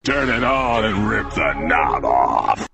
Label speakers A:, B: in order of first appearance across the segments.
A: Turn it on and rip the knob off.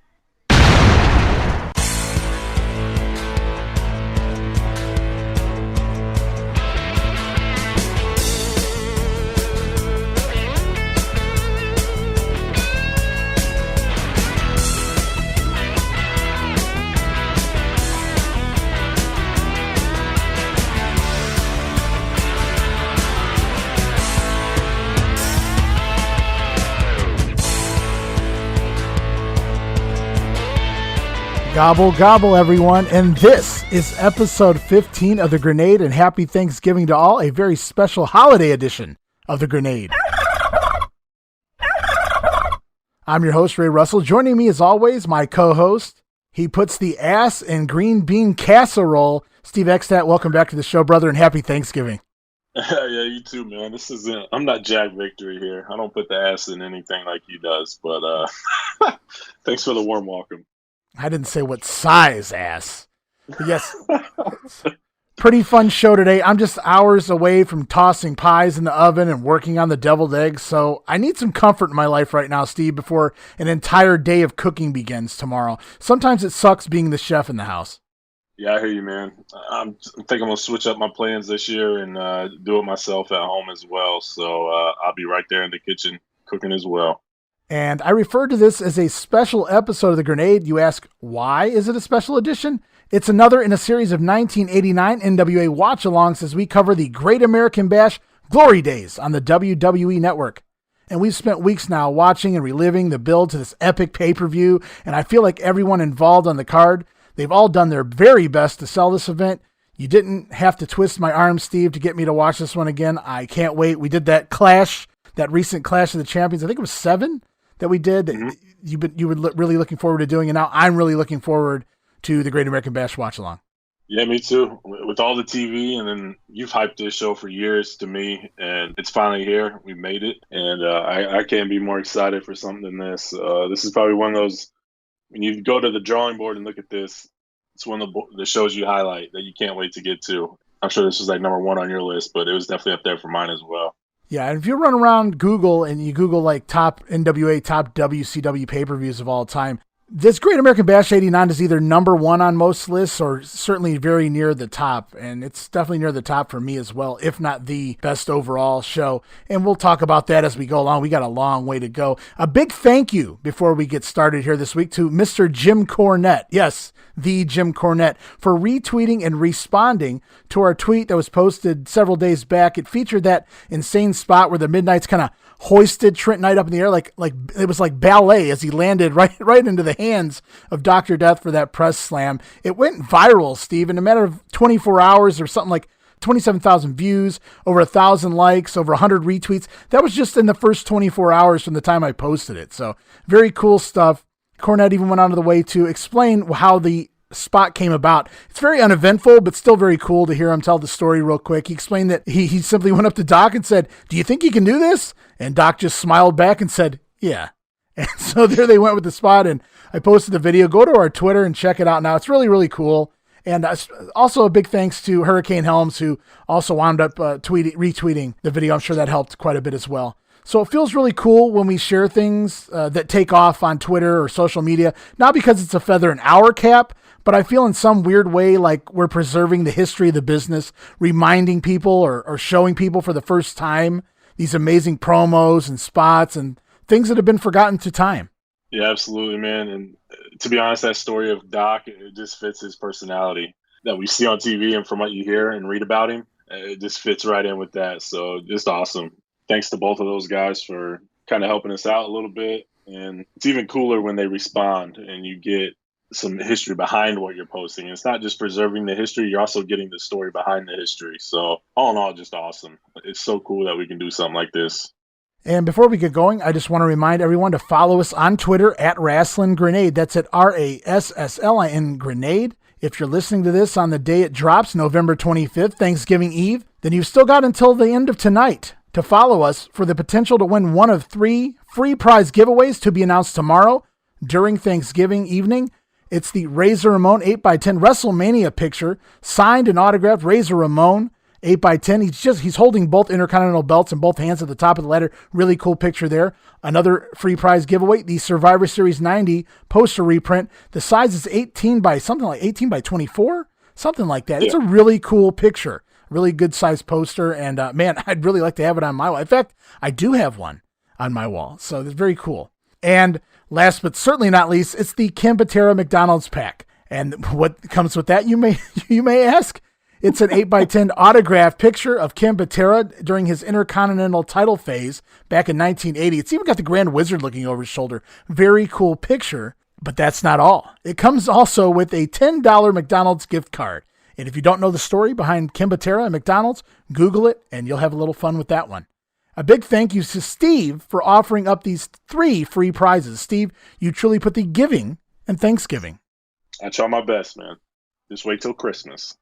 B: Gobble, gobble, everyone, and this is episode 15 of The Grenade, and happy Thanksgiving to all, a very special holiday edition of The Grenade. I'm your host, Ray Russell. Joining me, as always, my co-host. He puts the ass in green bean casserole. Steve Eckstat, welcome back to the show, brother, and happy Thanksgiving.
C: Yeah, you too, man. I'm not Jack Victory here. I don't put the ass in anything like he does, but thanks for the warm welcome.
B: I didn't say what size ass. But yes, pretty fun show today. I'm just hours away from tossing pies in the oven and working on the deviled eggs, so I need some comfort in my life right now, Steve, before an entire day of cooking begins tomorrow. Sometimes it sucks being the chef in the house.
C: Yeah, I hear you, man. I think I'm going to switch up my plans this year and do it myself at home as well, so I'll be right there in the kitchen cooking as well.
B: And I refer to this as a special episode of The Grenade. You ask, why is it a special edition? It's another in a series of 1989 NWA watch-alongs as we cover the Great American Bash Glory Days on the WWE Network. And we've spent weeks now watching and reliving the build to this epic pay-per-view, and I feel like everyone involved on the card, they've all done their very best to sell this event. You didn't have to twist my arm, Steve, to get me to watch this one again. I can't wait. We did that clash, that recent Clash of the Champions. I think it was 7 that we did, that you were really looking forward to doing, and now I'm really looking forward to the Great American Bash watch-along.
C: Yeah, me too. With all the TV, and then you've hyped this show for years to me, and it's finally here. We made it, and I can't be more excited for something than this. This is probably one of those, when you go to the drawing board and look at this, it's one of the shows you highlight that you can't wait to get to. I'm sure this was like number 1 on your list, but it was definitely up there for mine as well.
B: Yeah, and if you run around Google and you Google like top NWA, top WCW pay-per-views of all time, this Great American Bash 89 is either number 1 on most lists or certainly very near the top. And it's definitely near the top for me as well, if not the best overall show. And we'll talk about that as we go along. We got a long way to go. A big thank you before we get started here this week to Mr. Jim Cornette. Yes, the Jim Cornette, for retweeting and responding to our tweet that was posted several days back. It featured that insane spot where the Midnights kind of hoisted Trent Knight up in the air like it was like ballet as he landed right into the hands of Dr. Death for that press slam. It went viral, Steve, in a matter of 24 hours or something, like 27,000 views, over 1,000 likes, over 100 retweets. That was just in the first 24 hours from the time I posted it. So very cool stuff. Cornette even went out of the way to explain how the spot came about. It's very uneventful, but still very cool to hear him tell the story real quick. He explained that he simply went up to Doc and said, "Do you think you can do this?" And Doc just smiled back and said, "Yeah." And so there they went with the spot, and I posted the video. Go to our Twitter and check it out now. It's really, really cool. And also a big thanks to Hurricane Helms, who also wound up retweeting the video. I'm sure that helped quite a bit as well. So it feels really cool when we share things that take off on Twitter or social media, not because it's a feather in our cap, but I feel in some weird way like we're preserving the history of the business, reminding people or showing people for the first time these amazing promos and spots and things that have been forgotten to time.
C: Yeah, absolutely, man. And to be honest, that story of Doc, it just fits his personality that we see on TV, and from what you hear and read about him, it just fits right in with that. So just awesome. Thanks to both of those guys for kind of helping us out a little bit. And it's even cooler when they respond and you get some history behind what you're posting. It's not just preserving the history, you're also getting the story behind the history. So all in all, just awesome. It's so cool that we can do something like this.
B: And before we get going, I just want to remind everyone to follow us on Twitter at Rasslin Grenade. That's at RASSLIN Grenade. If you're listening to this on the day it drops, November 25th, Thanksgiving Eve, then you've still got until the end of tonight to follow us for the potential to win one of 3 free prize giveaways to be announced tomorrow during Thanksgiving evening. It's the Razor Ramon 8x10 WrestleMania picture, signed and autographed Razor Ramon, 8x10. He's holding both Intercontinental belts in both hands at the top of the ladder. Really cool picture there. Another free prize giveaway, the Survivor Series 90 poster reprint. The size is 18 by 24, something like that. Yeah. It's a really cool picture. Really good size poster. And man, I'd really like to have it on my wall. In fact, I do have one on my wall. So it's very cool. And last but certainly not least, it's the Kim Patera McDonald's pack. And what comes with that, you may ask? It's an 8x10 autograph picture of Kim Patera during his Intercontinental title phase back in 1980. It's even got the Grand Wizard looking over his shoulder. Very cool picture, but that's not all. It comes also with a $10 McDonald's gift card. And if you don't know the story behind Kim Patera and McDonald's, Google it and you'll have a little fun with that one. A big thank you to Steve for offering up these 3 free prizes. Steve, you truly put the giving and Thanksgiving.
C: I try my best, man. Just wait till Christmas.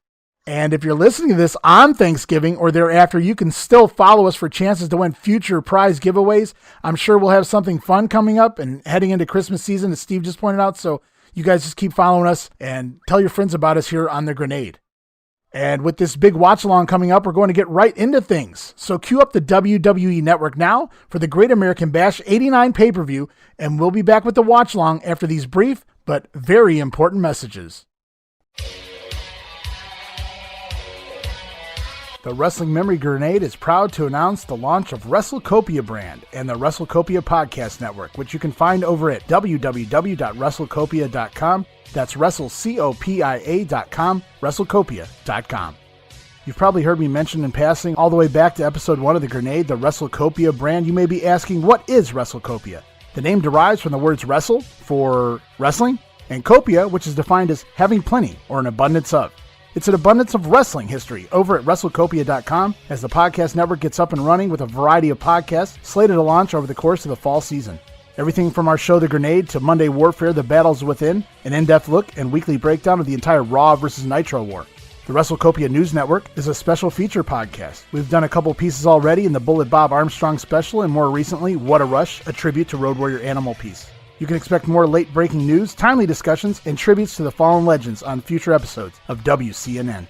B: And if you're listening to this on Thanksgiving or thereafter, you can still follow us for chances to win future prize giveaways. I'm sure we'll have something fun coming up and heading into Christmas season, as Steve just pointed out. So you guys just keep following us and tell your friends about us here on The Grenade. And with this big watch-along coming up, we're going to get right into things. So cue up the WWE Network now for the Great American Bash 89 pay-per-view, and we'll be back with the watch-along after these brief but very important messages. The Wrestling Memory Grenade is proud to announce the launch of WrestleCopia brand and the WrestleCopia Podcast Network, which you can find over at www.wrestlecopia.com. That's WrestleCopia.com, WrestleCopia.com. You've probably heard me mention in passing all the way back to episode 1 of The Grenade, the WrestleCopia brand. You may be asking, what is WrestleCopia? The name derives from the words wrestle, for wrestling, and copia, which is defined as having plenty or an abundance of. It's an abundance of wrestling history over at WrestleCopia.com as the podcast network gets up and running with a variety of podcasts slated to launch over the course of the fall season. Everything from our show The Grenade to Monday Warfare, The Battles Within, an in-depth look and weekly breakdown of the entire Raw vs. Nitro war. The WrestleCopia News Network is a special feature podcast. We've done a couple pieces already in the Bullet Bob Armstrong special and more recently, What a Rush, a tribute to Road Warrior Animal piece. You can expect more late-breaking news, timely discussions, and tributes to the fallen legends on future episodes of WCNN.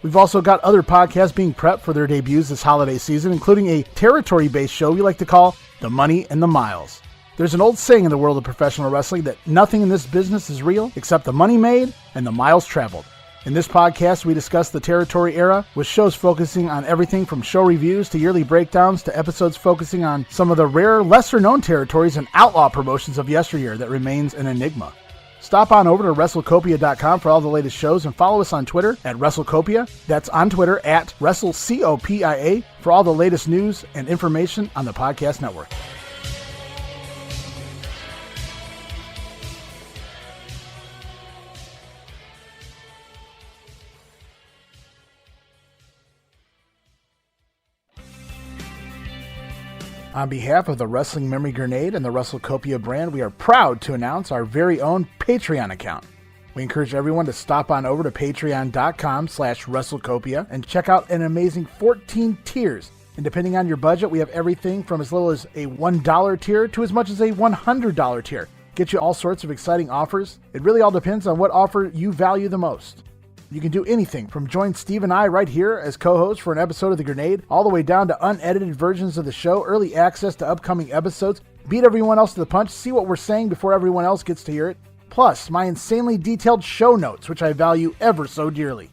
B: We've also got other podcasts being prepped for their debuts this holiday season, including a territory-based show we like to call The Money and the Miles. There's an old saying in the world of professional wrestling that nothing in this business is real except the money made and the miles traveled. In this podcast, we discuss the territory era with shows focusing on everything from show reviews to yearly breakdowns to episodes focusing on some of the rare, lesser-known territories and outlaw promotions of yesteryear that remains an enigma. Stop on over to WrestleCopia.com for all the latest shows and follow us on Twitter at WrestleCopia. That's on Twitter at WrestleCopia for all the latest news and information on the podcast network. On behalf of the Wrestling Memory Grenade and the WrestleCopia brand, we are proud to announce our very own Patreon account. We encourage everyone to stop on over to patreon.com/WrestleCopia and check out an amazing 14 tiers. And depending on your budget, we have everything from as little as a $1 tier to as much as a $100 tier. Get you all sorts of exciting offers. It really all depends on what offer you value the most. You can do anything from join Steve and I right here as co-hosts for an episode of The Grenade, all the way down to unedited versions of the show, early access to upcoming episodes, beat everyone else to the punch, see what we're saying before everyone else gets to hear it, plus my insanely detailed show notes, which I value ever so dearly.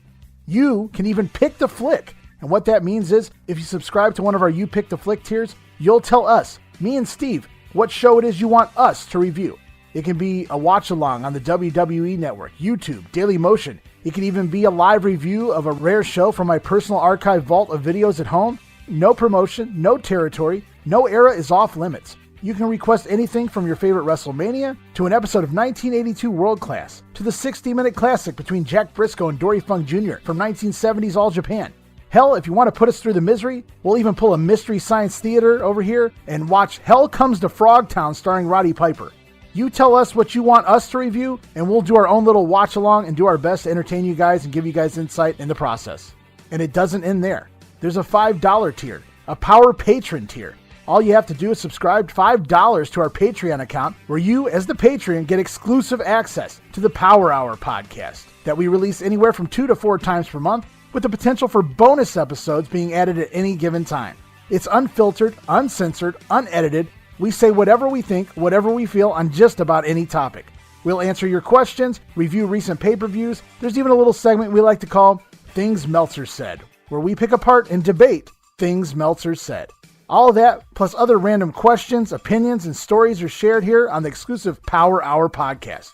B: You can even pick the flick, and what that means is if you subscribe to one of our You Pick the Flick tiers, you'll tell us, me and Steve, what show it is you want us to review. It can be a watch-along on the WWE Network, YouTube, Daily Motion. It can even be a live review of a rare show from my personal archive vault of videos at home. No promotion, no territory, no era is off limits. You can request anything from your favorite WrestleMania to an episode of 1982 World Class to the 60-minute classic between Jack Briscoe and Dory Funk Jr. from 1970's All Japan. Hell, if you want to put us through the misery, we'll even pull a Mystery Science Theater over here and watch Hell Comes to Frogtown starring Roddy Piper. You tell us what you want us to review, and we'll do our own little watch-along and do our best to entertain you guys and give you guys insight in the process. And it doesn't end there. There's a $5 tier, a Power Patron tier. All you have to do is subscribe $5 to our Patreon account, where you, as the Patreon, get exclusive access to the Power Hour podcast that we release anywhere from 2 to 4 times per month, with the potential for bonus episodes being added at any given time. It's unfiltered, uncensored, unedited. We say whatever we think, whatever we feel on just about any topic. We'll answer your questions, review recent pay-per-views. There's even a little segment we like to call Things Meltzer Said, where we pick apart and debate things Meltzer said. All of that, plus other random questions, opinions, and stories are shared here on the exclusive Power Hour podcast.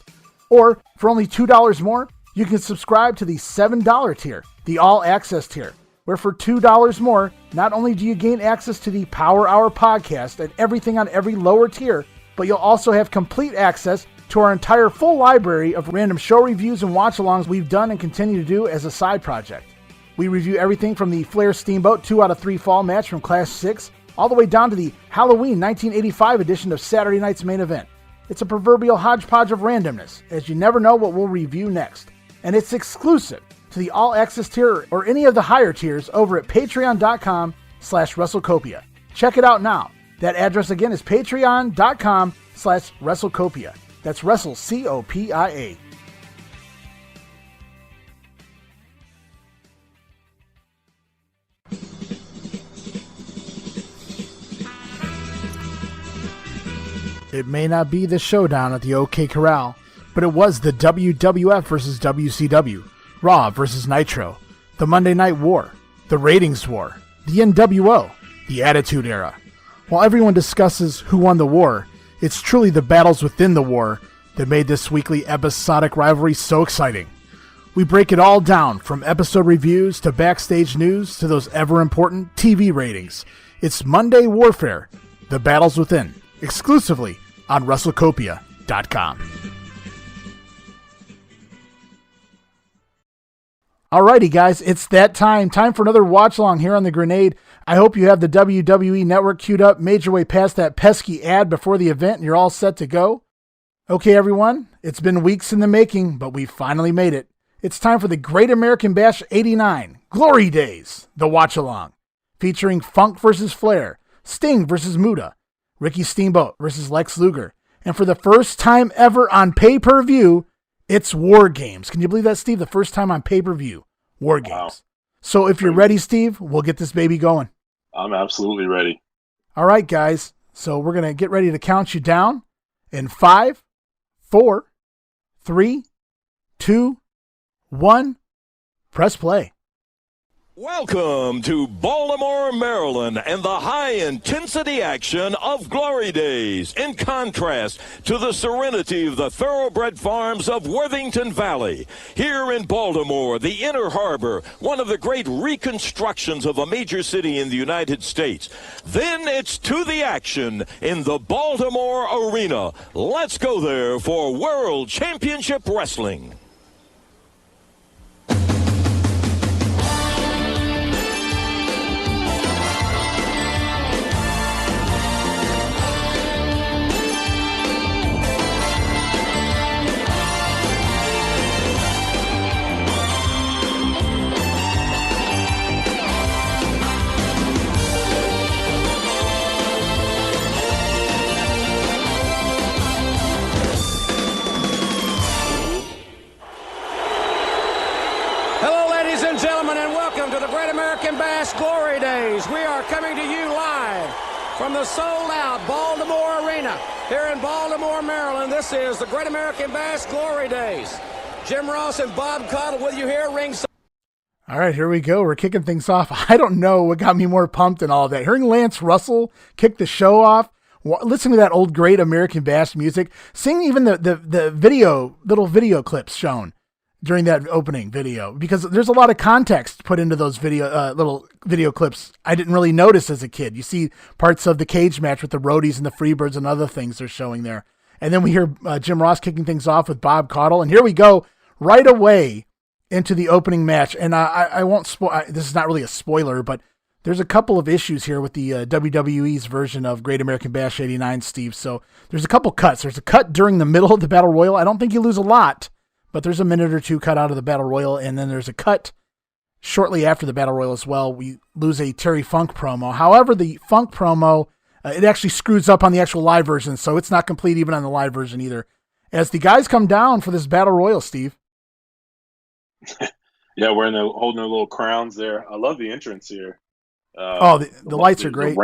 B: Or, for only $2 more, you can subscribe to the $7 tier, the All Access tier, where for $2 more, not only do you gain access to the Power Hour podcast and everything on every lower tier, but you'll also have complete access to our entire full library of random show reviews and watch-alongs we've done and continue to do as a side project. We review everything from the Flair Steamboat 2 out of 3 fall match from Class 6, all the way down to the Halloween 1985 edition of Saturday Night's Main Event. It's a proverbial hodgepodge of randomness, as you never know what we'll review next. And it's exclusive to the All Access tier or any of the higher tiers over at patreon.com/WrestleCopia. Check it out now. That address again is patreon.com/WrestleCopia. That's Wrestle C-O-P-I-A. It may not be the showdown at the OK Corral, but it was the WWF versus WCW, Raw versus Nitro, the Monday Night War, the Ratings War, the NWO, the Attitude Era. While everyone discusses who won the war, it's truly the battles within the war that made this weekly episodic rivalry so exciting. We break it all down, from episode reviews to backstage news to those ever-important TV ratings. It's Monday Warfare, the battles within, exclusively on WrestleCopia.com. Alrighty, guys, it's that time. Time for another watch-along here on The Grenade. I hope you have the WWE Network queued up, made your way past that pesky ad before the event, and you're all set to go. Okay, everyone, it's been weeks in the making, but we finally made it. It's time for the Great American Bash 89, Glory Days, the watch-along, featuring Funk versus Flair, Sting versus Muta, Ricky Steamboat versus Lex Luger, and for the first time ever on pay-per-view, it's War Games. Can you believe that, Steve? The first time on pay-per-view, War Games. Wow. So if you're ready, Steve, we'll get this baby going.
C: I'm absolutely ready.
B: All right, guys. So we're going to get ready to count you down in 5, 4, 3, 2, 1. Press play.
D: Welcome to Baltimore, Maryland, and the high-intensity action of Glory Days, in contrast to the serenity of the thoroughbred farms of Worthington Valley. Here in Baltimore, the Inner Harbor, one of the great reconstructions of a major city in the United States. Then it's to the action in the Baltimore Arena. Let's go there for World Championship Wrestling.
E: Bash Glory Days. We are coming to you live from the sold-out Baltimore Arena here in Baltimore, Maryland. This is the Great American Bash Glory Days. Jim Ross and Bob Cottle with you here ringside.
B: All right, here we go. We're kicking things off. I don't know what got me more pumped than all of that. Hearing Lance Russell kick the show off, listening to that old Great American Bash music, seeing even the little video clips shown during that opening video, because there's a lot of context put into those little video clips I didn't really notice as a kid. You see parts of the cage match with the Roadies and the Freebirds and other things they're showing there. And then we hear Jim Ross kicking things off with Bob Cottle. And here we go right away into the opening match. And I won't spoil, this is not really a spoiler, but there's a couple of issues here with the WWE's version of Great American Bash 89, Steve. So there's a couple cuts. There's a cut during the middle of the Battle Royal. I don't think you lose a lot, but there's a minute or two cut out of the Battle Royal, and then there's a cut shortly after the Battle Royal as well. We lose a Terry Funk promo. However, the Funk promo, it actually screws up on the actual live version, so it's not complete even on the live version either. As the guys come down for this Battle Royal, Steve.
C: Yeah, wearing holding their little crowns there. I love the entrance here.
B: The lights are great.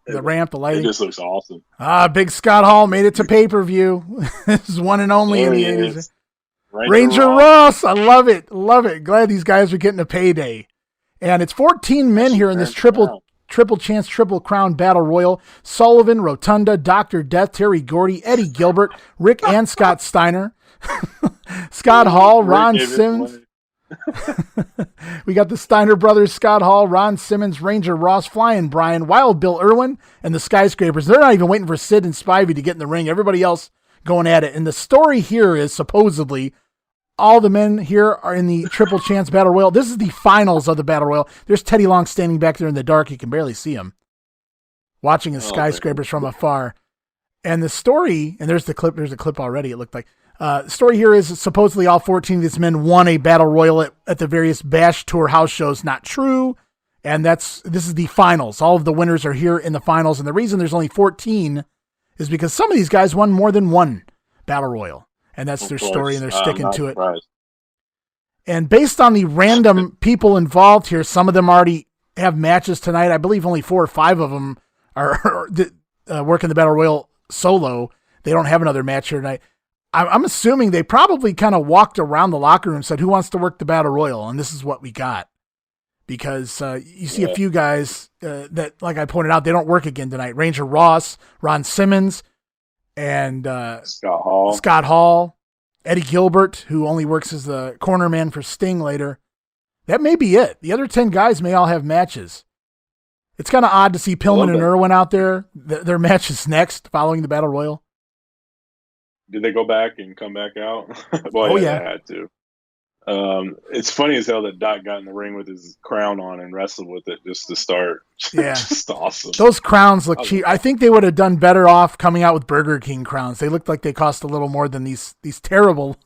C: The ramp,
B: the lighting.
C: It just looks awesome.
B: Big Scott Hall made it to pay-per-view. This is one and only in the 80s. Ranger Ross. I love it. Love it. Glad these guys are getting a payday. And it's 14 men here in this triple chance, triple crown battle royal. Sullivan, Rotunda, Dr. Death, Terry Gordy, Eddie Gilbert, Rick and Scott Steiner, Scott Hall, Ron Simmons. We got the Steiner brothers, Scott Hall, Ron Simmons, Ranger Ross, Flying Brian, Wild Bill Irwin, and the Skyscrapers. They're not even waiting for Sid and Spivey to get in the ring. Everybody else going at it. And the story here is supposedly all the men here are in the Triple Chance Battle Royal. This is the finals of the Battle Royal. There's Teddy Long standing back there in the dark. You can barely see him. Watching the Skyscrapers from afar. And the story, and there's a clip already, it looked like. The story here is supposedly all 14 of these men won a battle royal at the various Bash Tour house shows. Not true. And this is the finals. All of the winners are here in the finals. And the reason there's only 14 is because some of these guys won more than one battle royal. And that's their story, and they're sticking to it.
C: Surprised.
B: And based on the random people involved here, some of them already have matches tonight. I believe only 4 or 5 of them are working the battle royal solo. They don't have another match here tonight. I'm assuming they probably kind of walked around the locker room and said, who wants to work the battle royal? And this is what we got. Because you see a few guys that, like I pointed out, they don't work again tonight. Ranger Ross, Ron Simmons, and Scott Hall, Eddie Gilbert, who only works as the corner man for Sting later. That may be it. The other 10 guys may all have matches. It's kind of odd to see Pillman and Irwin out there. Their match is next following the battle royal.
C: Did they go back and come back out?
B: Well,
C: They had to. It's funny as hell that Doc got in the ring with his crown on and wrestled with it just to start.
B: Yeah.
C: Just awesome.
B: Those crowns look cheap. I think they would have done better off coming out with Burger King crowns. They looked like they cost a little more than these terrible.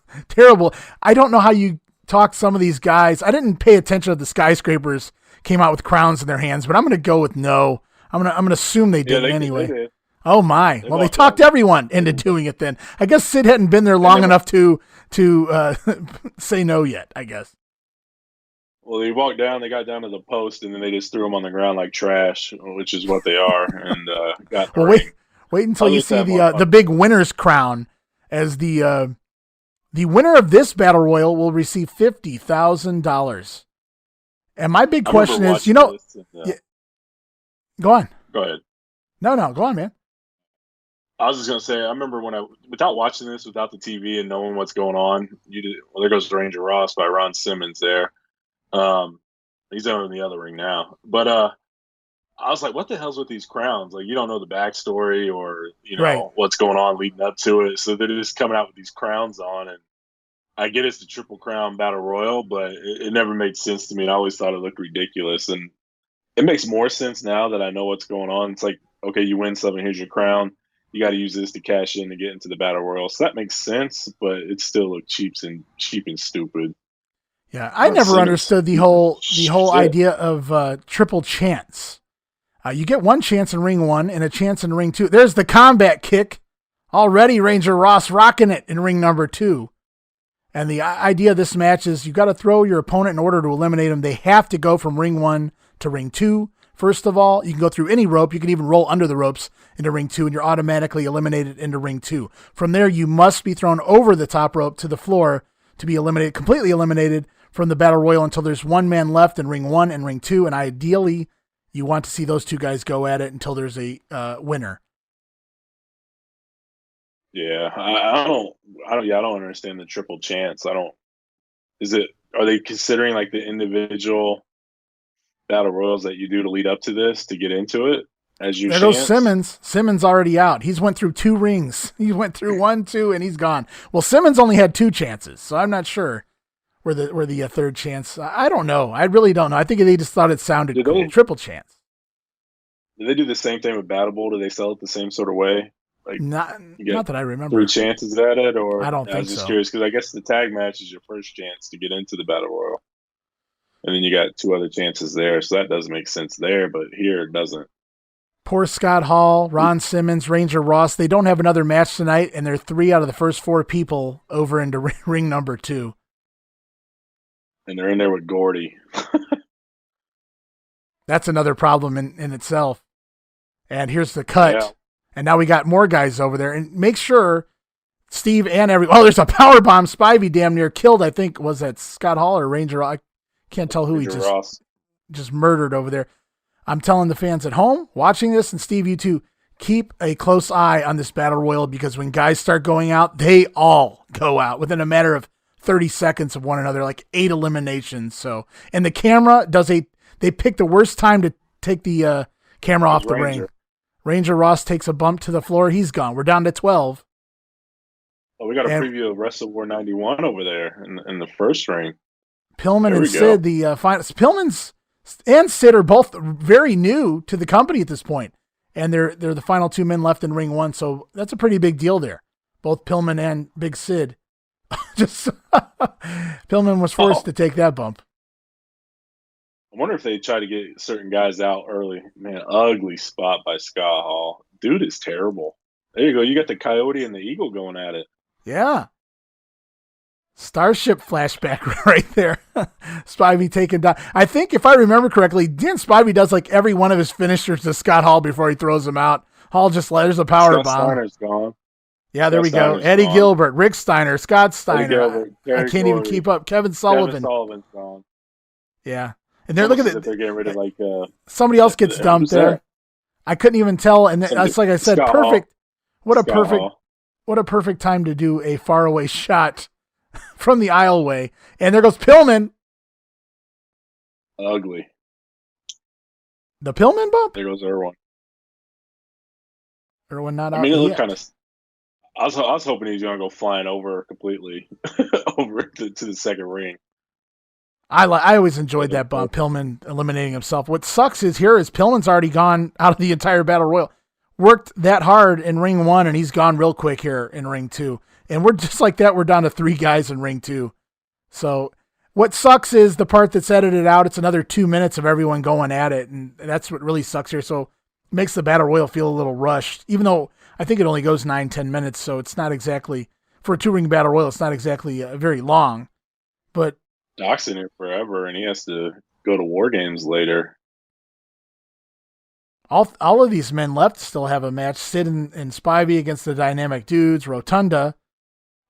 B: I don't know how you talk some of these guys. I didn't pay attention to the Skyscrapers came out with crowns in their hands, but I'm going to go with no. I'm going to assume they did anyway.
C: They did.
B: Oh my! Well, they talked everyone into doing it. Then I guess Sid hadn't been there long enough to say no yet. I guess.
C: Well, they walked down. They got down to the post, and then they just threw them on the ground like trash, which is what they are. And got.
B: Well, wait until you see the big winner's crown, as the winner of this battle royal will receive $50,000. And my big question is, go on.
C: Go ahead.
B: No, go on, man.
C: I was just gonna say, I remember without watching this, without the TV and knowing what's going on, there goes Ranger Ross by Ron Simmons there. He's over in the other ring now. But I was like, what the hell's with these crowns? Like, you don't know the backstory or what's going on leading up to it. So they're just coming out with these crowns on, and I get it's the Triple Crown Battle Royal, but it never made sense to me. And I always thought it looked ridiculous, and it makes more sense now that I know what's going on. It's like, okay, you win something, here's your crown. You got to use this to cash in to get into the battle royal. So that makes sense, but it still looked cheap and stupid.
B: Yeah, I never understood the whole idea of triple chance. You get one chance in ring 1 and a chance in ring 2. There's the combat kick. Already Ranger Ross rocking it in ring number 2. And the idea of this match is you got to throw your opponent in order to eliminate them. They have to go from ring 1 to ring 2. First of all, you can go through any rope. You can even roll under the ropes into ring 2, and you're automatically eliminated into ring 2. From there, you must be thrown over the top rope to the floor to be completely eliminated from the Battle Royal until there's one man left in ring 1 and ring 2. And ideally, you want to see those two guys go at it until there's a winner.
C: Yeah, I don't understand the triple chance. Are they considering like the individual battle royals that you do to lead up to this to get into it as your chance?
B: Simmons already out. He's went through 2 rings. He went through 1, 2, and he's gone. Well, Simmons only had 2 chances, so I'm not sure where the third chance. I don't know. I really don't know. I think they just thought it sounded cool. Triple chance.
C: Do they do the same thing with Battle Bowl? Do they sell it the same sort of way? Like
B: not that I remember.
C: 3 chances at it, or
B: I don't think so.
C: I was just curious because I guess the tag match is your first chance to get into the Battle Royal. And then you got 2 other chances there, so that does make sense there, but here it doesn't.
B: Poor Scott Hall, Ron Simmons, Ranger Ross. They don't have another match tonight, and they're 3 out of the first 4 people over into ring number 2.
C: And they're in there with Gordy.
B: That's another problem in itself. And here's the cut.
C: Yeah.
B: And now we got more guys over there. And make sure Steve and there's a power bomb. Spivey damn near killed, I think, was that Scott Hall or Ranger? I can't tell who
C: Ranger
B: he
C: Ross.
B: just murdered over there. I'm telling the fans at home watching this, and Steve, you too, keep a close eye on this battle royal, because when guys start going out, they all go out within a matter of 30 seconds of one another, like 8 eliminations. So, and the camera they pick the worst time to take the camera off the ring. Ranger Ross takes a bump to the floor. He's gone. We're down to 12.
C: Oh, we got a preview of Wrestle War 91 over there in the first ring.
B: Pillman and Sid, the finals. Pillman's and Sid are both very new to the company at this point, and they're the final 2 men left in ring 1. So that's a pretty big deal there. Both Pillman and Big Sid. Just Pillman was forced to take that bump.
C: I wonder if they try to get certain guys out early. Man, ugly spot by Scott Hall. Dude is terrible. There you go. You got the Coyote and the Eagle going at it.
B: Yeah. Starship flashback right there. Spivey taking down. I think if I remember correctly, Dan Spivey does like every one of his finishers to Scott Hall before he throws him out. Hall just there's a power
C: Scott
B: bomb.
C: Steiner's gone.
B: Yeah, there we go.
C: Steiner's
B: Eddie
C: gone.
B: Gilbert, Rick Steiner, Scott Steiner.
C: Gilbert,
B: I can't even keep up. Kevin Sullivan.
C: Kevin Sullivan's gone.
B: Yeah. And they're looking at
C: they're getting rid of like
B: somebody else gets dumped there. I couldn't even tell, and that's like I said,
C: Scott
B: perfect.
C: Hall.
B: What a perfect time to do a faraway shot from the aisleway. And there goes Pillman.
C: Ugly.
B: The Pillman bump?
C: There goes Irwin.
B: Irwin not out.
C: I mean, it looked
B: yet.
C: kind of. I was hoping he was going to go flying over completely over to the second ring.
B: I always enjoyed that bump, Pillman eliminating himself. What sucks is Pillman's already gone out of the entire Battle Royal. Worked that hard in ring 1, and he's gone real quick here in ring 2. And we're just like that. We're down to 3 guys in ring 2. So what sucks is the part that's edited out. It's another 2 minutes of everyone going at it, and that's what really sucks here. So it makes the Battle Royal feel a little rushed, even though I think it only goes 9-10 minutes. So it's not exactly, for a 2-ring Battle Royal, it's not exactly very long. But
C: Doc's in here forever, and he has to go to War Games later.
B: All of these men left still have a match. Sid and Spivey against the Dynamic Dudes. Rotunda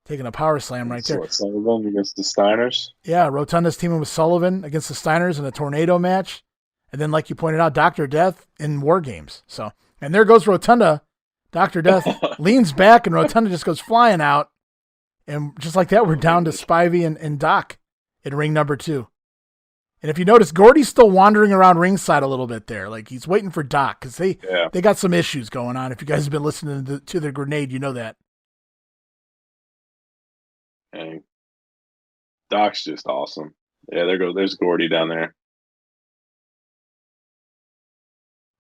B: taking a power slam right there.
C: Sullivan against the Steiners.
B: Yeah, Rotunda's teaming with Sullivan against the Steiners in a tornado match. And then, like you pointed out, Dr. Death in War Games. So, and there goes Rotunda. Dr. Death leans back, and Rotunda just goes flying out. And just like that, we're down to Spivey and Doc in ring number 2. And if you notice, Gordy's still wandering around ringside a little bit there. Like he's waiting for Doc, because they got some issues going on. If you guys have been listening to the Grenade, you know that.
C: And Doc's just awesome. Yeah, there's Gordy down there.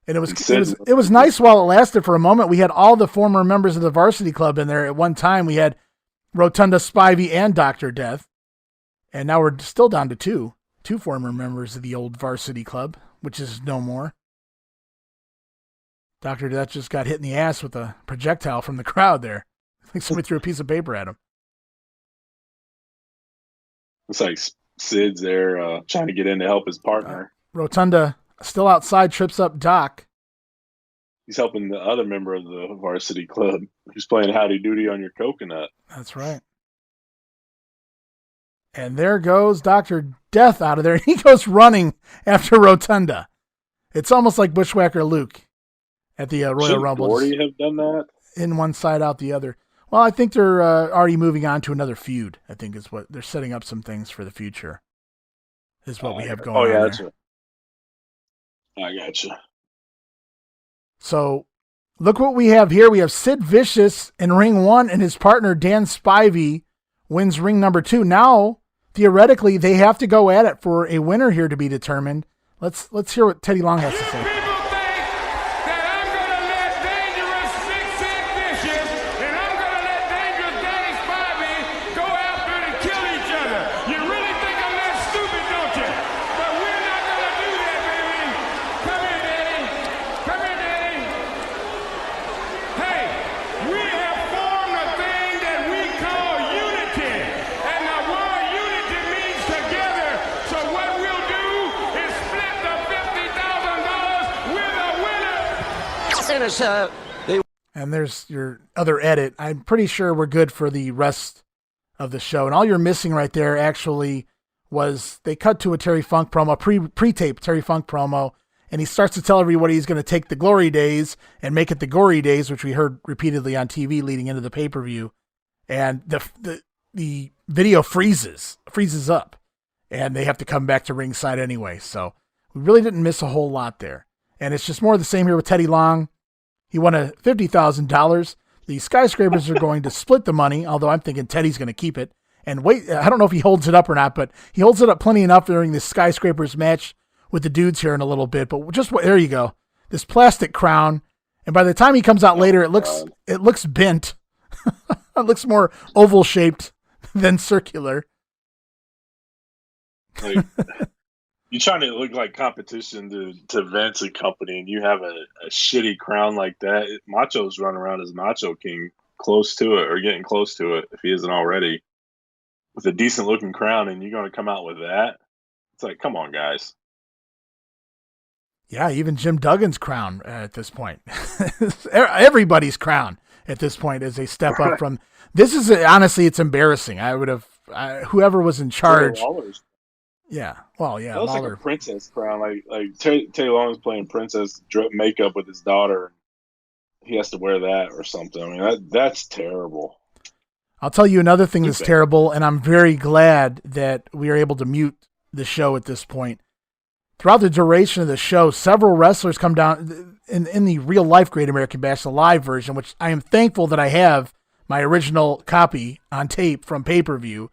B: And it was nice while it lasted for a moment. We had all the former members of the Varsity Club in there at one time. We had Rotunda, Spivey, and Dr. Death. And now we're still down to 2 former members of the old Varsity Club, which is no more. Dr. Death just got hit in the ass with a projectile from the crowd there. I think somebody threw a piece of paper at him.
C: It's like Sid's there trying to get in to help his partner.
B: Rotunda still outside, trips up Doc.
C: He's helping the other member of the Varsity Club. He's playing Howdy Doody on Your Coconut.
B: That's right. And there goes Dr. Death out of there. He goes running after Rotunda. It's almost like Bushwhacker Luke at the Royal Rumble.
C: Gordy have done that?
B: In one side, out the other. Well, I think they're already moving on to another feud. I think is what they're setting up some things for the future. Is what we have going on. Oh, yeah, that's right.
C: I gotcha.
B: So, look what we have here. We have Sid Vicious in ring 1, and his partner Dan Spivey wins ring number 2. Now, theoretically, they have to go at it for a winner here to be determined. Let's hear what Teddy Long has to say.
E: us
B: And there's your other edit. I'm pretty sure we're good for the rest of the show. And all you're missing right there actually was they cut to a Terry Funk promo, pre-tape Terry Funk promo, and he starts to tell everybody he's going to take the Glory Days and make it the Gory Days, which we heard repeatedly on TV leading into the pay-per-view. And the video freezes up, and they have to come back to ringside anyway. So we really didn't miss a whole lot there. And it's just more of the same here with Teddy Long. He won a $50,000. The Skyscrapers are going to split the money, although I'm thinking Teddy's going to keep it. And wait, I don't know if he holds it up or not, but he holds it up plenty enough during this Skyscrapers match with the dudes here in a little bit. But just there you go, this plastic crown. And by the time he comes out later, it looks bent. It looks more oval shaped than circular.
C: Like, you're trying to look like competition to Vince and company, and you have a shitty crown like that. Macho's running around as Macho King, close to it or getting close to it if he isn't already, with a decent looking crown, and you're going to come out with that. It's like, come on, guys.
B: Yeah, even Jim Duggan's crown at this point. Everybody's crown at this point as they step up from. This is honestly, it's embarrassing. I would have whoever was in charge. Yeah, well, yeah,
C: that looks like a princess crown. Like Taylor Long's playing princess makeup with his daughter. He has to wear that or something. I mean, that's terrible.
B: I'll tell you another thing that's terrible, and I'm very glad that we are able to mute the show at this point. Throughout the duration of the show, several wrestlers come down in the real life Great American Bash, the live version, which I am thankful that I have my original copy on tape from pay-per-view,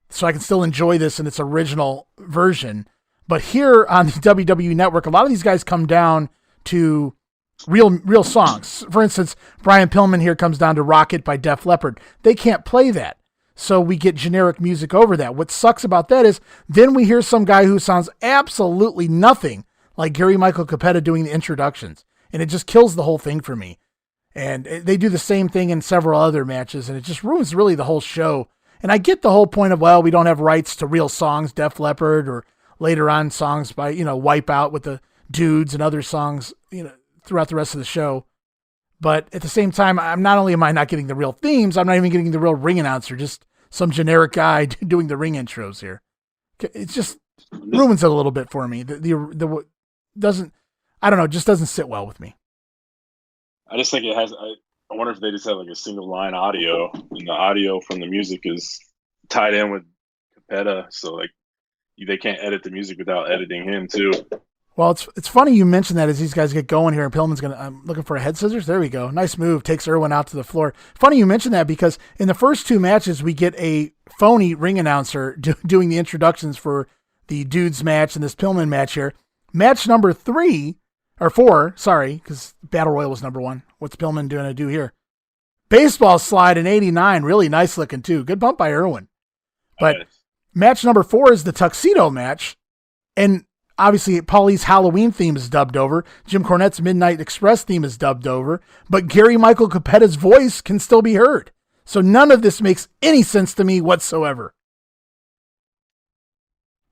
B: so I can still enjoy this in its original version. But here on the WWE Network, a lot of these guys come down to real songs. For instance, Brian Pillman here comes down to Rocket by Def Leppard. They can't play that, so we get generic music over that. What sucks about that is then we hear some guy who sounds absolutely nothing like Gary Michael Capetta doing the introductions, and it just kills the whole thing for me. And they do the same thing in several other matches, and it just ruins really the whole show. And I get the whole point of, well, we don't have rights to real songs, Def Leppard, or later on songs by, Wipeout with the dudes and other songs, throughout the rest of the show. But at the same time, am I not getting the real themes, I'm not even getting the real ring announcer, just some generic guy doing the ring intros here. It just ruins it a little bit for me. The doesn't, I don't know, just doesn't sit well with me.
C: I just think it has, I wonder if they just have like a single line audio, and the audio from the music is tied in with Capetta, so like they can't edit the music without editing him too.
B: Well, it's funny you mentioned that as these guys get going here, and Pillman's I'm looking for a head scissors. There we go. Nice move. Takes Irwin out to the floor. Funny you mentioned that because in the first two matches, we get a phony ring announcer doing the introductions for the dudes match and this Pillman match here. Match number 4, because Battle Royal was number 1. What's Pillman doing to do here? Baseball slide in 89. Really nice looking too. Good bump by Irwin. But match number 4 is the tuxedo match. And obviously, Paulie's Halloween theme is dubbed over. Jim Cornette's Midnight Express theme is dubbed over. But Gary Michael Capetta's voice can still be heard. So none of this makes any sense to me whatsoever.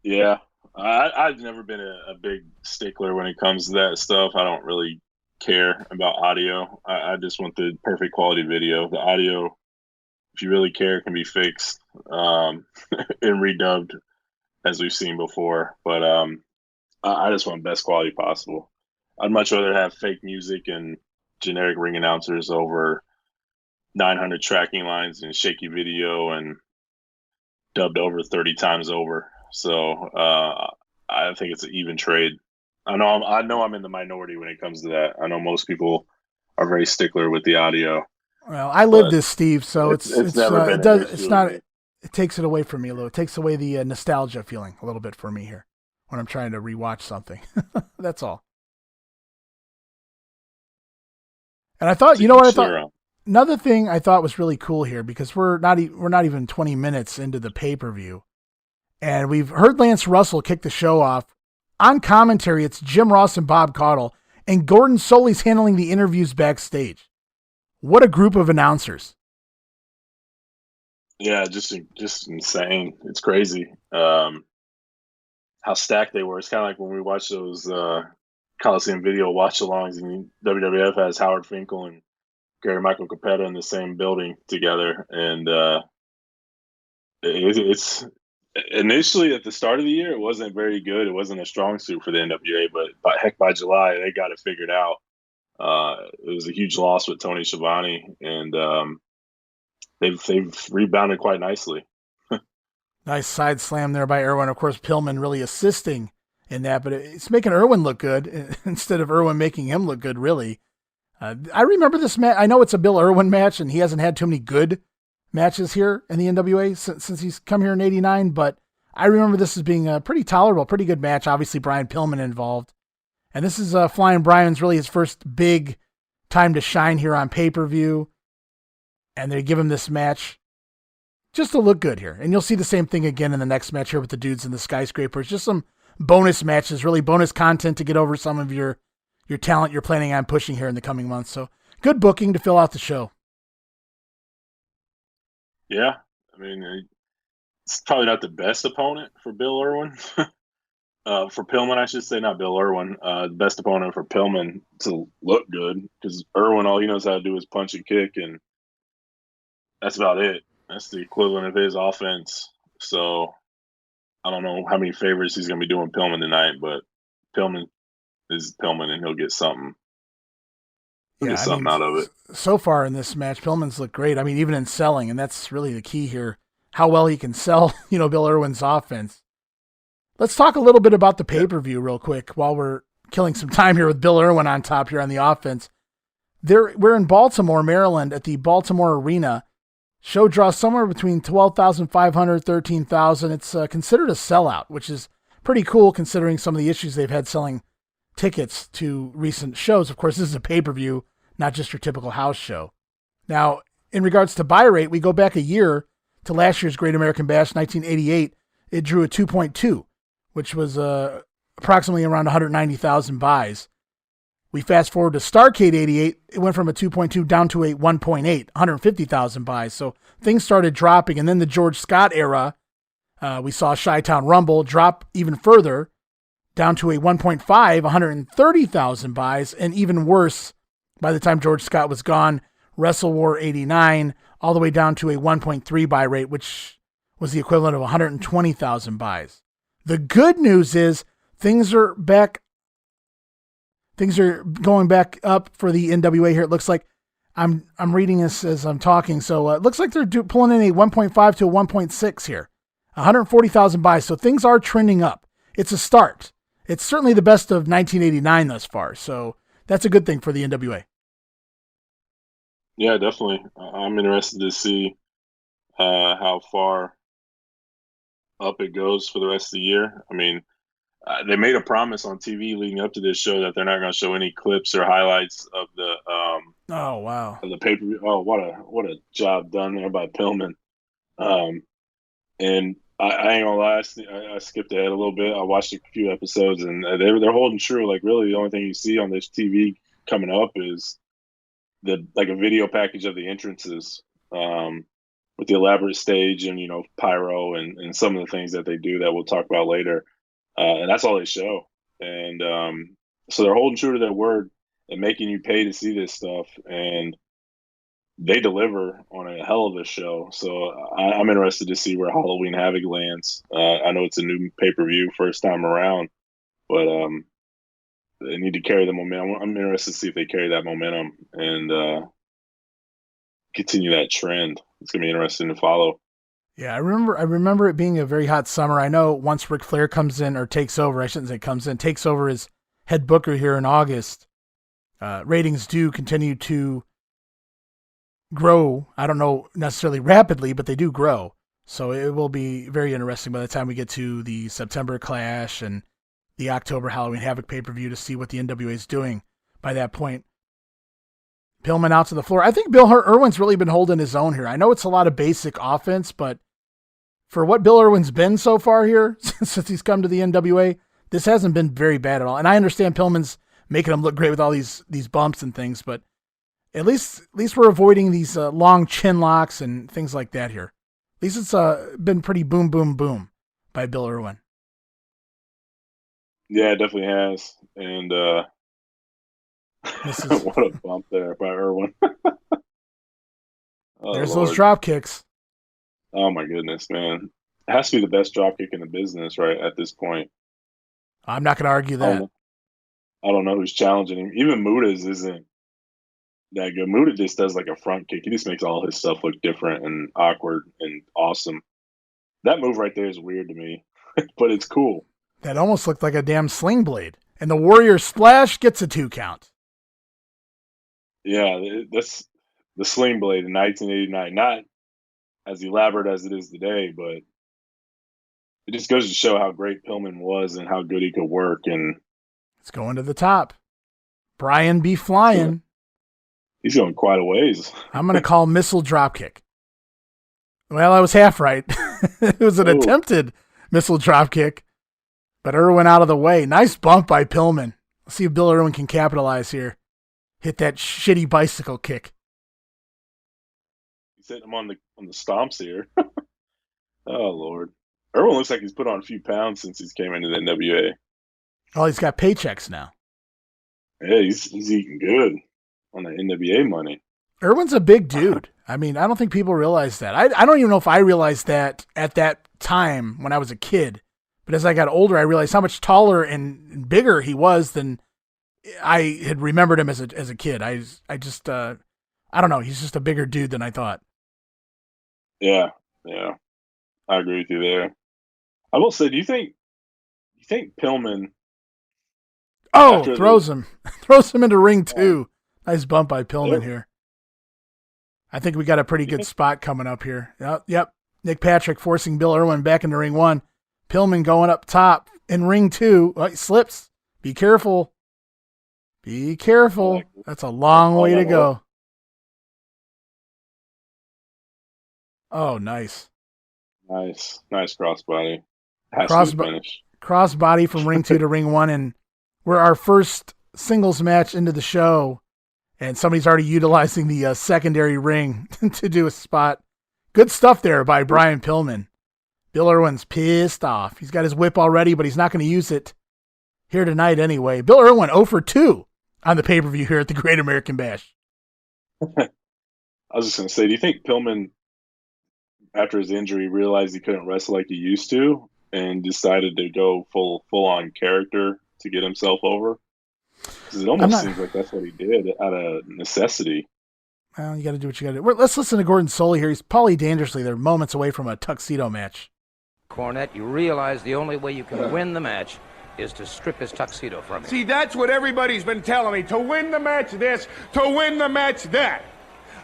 C: Yeah. I've never been a big stickler when it comes to that stuff. I don't really care about audio. I just want the perfect quality video. The audio, if you really care, can be fixed and redubbed as we've seen before. But I just want best quality possible. I'd much rather have fake music and generic ring announcers over 900 tracking lines and shaky video and dubbed over 30 times over. So I think it's an even trade. I know I'm in the minority when it comes to that. I know most people are very stickler with the audio.
B: Well, I live this, Steve, so it's
C: never been
B: it takes it away from me a little. It takes away the nostalgia feeling a little bit for me here when I'm trying to rewatch something. That's all. And I thought, I thought another thing I thought was really cool here, because we're not even 20 minutes into the pay-per-view, and we've heard Lance Russell kick the show off. On commentary, it's Jim Ross and Bob Caudle, and Gordon Soley's handling the interviews backstage. What a group of announcers.
C: Yeah, just insane. It's crazy how stacked they were. It's kind of like when we watch those Coliseum video watch-alongs, and WWF has Howard Finkel and Gary Michael Capetta in the same building together, and it's initially at the start of the year it wasn't very good. It wasn't a strong suit for the NWA, but by July they got it figured out. It was a huge loss with Tony Schiavone, and they've rebounded quite nicely.
B: Nice side slam there by Irwin. Of course, Pillman really assisting in that, but it's making Irwin look good instead of Irwin making him look good, really. I remember this match. I know it's a Bill Irwin match, and he hasn't had too many good matches here in the NWA since he's come here in '89, but I remember this as being a pretty tolerable, pretty good match. Obviously, Brian Pillman involved. And this is Flying Brian's really his first big time to shine here on pay-per-view. And they give him this match just to look good here. And you'll see the same thing again in the next match here with the dudes in the skyscrapers. Just some bonus matches, really bonus content to get over some of your talent you're planning on pushing here in the coming months. So good booking to fill out the show.
C: Yeah. I mean, it's probably not the best opponent for Bill Irwin. For Pillman, I should say, not Bill Irwin. The best opponent for Pillman to look good, because Irwin, all he knows how to do is punch and kick, and that's about it. That's the equivalent of his offense. So I don't know how many favors he's going to be doing Pillman tonight, but Pillman is Pillman, and he'll get something. He'll get something out of it.
B: So far in this match, Pillman's looked great. I mean, even in selling, and that's really the key here, how well he can sell, Bill Irwin's offense. Let's talk a little bit about the pay-per-view real quick while we're killing some time here with Bill Irwin on top here on the offense. We're in Baltimore, Maryland at the Baltimore Arena. Show draws somewhere between 12,500, 13,000. It's considered a sellout, which is pretty cool considering some of the issues they've had selling tickets to recent shows. Of course, this is a pay-per-view, not just your typical house show. Now, in regards to buy rate, we go back a year to last year's Great American Bash, 1988. It drew a 2.2. which was approximately around 190,000 buys. We fast forward to Starrcade 88, it went from a 2.2 down to a 1.8, 150,000 buys. So things started dropping. And then the George Scott era, we saw Chi-Town Rumble drop even further, down to a 1.5, 130,000 buys. And even worse, by the time George Scott was gone, Wrestle War 89, all the way down to a 1.3 buy rate, which was the equivalent of 120,000 buys. The good news is things are going back up for the NWA here. It looks like I'm reading this as I'm talking. So it looks like they're pulling in a 1.5 to a 1.6 here, 140,000 buys. So things are trending up. It's a start. It's certainly the best of 1989 thus far. So that's a good thing for the NWA.
C: Yeah, definitely. I'm interested to see how far up it goes for the rest of the year. I mean, they made a promise on TV leading up to this show that they're not going to show any clips or highlights of the
B: oh wow
C: of the pay-per-view. Oh, what a job done there by Pillman. And I ain't gonna lie, I skipped ahead a little bit. I watched a few episodes, and they're holding true. Like, really, the only thing you see on this TV coming up is a video package of the entrances. With the elaborate stage and, pyro and some of the things that they do that we'll talk about later. And that's all they show. And so they're holding true to their word and making you pay to see this stuff. And they deliver on a hell of a show. So I'm interested to see where Halloween Havoc lands. I know it's a new pay-per-view first time around, but they need to carry the momentum. I'm interested to see if they carry that momentum and continue that trend. It's going to be interesting to follow.
B: Yeah, I remember it being a very hot summer. I know once Ric Flair comes in or takes over, I shouldn't say comes in, takes over as head booker here in August, ratings do continue to grow. I don't know necessarily rapidly, but they do grow. So it will be very interesting by the time we get to the September Clash and the October Halloween Havoc pay-per-view to see what the NWA is doing by that point. Pillman out to the floor. I think Bill Irwin's really been holding his own here. I know it's a lot of basic offense, but for what Bill Irwin's been so far here since he's come to the NWA, this hasn't been very bad at all. And I understand Pillman's making him look great with all these bumps and things, but at least we're avoiding these long chin locks and things like that here. At least it's been pretty boom, boom, boom by Bill Irwin.
C: Yeah, it definitely has. And
B: This is,
C: what a bump there by Irwin. Oh,
B: there's
C: Lord.
B: those drop kicks.
C: Oh my goodness, man. It has to be the best drop kick in the business, right, at this point.
B: I'm not going to argue that.
C: I don't know who's challenging him. Even Muta's isn't that good. Muta just does like a front kick. He just makes all his stuff look different and awkward and awesome. That move right there is weird to me, but it's cool.
B: That almost looked like a damn sling blade. And the Warrior Splash gets a 2 count.
C: Yeah, that's the sling blade in 1989. Not as elaborate as it is today, but it just goes to show how great Pillman was and how good he could work. And
B: it's going to the top. Brian be flying.
C: He's going quite a ways.
B: I'm going to call missile dropkick. Well, I was half right. It was an attempted missile dropkick, but Irwin out of the way. Nice bump by Pillman. Let's see if Bill Irwin can capitalize here. Hit that shitty bicycle kick.
C: He's hitting him on the stomps here. Oh, Lord. Irwin looks like he's put on a few pounds since he's came into the NWA.
B: Oh, he's got paychecks now.
C: Yeah, he's eating good on the NWA money.
B: Irwin's a big dude. I mean, I don't think people realize that. I don't even know if I realized that at that time when I was a kid. But as I got older, I realized how much taller and bigger he was than I had remembered him as a kid. I just I don't know. He's just a bigger dude than I thought.
C: Yeah. I agree with you there. I will say, do you think Pillman?
B: Oh, throws him into ring 2. Nice bump by Pillman here. I think we got a pretty good spot coming up here. Yep. Nick Patrick forcing Bill Irwin back into ring 1. Pillman going up top in ring 2. Oh, he slips. Be careful. Be careful. That's a long way to go. Oh, nice.
C: Nice crossbody.
B: Crossbody from ring 2 to ring 1, and we're our first singles match into the show, and somebody's already utilizing the secondary ring to do a spot. Good stuff there by Brian Pillman. Bill Irwin's pissed off. He's got his whip already, but he's not going to use it here tonight anyway. Bill Irwin 0 for 2 on the pay-per-view here at the Great American Bash.
C: I was just going to say, do you think Pillman, after his injury, realized he couldn't wrestle like he used to and decided to go full on character to get himself over? Because it almost seems like that's what he did out of necessity.
B: Well, you got to do what you got to do. Let's listen to Gordon Soley here. He's probably dangerously. They're moments away from a tuxedo match.
F: Cornette, you realize the only way you can win the match is to strip his tuxedo from him.
G: See, that's what everybody's been telling me. To win the match this, to win the match that.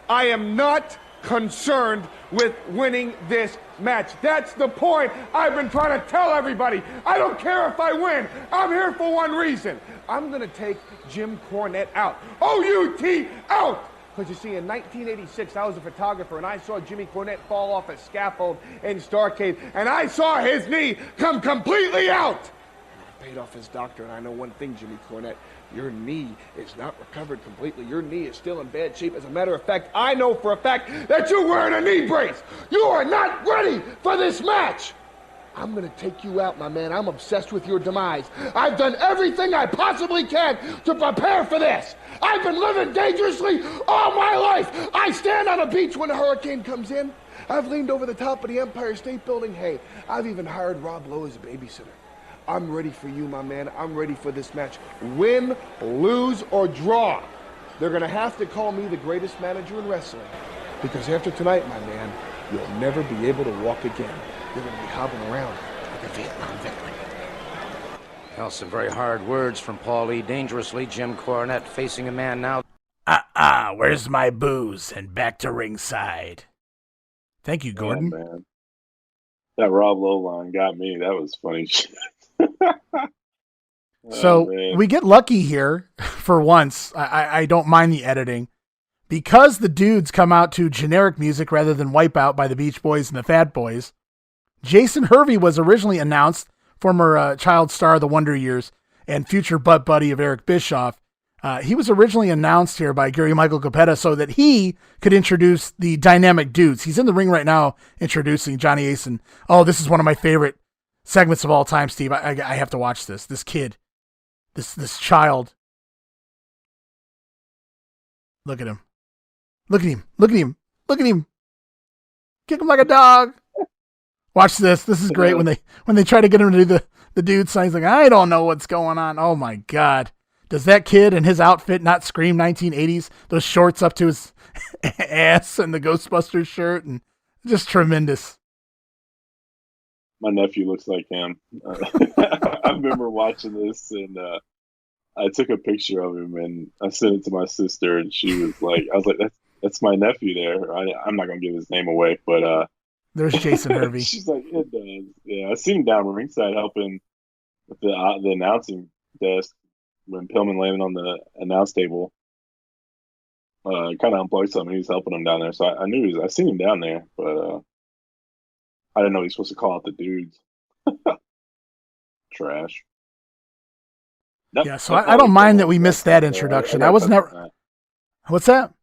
G: I am not concerned with winning this match. That's the point I've been trying to tell everybody. I don't care if I win. I'm here for one reason. I'm going to take Jim Cornette out. O-U-T, out! Because you see, in 1986, I was a photographer, and I saw Jimmy Cornette fall off a scaffold in Starrcade, and I saw his knee come completely out. I paid off his doctor, and I know one thing, Jimmy Cornette. Your knee is not recovered completely. Your knee is still in bad shape. As a matter of fact, I know for a fact that you're wearing a knee brace. You are not ready for this match. I'm going to take you out, my man. I'm obsessed with your demise. I've done everything I possibly can to prepare for this. I've been living dangerously all my life. I stand on a beach when a hurricane comes in. I've leaned over the top of the Empire State Building. Hey, I've even hired Rob Lowe as a babysitter. I'm ready for you, my man. I'm ready for this match. Win, lose, or draw. They're going to have to call me the greatest manager in wrestling. Because after tonight, my man, you'll never be able to walk again. You're going to be hobbling around like a Vietnam veteran.
F: Well, some very hard words from Paul E. Dangerously. Jim Cornette facing a man now.
B: Where's my booze? And back to ringside. Thank you, Gordon.
C: Oh, man. That Rob Lowe line got me. That was funny shit.
B: So we get lucky here for once. I don't mind the editing. Because the dudes come out to generic music rather than Wipeout by the Beach Boys and the Fat Boys, Jason Hervey was originally announced, former child star of the Wonder Years and future butt buddy of Eric Bischoff. He was originally announced here by Gary Michael Capetta so that he could introduce the dynamic dudes. He's in the ring right now introducing Johnny Ace. And, this is one of my favorite segments of all time, Steve. I have to watch this. This kid, this child. Look at him. Look at him. Look at him. Look at him. Kick him like a dog. Watch this. This is great when they try to get him to do the dude sign. He's like, I don't know what's going on. Oh my God. Does that kid and his outfit not scream 1980s? Those shorts up to his ass and the Ghostbusters shirt, and just tremendous.
C: My nephew looks like him. I remember watching this, and I took a picture of him and I sent it to my sister, and she was like, I was like, that's my nephew there. I'm not going to give his name away, but
B: there's Jason Hervey.
C: She's like, it does. Yeah, I seen him down ringside helping with the announcing desk when Pillman landed on the announce table. Kind of unplugged something. He was helping him down there, so I knew I seen him down there, but I didn't know he was supposed to call out the dudes. Trash. Nope.
B: Yeah, so I don't mind that we missed that introduction. I was never. What's that?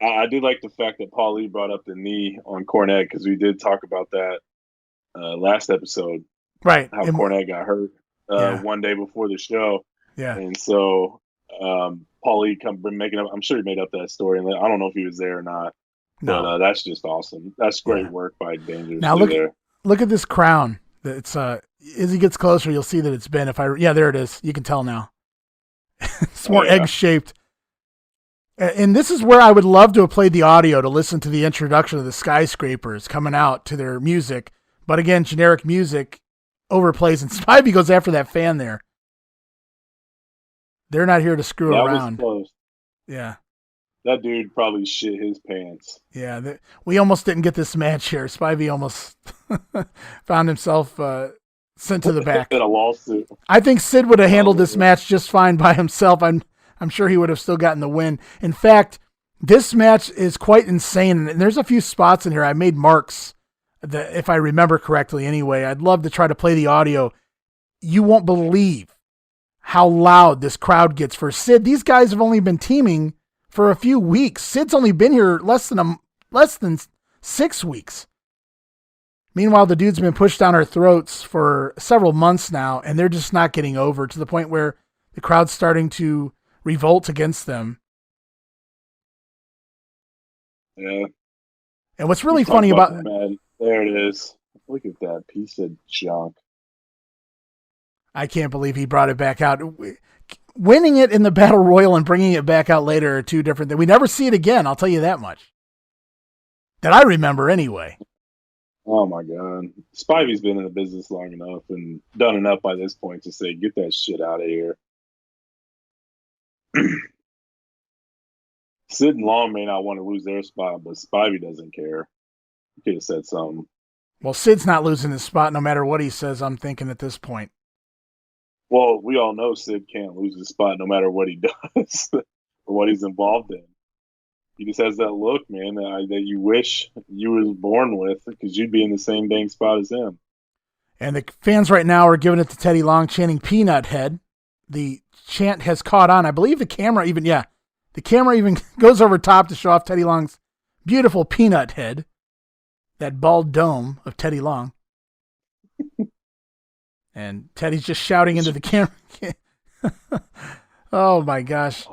C: I do like the fact that Paul Lee brought up the knee on Cornette, because we did talk about that last episode.
B: Right.
C: How Cornette got hurt one day before the show.
B: Yeah.
C: And so Paul Lee making up. I'm sure he made up that story, and I don't know if he was there or not. No. But that's just awesome. That's great work by Dangerous.
B: Now look at this crown. It's as he gets closer, you'll see that it's been. There it is. You can tell now. It's more egg shaped. And this is where I would love to have played the audio to listen to the introduction of the Skyscrapers coming out to their music. But again, generic music overplays, and Spivey goes after that fan there. They're not here to screw around.
C: Was close.
B: Yeah.
C: That dude probably shit his pants.
B: Yeah, we almost didn't get this match here. Spivey almost found himself sent to the back.
C: In a lawsuit.
B: I think Sid would have handled this match just fine by himself. I'm sure he would have still gotten the win. In fact, this match is quite insane, and there's a few spots in here. I made marks, if I remember correctly anyway. I'd love to try to play the audio. You won't believe how loud this crowd gets for Sid. These guys have only been teaming for a few weeks. Sid's only been here less than 6 weeks. Meanwhile, the dude's been pushed down our throats for several months now, and they're just not getting over, to the point where the crowd's starting to revolt against them.
C: Yeah.
B: And what's really funny about
C: there it is. Look at that piece of junk.
B: I can't believe he brought it back out. Winning it in the Battle Royal and bringing it back out later are two different things. We never see it again, I'll tell you that much. That I remember anyway.
C: Oh my God. Spivey's been in the business long enough and done enough by this point to say, get that shit out of here. Sid and Long may not want to lose their spot, but Spivey doesn't care. He could have said something.
B: Well, Sid's not losing his spot no matter what he says, I'm thinking at this point.
C: Well, we all know Sid can't lose his spot no matter what he does or what he's involved in. He just has that look, man, that you wish you were born with, because you'd be in the same dang spot as him.
B: And the fans right now are giving it to Teddy Long, chanting Peanut Head. The chant has caught on. I believe the camera even goes over top to show off Teddy Long's beautiful peanut head, that bald dome of Teddy Long. And Teddy's just shouting into the camera. Oh my gosh.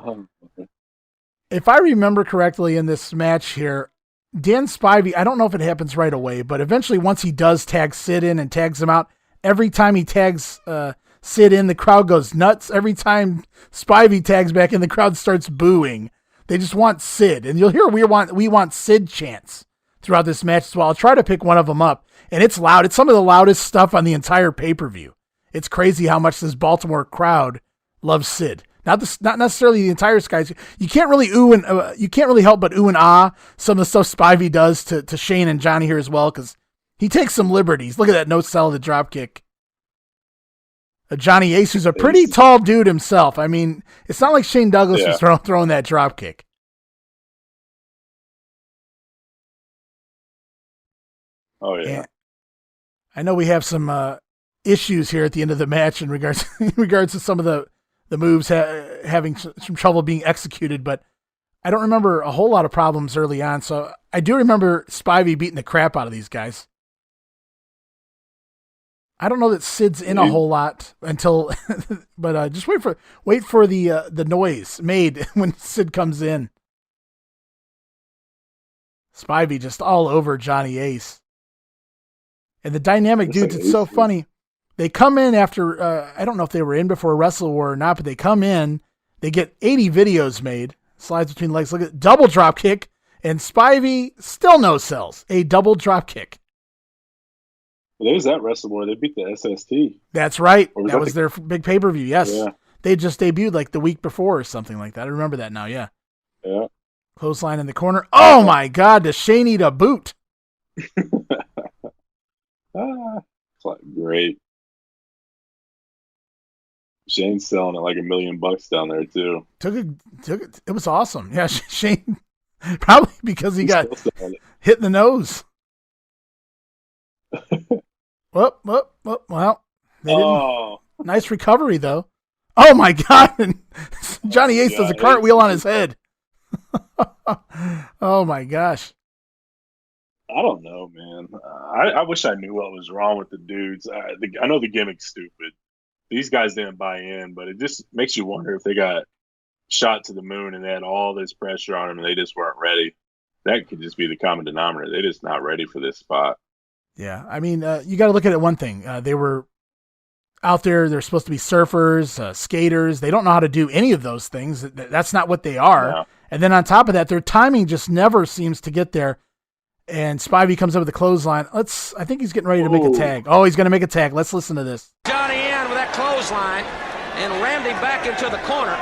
B: If I remember correctly in this match here, Dan Spivey, I don't know if it happens right away, but eventually once he does tag Sid in and tags him out, every time he tags Sid in, the crowd goes nuts. Every time Spivey tags back in, the crowd starts booing. They just want Sid. And you'll hear we want Sid chants throughout this match as well. I'll try to pick one of them up. And it's loud. It's some of the loudest stuff on the entire pay-per-view. It's crazy how much this Baltimore crowd loves Sid. Not necessarily the entire Skies. You can't really you can't really help but ooh and ah some of the stuff Spivey does to Shane and Johnny here as well, because he takes some liberties. Look at that no sell the drop kick. Johnny Ace, who's a pretty tall dude himself. I mean, it's not like Shane Douglas was throwing that drop kick.
C: Oh yeah.
B: And I know we have some issues here at the end of the match in regards to some of the moves having some trouble being executed, but I don't remember a whole lot of problems early on. So I do remember Spivey beating the crap out of these guys. I don't know that Sid's in a whole lot until, but just wait for the noise made when Sid comes in. Spivey just all over Johnny Ace. And the dynamic dudes, it's so funny. They come in after, I don't know if they were in before Wrestle War or not, but they come in, they get 80 videos made, slides between legs, look at double drop kick, and Spivey still no sells, a double drop kick.
C: Well, there was that Wrestle War. They beat the SST.
B: That's right. That was their big pay-per-view, yes. Yeah. They just debuted like the week before or something like that. I remember that now, yeah.
C: Yeah.
B: Clothesline in the corner. Oh, my God. Does Shane eat a boot?
C: It's like great. Shane's selling it like $1 million down there, too.
B: Took it. It was awesome. Yeah, Shane, probably because he got hit in the nose. Well, they didn't. Nice recovery, though. Oh, my God. And Johnny Ace does a cartwheel on his head. Oh, my gosh.
C: I don't know, man. I wish I knew what was wrong with the dudes. I know the gimmick's stupid. These guys didn't buy in, but it just makes you wonder if they got shot to the moon and they had all this pressure on them and they just weren't ready. That could just be the common denominator. They're just not ready for this spot.
B: Yeah, I mean, you got to look at it one thing. They were out there. They're supposed to be surfers, skaters. They don't know how to do any of those things. That's not what they are. No. And then on top of that, their timing just never seems to get there. And Spivey comes up with the clothesline. I think he's getting ready to make a tag. Oh, he's going to make a tag. Let's listen to this.
E: Johnny in with that clothesline and rammed him back into the corner.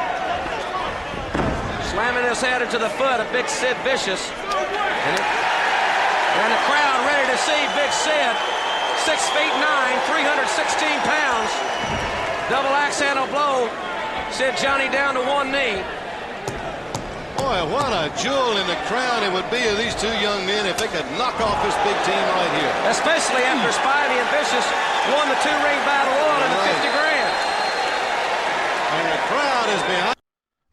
E: Slamming his head into the foot of Big Sid Vicious. And the crowd ready to see Big Sid, 6'9", 316 pounds. Double axe handle blow. Sent Johnny down to one knee.
H: Boy, what a jewel in the crown it would be of these two young men if they could knock off this big team right here.
E: Especially after Spivey and Vicious won the two-ring battle royal and the $50,000.
H: And the crowd is behind.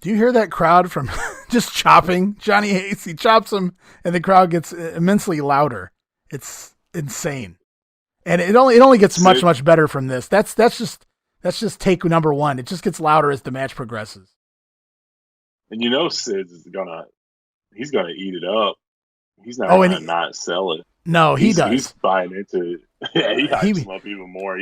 B: Do you hear that crowd from just chopping Johnny Ace? He chops him, and the crowd gets immensely louder. It's insane, and it only gets much better from this. That's just take number one. It just gets louder as the match progresses.
C: And you know Sid's he's gonna eat it up. He's not gonna not sell it.
B: No, he does.
C: He's buying into it. Yeah, he hypes him up even more.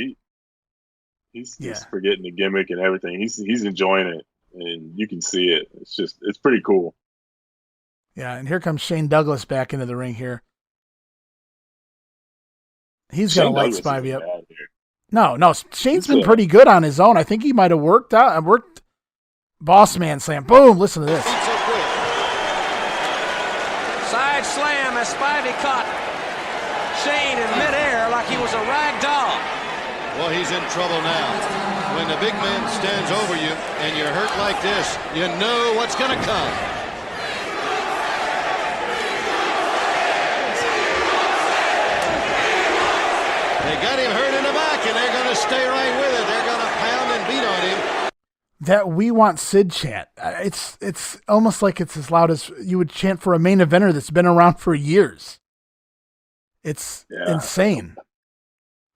C: He's forgetting the gimmick and everything. He's enjoying it. And you can see it. It's pretty cool.
B: Yeah, and here comes Shane Douglas back into the ring here. He's going to light Spivey up. No, Shane's been pretty good on his own. I think he might have worked Boss Man Slam. Boom, listen to this.
E: Side slam as Spivey caught Shane in midair like he was a rag doll.
H: Well, he's in trouble now. When the big man stands over you and you're hurt like this, you know what's going to come. They got him hurt in the back, and they're going to stay right with it. They're going to pound and beat on him.
B: That "We Want Sid" chant, it's almost like it's as loud as you would chant for a main eventer that's been around for years. It's insane.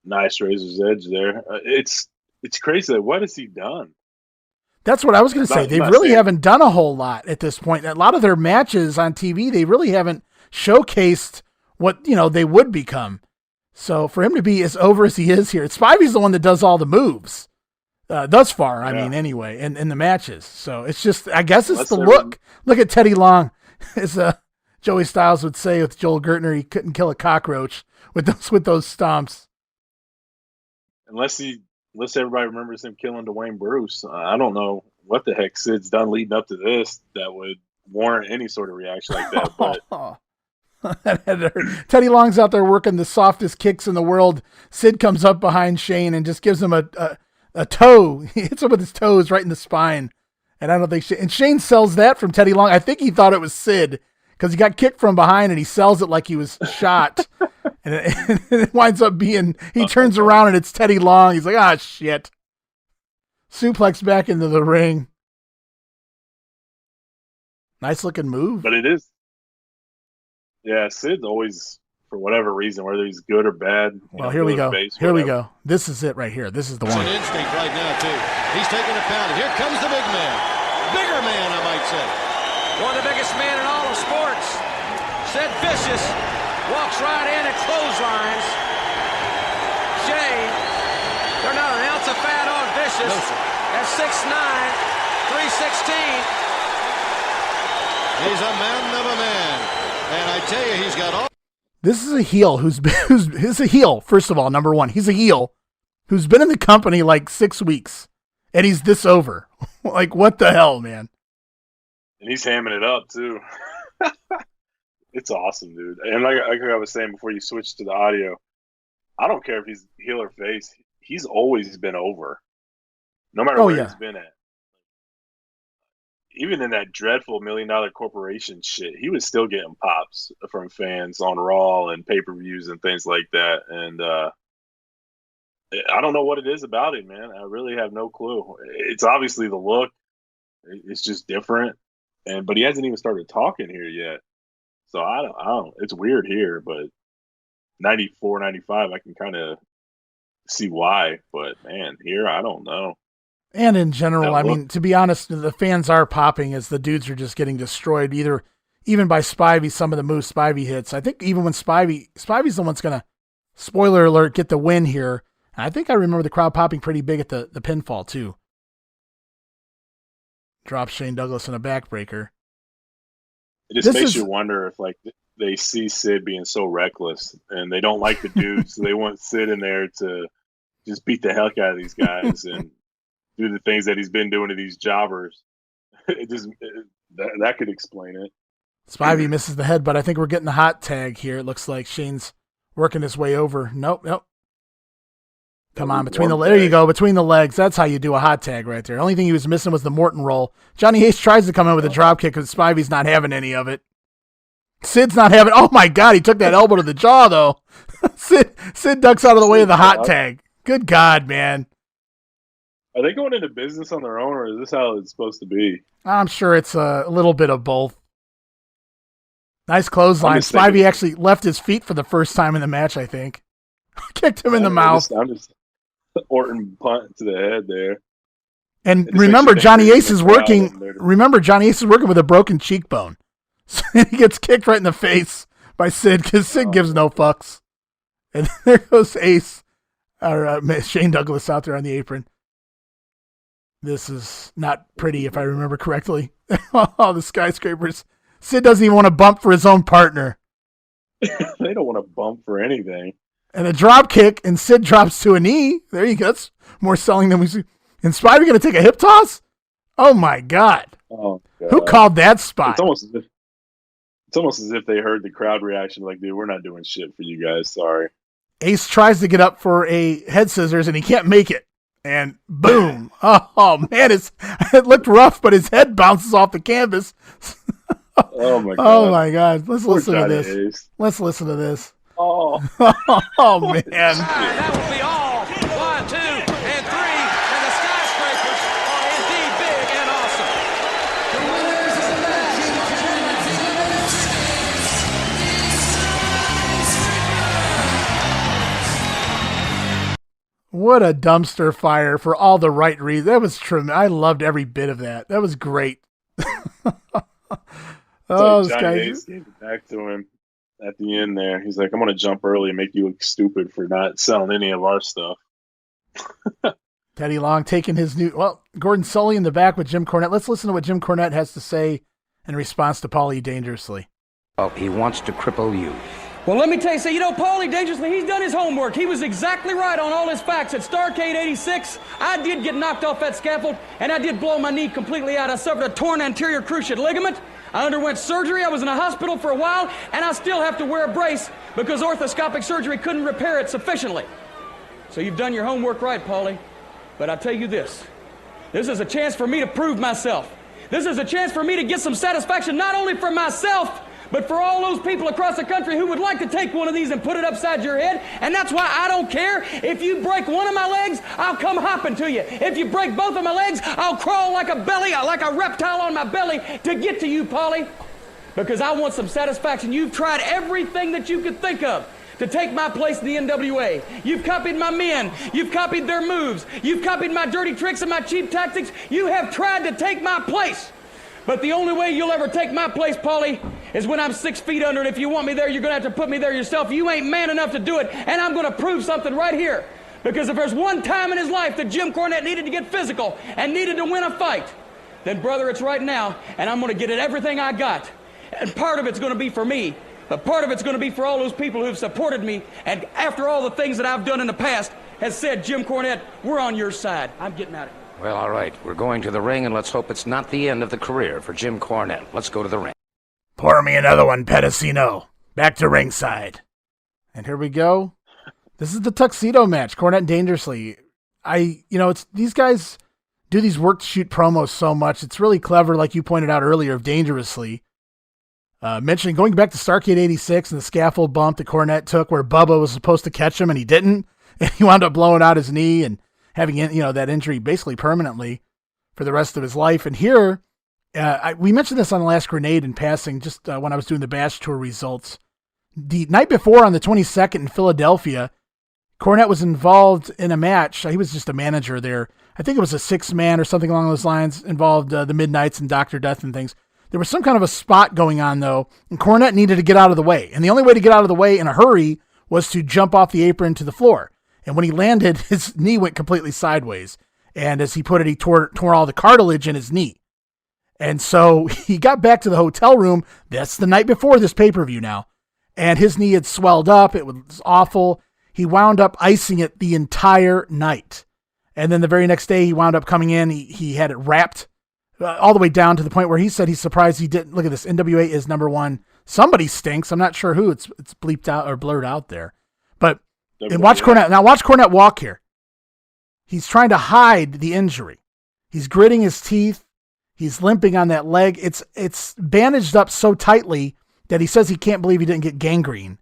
C: Nice razor's edge there. It's crazy. What has he done?
B: That's what I was going to say. They really haven't done a whole lot at this point. A lot of their matches on TV, they really haven't showcased what they would become. So for him to be as over as he is here, Spivey's the one that does all the moves thus far. I mean, anyway, in the matches. So it's just, I guess it's the look. Look at Teddy Long, as Joey Styles would say with Joel Gertner. He couldn't kill a cockroach with those stomps.
C: Unless everybody remembers him killing Dwayne Bruce. I don't know what the heck Sid's done leading up to this that would warrant any sort of reaction like that. But
B: Teddy Long's out there working the softest kicks in the world. Sid comes up behind Shane and just gives him a toe. He hits him with his toes right in the spine. And I don't think Shane sells that from Teddy Long. I think he thought it was Sid because he got kicked from behind and he sells it like he was shot. And it winds up being, he turns around and it's Teddy Long. He's like, shit. Suplex back into the ring. Nice looking move.
C: But it is. Yeah, Sid's always for whatever reason, whether he's good or bad.
B: Well, here we go. Here we go. This is it right here. This is the one.
H: It's an instinct right now, too. He's taking a pound. Here comes the big man. Bigger man, I might say.
E: One of the biggest men in all of sports. Sid Vicious walks right in and clotheslines Shane. They're not an ounce of fat on Vicious.
H: No, sir.
E: At 6'9", 316.
H: He's a man of a man. And I tell you, he's got all...
B: This is a heel who's a heel, first of all, number one. He's a heel who's been in the company like 6 weeks, and he's this over. Like, what the hell, man?
C: And he's hamming it up, too. It's awesome, dude. And like I was saying before you switch to the audio, I don't care if he's heel or face. He's always been over, no matter where he's been at. Even in that dreadful $1 Million Corporation shit, he was still getting pops from fans on Raw and pay-per-views and things like that. And I don't know what it is about him, man. I really have no clue. It's obviously the look. It's just different. But he hasn't even started talking here yet. So I don't. It's weird here, but 94, 95, I can kind of see why. But man, here I don't know.
B: And in general, I mean, to be honest, the fans are popping as the dudes are just getting destroyed, even by Spivey, some of the moves Spivey hits. I think even when Spivey's the one's going to, spoiler alert, get the win here. I think I remember the crowd popping pretty big at the pinfall, too. Drops Shane Douglas in a backbreaker.
C: It just makes you wonder if, like, they see Sid being so reckless and they don't like the dude, so they want Sid in there to just beat the heck out of these guys and do the things that he's been doing to these jobbers. That could explain it.
B: Spivey misses the head, but I think we're getting the hot tag here. It looks like Shane's working his way over. Nope. Come on, there you go, between the legs. That's how you do a hot tag right there. The only thing he was missing was the Morton roll. Johnny Ace tries to come in with a drop kick, because Spivey's not having any of it. Sid's not having. Oh my God, he took that elbow to the jaw though. Sid ducks out of the way of the hot tag. Good God, man.
C: Are they going into business on their own, or is this how it's supposed to be?
B: I'm sure it's a little bit of both. Nice clothesline. Spivey actually left his feet for the first time in the match, I think. Kicked him in the mouth.
C: I'm just Orton punt to the head there.
B: And remember, Johnny Ace is working. Remember, Johnny Ace is working with a broken cheekbone. So he gets kicked right in the face by Sid, because Sid gives no fucks. And there goes Ace, or Shane Douglas out there on the apron. This is not pretty, if I remember correctly. Oh, the skyscrapers. Sid doesn't even want to bump for his own partner.
C: They don't want to bump for anything.
B: And a drop kick, and Sid drops to a knee. There you go. That's more selling than we see. And Spivey going to take a hip toss? Oh, my God.
C: Oh, God.
B: Who called that spot?
C: It's almost as if they heard the crowd reaction, like, dude, we're not doing shit for you guys. Sorry.
B: Ace tries to get up for a head scissors, and he can't make it. And boom. Oh, man, it looked rough, but his head bounces off the canvas.
C: Oh, my God.
B: Oh, my God. Let's listen to this.
C: Ace.
B: Let's listen to this.
C: Oh.
B: Oh, man.
E: That will be all. 1, 2, and 3. And the skyscrapers are indeed big and awesome.
B: What a dumpster fire for all the right reasons. That was tremendous. I loved every bit of that. That was great.
C: Oh, Johnny Ace gave it back to him at the end there. He's like, I'm going to jump early and make you look stupid for not selling any of our stuff.
B: Teddy Long taking his Gordon Sully in the back with Jim Cornette. Let's listen to what Jim Cornette has to say in response to Paulie Dangerously.
F: Oh, he wants to cripple you.
I: Well, let me tell you, Paulie Dangerously, he's done his homework. He was exactly right on all his facts. At Starrcade 86, I did get knocked off that scaffold, and I did blow my knee completely out. I suffered a torn anterior cruciate ligament. I underwent surgery. I was in a hospital for a while, and I still have to wear a brace because orthoscopic surgery couldn't repair it sufficiently. So you've done your homework right, Paulie. But I'll tell you this. This is a chance for me to prove myself. This is a chance for me to get some satisfaction, not only for myself, but for all those people across the country who would like to take one of these and put it upside your head. And that's why I don't care. If you break one of my legs, I'll come hopping to you. If you break both of my legs, I'll crawl like a reptile on my belly to get to you, Paulie. because I want some satisfaction. You've tried everything that you could think of to take my place in the NWA. You've copied my men. You've copied their moves. You've copied my dirty tricks and my cheap tactics. You have tried to take my place. But the only way you'll ever take my place, Paulie, is when I'm 6 feet under, and if you want me there, you're going to have to put me there yourself. You ain't man enough to do it, and I'm going to prove something right here. Because if there's one time in his life that Jim Cornette needed to get physical and needed to win a fight, then, brother, it's right now, and I'm going to get it everything I got. And part of it's going to be for me, but part of it's going to be for all those people who've supported me, and after all the things that I've done in the past, has said, Jim Cornette, we're on your side. I'm getting out of here.
F: Well, all right. We're going to the ring, and let's hope it's not the end of the career for Jim Cornette. Let's go to the ring.
B: Pour me another one, Pedicino. Back to ringside. And here we go. This is the tuxedo match, Cornette and Dangerously. It's these guys do these work to shoot promos so much. It's really clever, like you pointed out earlier, of Dangerously. Mentioning going back to Starrcade 86 and the scaffold bump that Cornette took where Bubba was supposed to catch him and he didn't. And he wound up blowing out his knee and having, that injury basically permanently for the rest of his life. And here, we mentioned this on the last Grenade in passing, just when I was doing the Bash Tour results. The night before on the 22nd in Philadelphia, Cornette was involved in a match. He was just a manager there. I think it was a 6-man or something along those lines, involved the Midnights and Dr. Death and things. There was some kind of a spot going on, though, and Cornette needed to get out of the way. And the only way to get out of the way in a hurry was to jump off the apron to the floor. And when he landed, his knee went completely sideways. And as he put it, he tore all the cartilage in his knee. And so he got back to the hotel room. That's the night before this pay-per-view now. And his knee had swelled up. It was awful. He wound up icing it the entire night. And then the very next day, he wound up coming in. He had it wrapped all the way down to the point where he said he's surprised he didn't. Look at this. NWA is number one. Somebody stinks. I'm not sure who. It's bleeped out or blurred out there. But and watch Cornette. Now watch Cornette walk here. He's trying to hide the injury. He's gritting his teeth. He's limping on that leg. It's bandaged up so tightly that he says he can't believe he didn't get gangrene.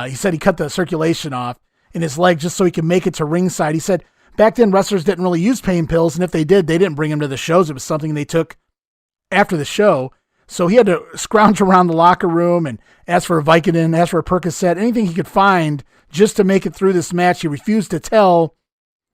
B: He said he cut the circulation off in his leg just so he could make it to ringside. He said back then wrestlers didn't really use pain pills, and if they did, they didn't bring them to the shows. It was something they took after the show. So he had to scrounge around the locker room and ask for a Vicodin, ask for a Percocet, anything he could find just to make it through this match. He refused to tell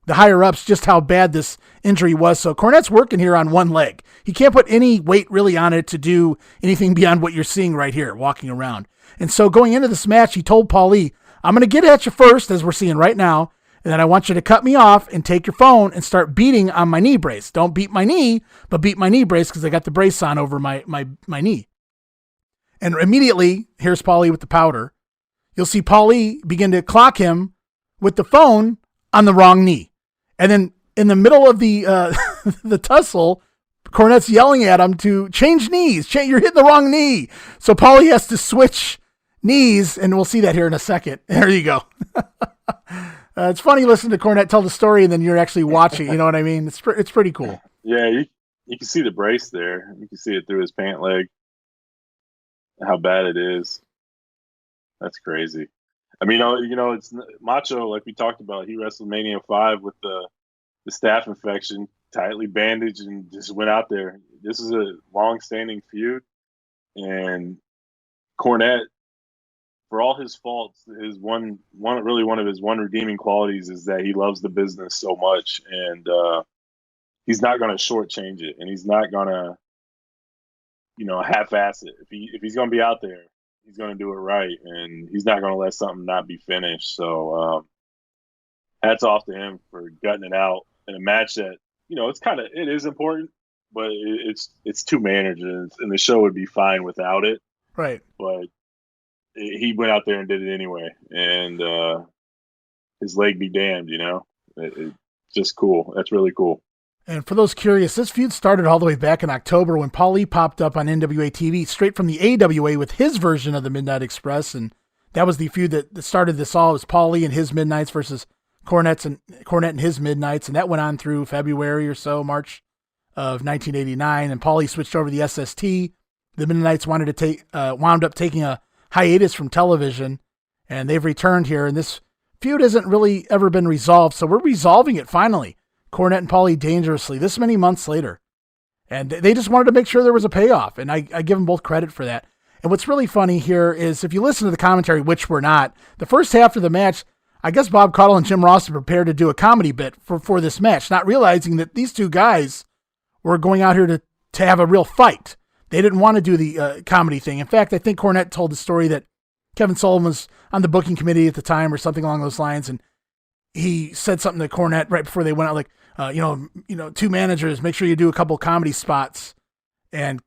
B: the higher-ups just how bad this injury was. So Cornette's working here on one leg. He can't put any weight really on it to do anything beyond what you're seeing right here, walking around. And so going into this match, he told Paulie, I'm going to get at you first, as we're seeing right now, and then I want you to cut me off and take your phone and start beating on my knee brace. Don't beat my knee, but beat my knee brace because I got the brace on over my knee. And immediately, here's Paulie with the powder. You'll see Paulie begin to clock him with the phone on the wrong knee. And then in the middle of the the tussle, Cornette's yelling at him to change knees. You're hitting the wrong knee. So Paulie has to switch knees, and we'll see that here in a second. There you go. It's funny listening to Cornette tell the story, and then you're actually watching. You know what I mean? It's pretty cool.
C: Yeah, you can see the brace there. You can see it through his pant leg. How bad it is. That's crazy. I mean, it's Macho, like we talked about. He wrestled Mania 5 with the staph infection, tightly bandaged, and just went out there. This is a long-standing feud, and Cornette, for all his faults, his one of his redeeming qualities is that he loves the business so much, and he's not going to shortchange it, and he's not going to, half-ass it. If he's going to be out there, he's going to do it right, and he's not going to let something not be finished. So hats off to him for gutting it out in a match that, it is important, but it's two managers, and the show would be fine without it.
B: Right.
C: But he went out there and did it anyway, and his leg be damned, It's just cool. That's really cool.
B: And for those curious, this feud started all the way back in October when Paulie popped up on NWA TV straight from the AWA with his version of the Midnight Express, and that was the feud that started this all. It was Paulie and his Midnights versus Cornette and his Midnights, and that went on through February or so, March of 1989, and Paulie switched over to the SST. The Midnights wound up taking a hiatus from television, and they've returned here, and this feud hasn't really ever been resolved, so we're resolving it finally. Cornette and Paulie Dangerously this many months later. And they just wanted to make sure there was a payoff, and I give them both credit for that. And what's really funny here is if you listen to the commentary, which we're not, the first half of the match, I guess Bob Caudle and Jim Ross are prepared to do a comedy bit for this match, not realizing that these two guys were going out here to have a real fight. They didn't want to do the comedy thing. In fact, I think Cornette told the story that Kevin Sullivan was on the booking committee at the time or something along those lines, and he said something to Cornette right before they went out, like, two managers, make sure you do a couple comedy spots. And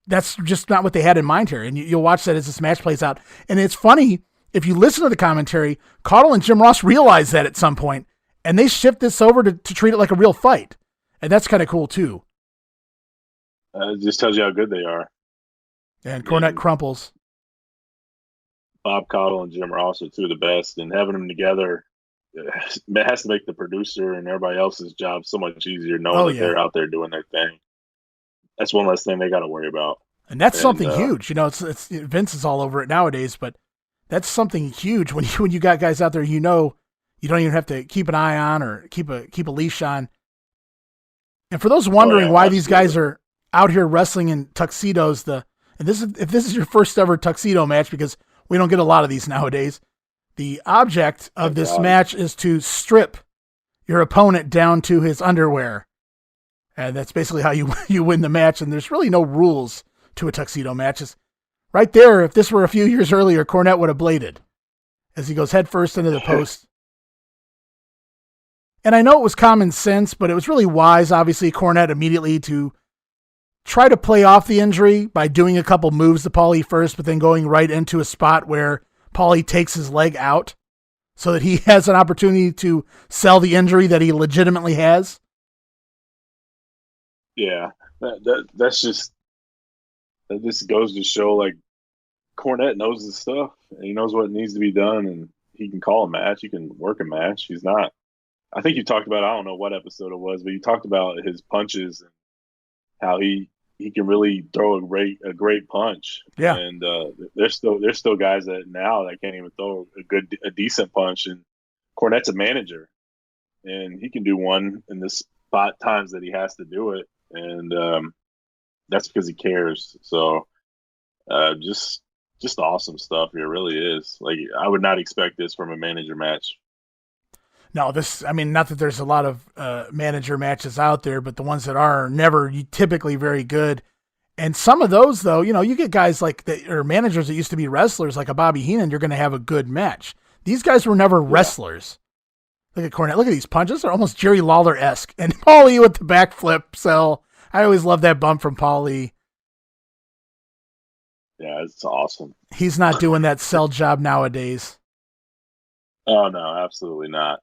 B: that's just not what they had in mind here. And you'll watch that as this match plays out. And it's funny, if you listen to the commentary, Caudle and Jim Ross realize that at some point, and they shift this over to treat it like a real fight. And that's kind of cool, too.
C: It just tells you how good they are.
B: And Cornette crumples.
C: Bob Caudle and Jim Ross are two of the best, and having them together, it has to make the producer and everybody else's job so much easier knowing that they're out there doing their thing. That's one less thing they got to worry about.
B: And that's something huge. It's Vince is all over it nowadays, but that's something huge when you got guys out there, you don't even have to keep an eye on or keep a leash on. And for those wondering why these guys are out here wrestling in tuxedos, if this is your first ever tuxedo match, because we don't get a lot of these nowadays, the object of this match is to strip your opponent down to his underwear. And that's basically how you win the match. And there's really no rules to a tuxedo match. It's right there, if this were a few years earlier, Cornette would have bladed as he goes head first into the post. And I know it was common sense, but it was really wise, obviously, Cornette immediately to try to play off the injury by doing a couple moves to Paulie first, but then going right into a spot where Paulie takes his leg out so that he has an opportunity to sell the injury that he legitimately has.
C: Yeah, that just goes to show, like, Cornette knows his stuff and he knows what needs to be done, and he can call a match, he can work a match. He's not. I think you talked about, I don't know what episode it was, but you talked about his punches and how he can really throw a great punch.
B: Yeah.
C: And there's still guys that can't even throw a decent punch. And Cornette's a manager, and he can do one in the spot times that he has to do it. And that's because he cares. So just awesome stuff here. It really is. Like, I would not expect this from a manager match.
B: No, not that there's a lot of manager matches out there, but the ones that are never typically very good. And some of those, though, you get guys or managers that used to be wrestlers, like a Bobby Heenan, you're going to have a good match. These guys were never wrestlers. Look at Cornette. Look at these punches. They're almost Jerry Lawler-esque. And Paulie with the backflip sell. I always love that bump from Paulie.
C: Yeah, it's awesome.
B: He's not doing that sell job nowadays.
C: Oh, no, absolutely not.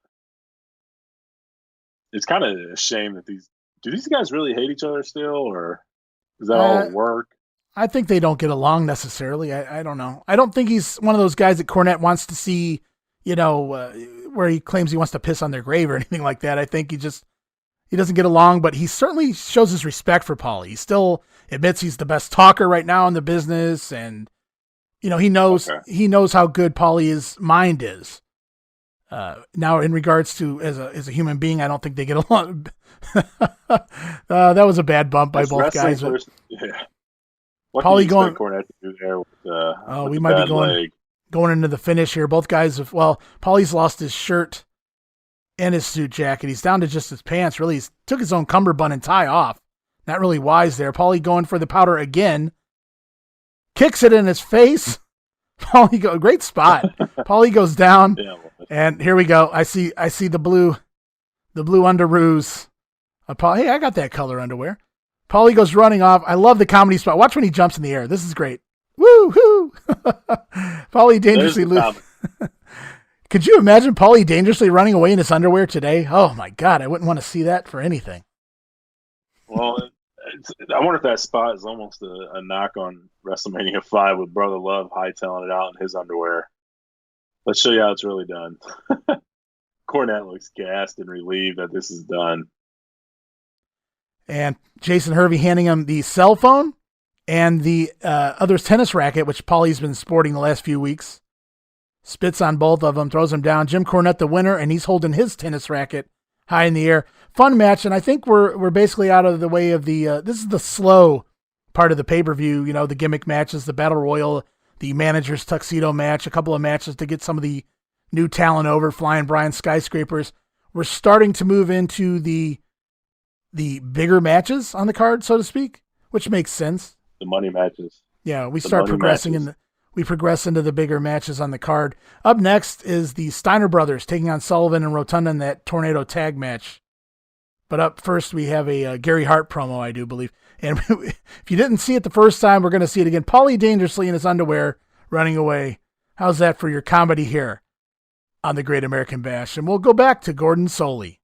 C: It's kind of a shame that do these guys really hate each other still, or is that all work?
B: I think they don't get along necessarily. I don't know. I don't think he's one of those guys that Cornette wants to see, where he claims he wants to piss on their grave or anything like that. I think he doesn't get along, but he certainly shows his respect for Paulie. He still admits he's the best talker right now in the business, and he knows how good Paulie's mind is. Now, in regards to as a human being, I don't think they get along. That was a bad bump by both guys.
C: Yeah. What
B: Paulie going
C: Cornette to do there with
B: we might be going into the finish here. Both guys Paulie's lost his shirt and his suit jacket. He's down to just his pants. Really, he took his own cummerbund and tie off. Not really wise there. Paulie going for the powder again. Kicks it in his face. Paulie great spot. Paulie goes down.
C: Yeah,
B: and here we go. I see the blue underoos. Hey, I got that color underwear. Paulie goes running off. I love the comedy spot. Watch when he jumps in the air. This is great. Woo hoo! Paulie dangerously loose. Could you imagine Paulie dangerously running away in his underwear today? Oh my God, I wouldn't want to see that for anything.
C: Well, I wonder if that spot is almost a knock on WrestleMania 5 with Brother Love hightailing it out in his underwear. Let's show you how it's really done. Cornette looks gassed and relieved that this is done.
B: And Jason Hervey handing him the cell phone and the other's tennis racket, which Paulie's been sporting the last few weeks. Spits on both of them, throws them down. Jim Cornette the winner, and he's holding his tennis racket high in the air. Fun match, and I think we're basically out of the way of the this is the slow part of the pay-per-view, you know, the gimmick matches, the Battle Royal, the manager's tuxedo match, a couple of matches to get some of the new talent over, Flying Brian Skyscrapers. We're starting to move into the bigger matches on the card, so to speak, which makes sense.
C: The money matches.
B: Yeah, we start progressing we progress into the bigger matches on the card. Up next is the Steiner brothers taking on Sullivan and Rotunda in that Tornado tag match. But up first, we have a Gary Hart promo, I do believe. And if you didn't see it the first time, we're going to see it again. Paulie dangerously in his underwear running away. How's that for your comedy here on the Great American Bash? And we'll go back to Gordon Soley.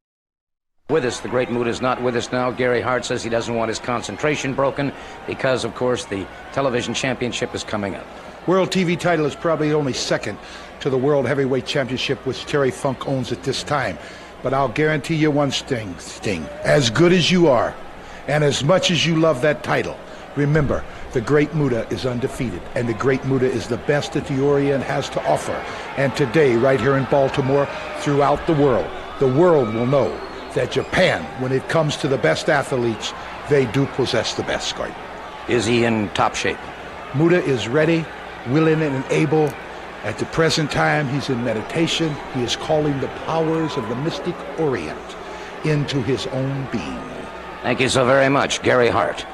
F: With us, the great Muta is not with us now. Gary Hart says he doesn't want his concentration broken because, of course, the television championship is coming up.
J: World TV title is probably only second to the World Heavyweight Championship, which Terry Funk owns at this time. But I'll guarantee you one thing, Sting. As good as you are, and as much as you love that title, remember, the Great Muta is undefeated, and the Great Muta is the best that the Orient has to offer. And today, right here in Baltimore, throughout the world will know that Japan, when it comes to the best athletes, they do possess the best, Scott.
F: Is he in top shape?
J: Muta is ready, willing, and able. At the present time, he's in meditation. He is calling the powers of the mystic Orient into his own being.
F: Thank you so very much, Gary Hart.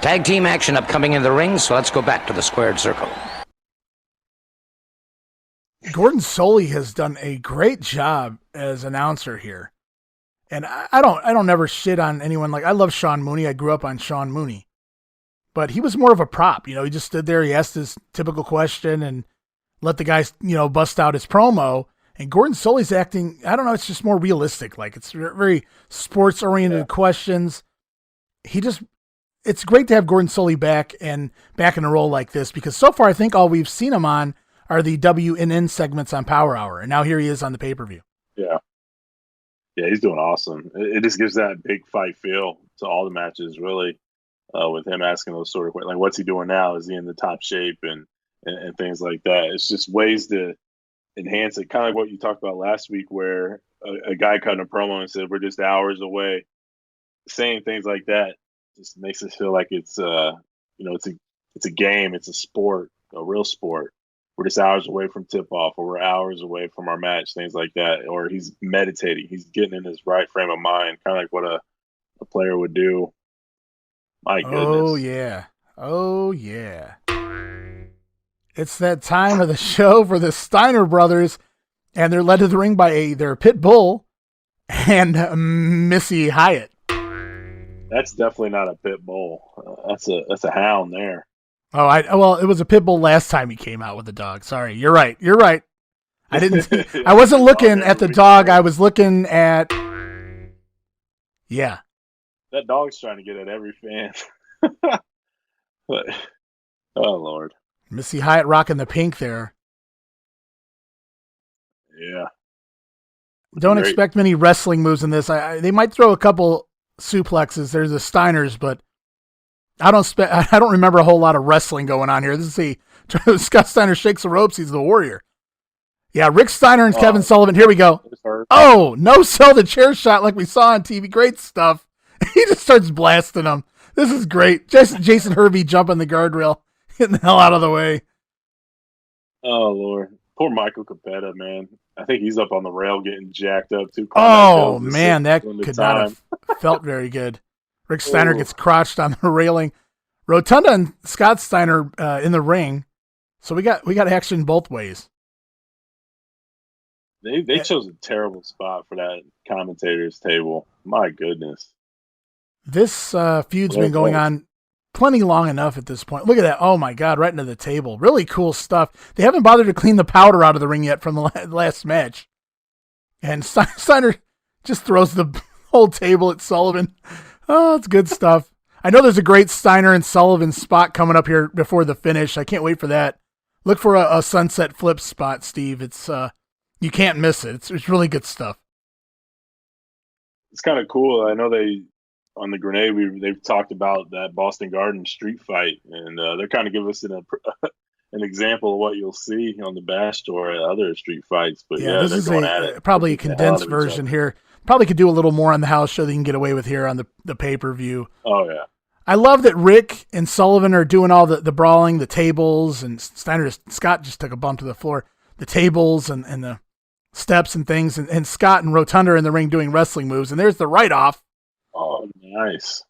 F: Tag team action upcoming in the ring, so let's go back to the squared circle.
B: Gordon Soley has done a great job as announcer here. And I don't never shit on anyone. Like, I love Sean Mooney. I grew up on Sean Mooney. But he was more of a prop. You know, he just stood there, he asked his typical question and let the guys, you know, bust out his promo. And Gordon Soley's acting, I don't know, it's just more realistic. Like, it's very sports-oriented questions. It's great to have Gordon Soley back in a role like this, because so far I think all we've seen him on are the WNN segments on Power Hour. And now here he is on the pay-per-view.
C: Yeah. Yeah, he's doing awesome. It just gives that big fight feel to all the matches, really, with him asking those sort of questions. Like, what's he doing now? Is he in the top shape and things like that? It's just ways to enhance it. Kind of like what you talked about last week, where a guy cut a promo and said, we're just hours away. Saying things like that just makes us feel like it's it's a game, it's a sport, a real sport. We're just hours away from tip-off, or we're hours away from our match, things like that. Or he's meditating. He's getting in his right frame of mind, kind of like what a player would do. My goodness.
B: Oh, yeah. Oh, yeah. It's that time of the show for the Steiner brothers, and they're led to the ring by their pit bull and Missy Hyatt.
C: That's definitely not a pit bull. That's a hound there.
B: Oh, well, it was a pit bull last time he came out with the dog. Sorry, you're right. I wasn't looking at the dog. I was looking at, yeah.
C: That dog's trying to get at every fan. But, oh Lord.
B: Missy Hyatt rocking the pink there.
C: Yeah.
B: Don't expect many wrestling moves in this. They might throw a couple suplexes. There's the Steiners, but I don't remember a whole lot of wrestling going on here. This is Scott Steiner shakes the ropes. He's the warrior. Yeah, Rick Steiner and Kevin Sullivan. Here we go. Oh, no sell the chair shot like we saw on TV. Great stuff. He just starts blasting them. This is great. Jason Hervey jumping the guardrail, getting the hell out of the way.
C: Oh, Lord. Poor Michael Capetta, man. I think he's up on the rail getting jacked up, too.
B: Oh, man, that could not have felt very good. Rick Steiner gets crotched on the railing. Rotunda and Scott Steiner in the ring. So we got action both ways.
C: They chose a terrible spot for that commentator's table. My goodness.
B: This feud's been going on plenty long enough at this point. Look at that. Oh, my God, right into the table. Really cool stuff. They haven't bothered to clean the powder out of the ring yet from the last match. And Steiner just throws the whole table at Sullivan. Oh, it's good stuff. I know there's a great Steiner and Sullivan spot coming up here before the finish. I can't wait for that. Look for a sunset flip spot, Steve. It's you can't miss it. It's really good stuff.
C: It's kind of cool. I know on the Grenade, they've talked about that Boston Garden street fight, and they're kind of giving us an example of what you'll see on the Bash Tour at other street fights. But yeah,
B: this is probably a condensed version here. Probably could do a little more on the house show that you can get away with here on the pay-per-view.
C: Oh, yeah.
B: I love that Rick and Sullivan are doing all the brawling, the tables, and Scott just took a bump to the floor. The tables and the steps and things, and Scott and Rotunda are in the ring doing wrestling moves, and there's the write-off.
C: Oh, nice.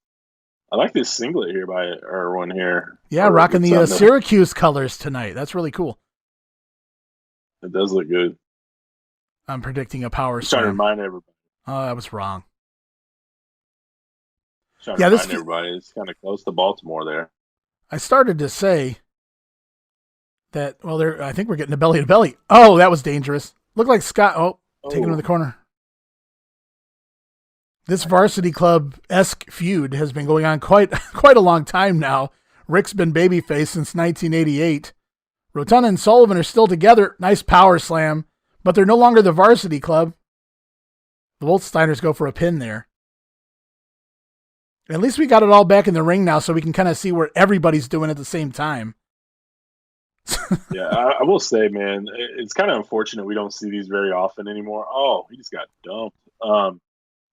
C: I like this singlet here by Erwin here.
B: Yeah, rocking the Syracuse colors tonight. That's really cool.
C: It does look good.
B: I'm predicting a power
C: Trying to
B: slam.
C: remind everybody.
B: Oh, I was wrong.
C: Trying to remind everybody. It's kind of close to Baltimore there.
B: I started to say that, well, I think we're getting a belly-to-belly. Oh, that was dangerous. Looked like Scott. Taking him to the corner. This Varsity Club-esque feud has been going on quite a long time now. Rick's been babyface since 1988. Rotunda and Sullivan are still together. Nice power slam, but they're no longer the Varsity Club. The both Steiners go for a pin there. At least we got it all back in the ring now, so we can kind of see what everybody's doing at the same time.
C: Yeah, I will say, man, it's kind of unfortunate we don't see these very often anymore. Oh, he just got dumped.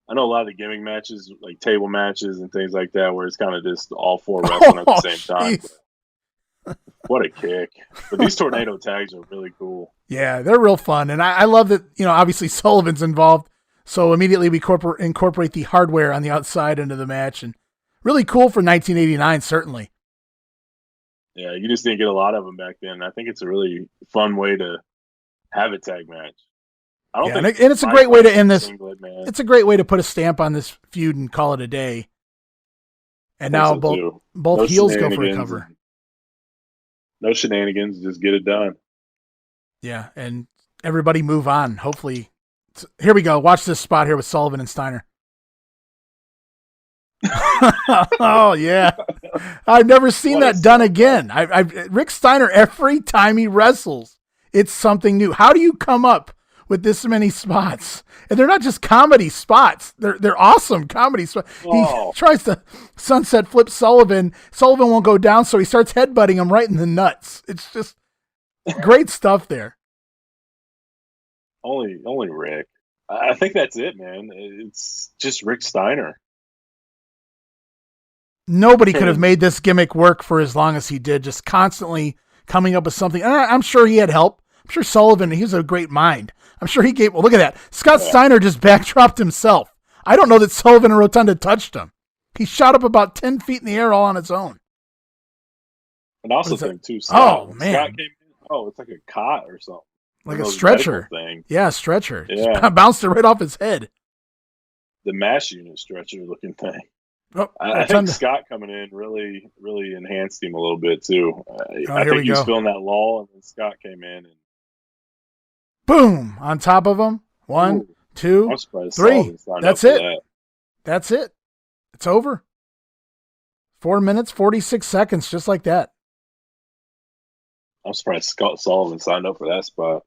C: I know a lot of the gimmick matches, like table matches and things like that, where it's kind of just all four wrestling at the same time. What a kick. But these tornado tags are really cool.
B: Yeah, they're real fun. And I love that, obviously Sullivan's involved. So immediately we incorporate the hardware on the outside into the match. And really cool for 1989, certainly.
C: Yeah, you just didn't get a lot of them back then. I think it's a really fun way to have a tag match.
B: And it's a great way to end this. It's a great way to put a stamp on this feud and call it a day. And now both heels go for a cover.
C: No shenanigans, just get it done.
B: Yeah, and everybody move on. Hopefully. Here we go. Watch this spot here with Sullivan and Steiner. Oh, yeah. I've never seen that done again. Rick Steiner, every time he wrestles, it's something new. How do you come up with this many spots? And they're not just comedy spots. They're awesome comedy spots.
C: Oh.
B: He tries to sunset flip Sullivan. Sullivan won't go down, so he starts headbutting him right in the nuts. It's just great stuff there.
C: Only Rick. I think that's it, man. It's just Rick Steiner.
B: Nobody could have made this gimmick work for as long as he did, just constantly coming up with something. I'm sure he had help. I'm sure Sullivan, he was a great mind. I'm sure he gave, look at that. Scott Steiner just backdropped himself. I don't know that Sullivan and Rotunda touched him. He shot up about 10 feet in the air all on its own.
C: And also think too, Scott,
B: oh, man.
C: Scott came in, it's like a cot or something.
B: Like a stretcher.
C: Thing.
B: Yeah, stretcher.
C: Yeah.
B: Just bounced it right off his head.
C: The MASH unit stretcher looking thing.
B: Oh,
C: I think Scott coming in really, really enhanced him a little bit too. I think he was feeling that lull, and then Scott came in and
B: boom on top of him. 1, 2, 3. That's it. That's it. It's over. 4 minutes, 46 seconds, just like that.
C: I'm surprised Scott Sullivan signed up for that spot.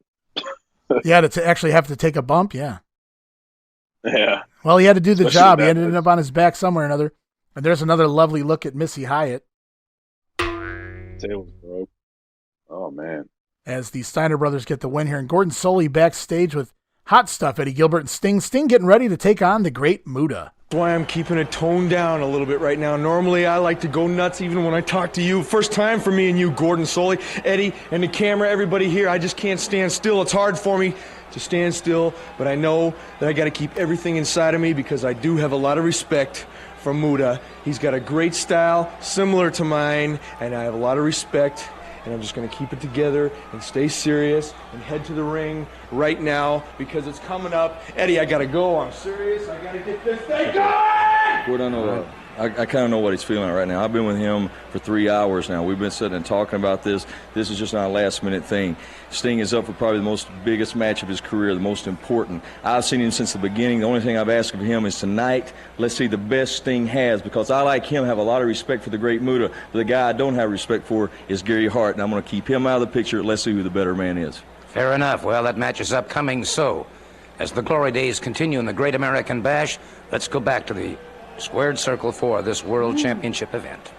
B: Yeah, to actually have to take a bump. Yeah.
C: Yeah.
B: Well, he had to do the job. He ended up on his back somewhere or another. And there's another lovely look at Missy Hyatt.
C: Tails broke. Oh, man.
B: As the Steiner brothers get the win here. And Gordon Soley backstage with hot stuff. Eddie Gilbert and Sting. Sting getting ready to take on the great Muta.
K: That's why I'm keeping it toned down a little bit right now. Normally, I like to go nuts even when I talk to you. First time for me and you, Gordon Soley, Eddie, and the camera, everybody here. I just can't stand still. It's hard for me to stand still, but I know that I got to keep everything inside of me because I do have a lot of respect for Muta. He's got a great style, similar to mine, and I have a lot of respect. And I'm just going to keep it together and stay serious and head to the ring right now because it's coming up. Eddie, I got to go. I'm serious. I got to get this thing going!
L: Gordon, I kind of know what he's feeling right now. I've been with him for 3 hours now. We've been sitting and talking about this. This is just not a last-minute thing. Sting is up for probably the biggest match of his career, the most important. I've seen him since the beginning. The only thing I've asked of him is tonight, let's see the best Sting has, because I, like him, have a lot of respect for the great Muta. But the guy I don't have respect for is Gary Hart, and I'm going to keep him out of the picture. Let's see who the better man is.
F: Fair enough. Well, that match is upcoming, so as the glory days continue in the Great American Bash, let's go back to the squared circle for this World Championship event.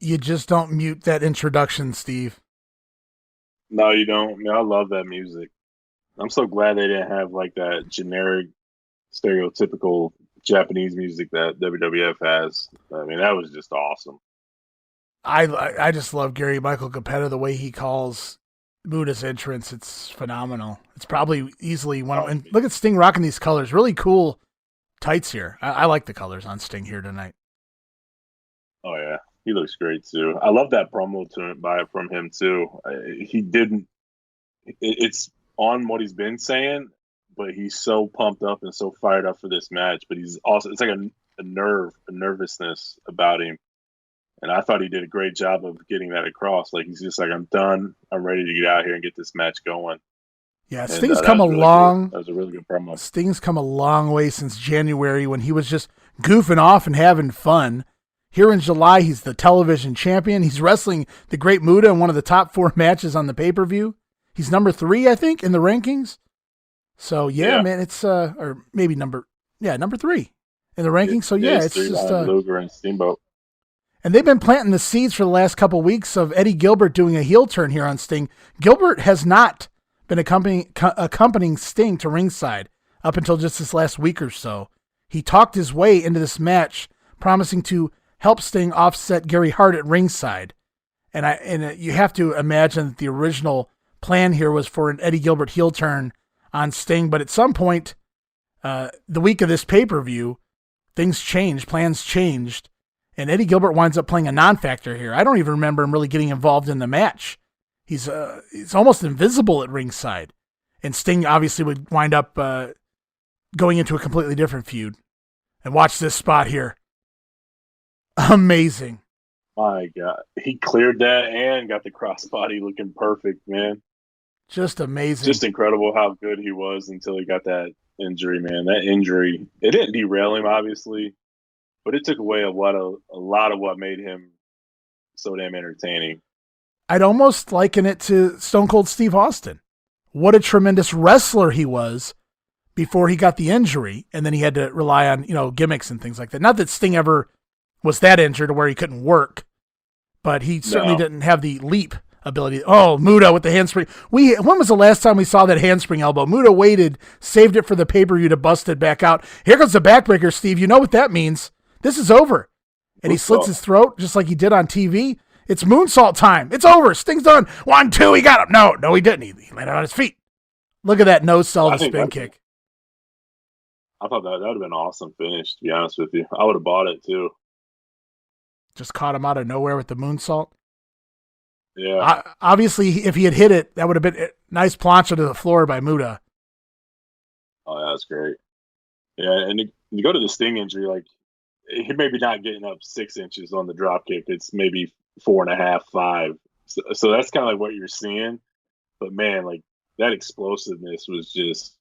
B: You just don't mute that introduction, Steve.
C: No, you don't. Man, I love that music. I'm so glad they didn't have like that generic, stereotypical Japanese music that WWF has. I mean, that was just awesome.
B: I just love Gary Michael Capetta, the way he calls Muta's entrance. It's phenomenal. It's probably easily one of, and look at Sting rocking these colors. Really cool tights here. I like the colors on Sting here tonight.
C: Oh yeah, he looks great too. I love that promo from him too. He didn't. It's on what he's been saying, but he's so pumped up and so fired up for this match. But he's also, it's like a nervousness about him. And I thought he did a great job of getting that across. Like, he's just like, I'm done. I'm ready to get out here and get this match going.
B: Yeah, Sting's come a long.
C: That was a really good promo.
B: Sting's come a long way since January when he was just goofing off and having fun. Here in July, he's the television champion. He's wrestling the Great Muta in one of the top 4 matches on the pay-per-view. He's number 3, I think, in the rankings. So yeah. Man, it's or maybe number 3 in the rankings. So yeah, it's just
C: Luger and Steamboat.
B: And they've been planting the seeds for the last couple of weeks of Eddie Gilbert doing a heel turn here on Sting. Gilbert has not been accompanying Sting to ringside up until just this last week or so. He talked his way into this match, promising to help Sting offset Gary Hart at ringside. And you have to imagine that the original plan here was for an Eddie Gilbert heel turn on Sting, but at some point, the week of this pay-per-view, things changed, plans changed, and Eddie Gilbert winds up playing a non-factor here. I don't even remember him really getting involved in the match. He's almost invisible at ringside, and Sting obviously would wind up going into a completely different feud. And watch this spot here. Amazing.
C: My God. He cleared that and got the crossbody looking perfect, man.
B: Just amazing.
C: Just incredible how good he was until he got that injury, man. That injury, it didn't derail him, obviously, but it took away a lot of what made him so damn entertaining.
B: I'd almost liken it to Stone Cold Steve Austin. What a tremendous wrestler he was before he got the injury, and then he had to rely on, gimmicks and things like that. Not that Sting ever was that injured to where he couldn't work, but he certainly didn't have the leap ability. Oh, Muta with the handspring. When was the last time we saw that handspring elbow? Muta waited, saved it for the pay-per-view to bust it back out. Here comes the backbreaker, Steve. You know what that means. This is over. And he slits his throat just like he did on TV. It's moonsault time. It's over. Sting's done. 1, 2, he got him. No, he didn't. He landed on his feet. Look at that nose sell of the spin kick.
C: I thought that would have been an awesome finish, to be honest with you. I would have bought it too.
B: Just caught him out of nowhere with the moonsault.
C: Yeah.
B: Obviously, if he had hit it, that would have been a nice plancha to the floor by Muta.
C: Oh, that's great. Yeah, and to go to the Sting injury, like, he maybe not getting up 6 inches on the drop kick. It's maybe 4.5, 5. So that's kind of like what you're seeing. But man, like, that explosiveness was just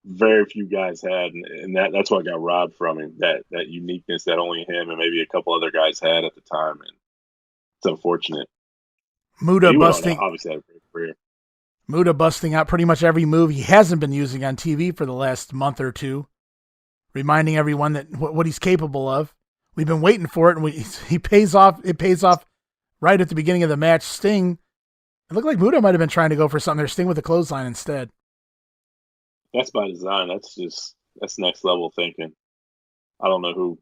C: very few guys had, and that's what got robbed from him. That uniqueness that only him and maybe a couple other guys had at the time, and it's unfortunate.
B: Muta busting,
C: obviously had a great career.
B: Muta busting out pretty much every move he hasn't been using on TV for the last month or two, reminding everyone that what he's capable of. We've been waiting for it, and he pays off. It pays off right at the beginning of the match. Sting, it looked like Muta might have been trying to go for something there. Sting with a clothesline instead.
C: That's by design. That's next level thinking. I don't know who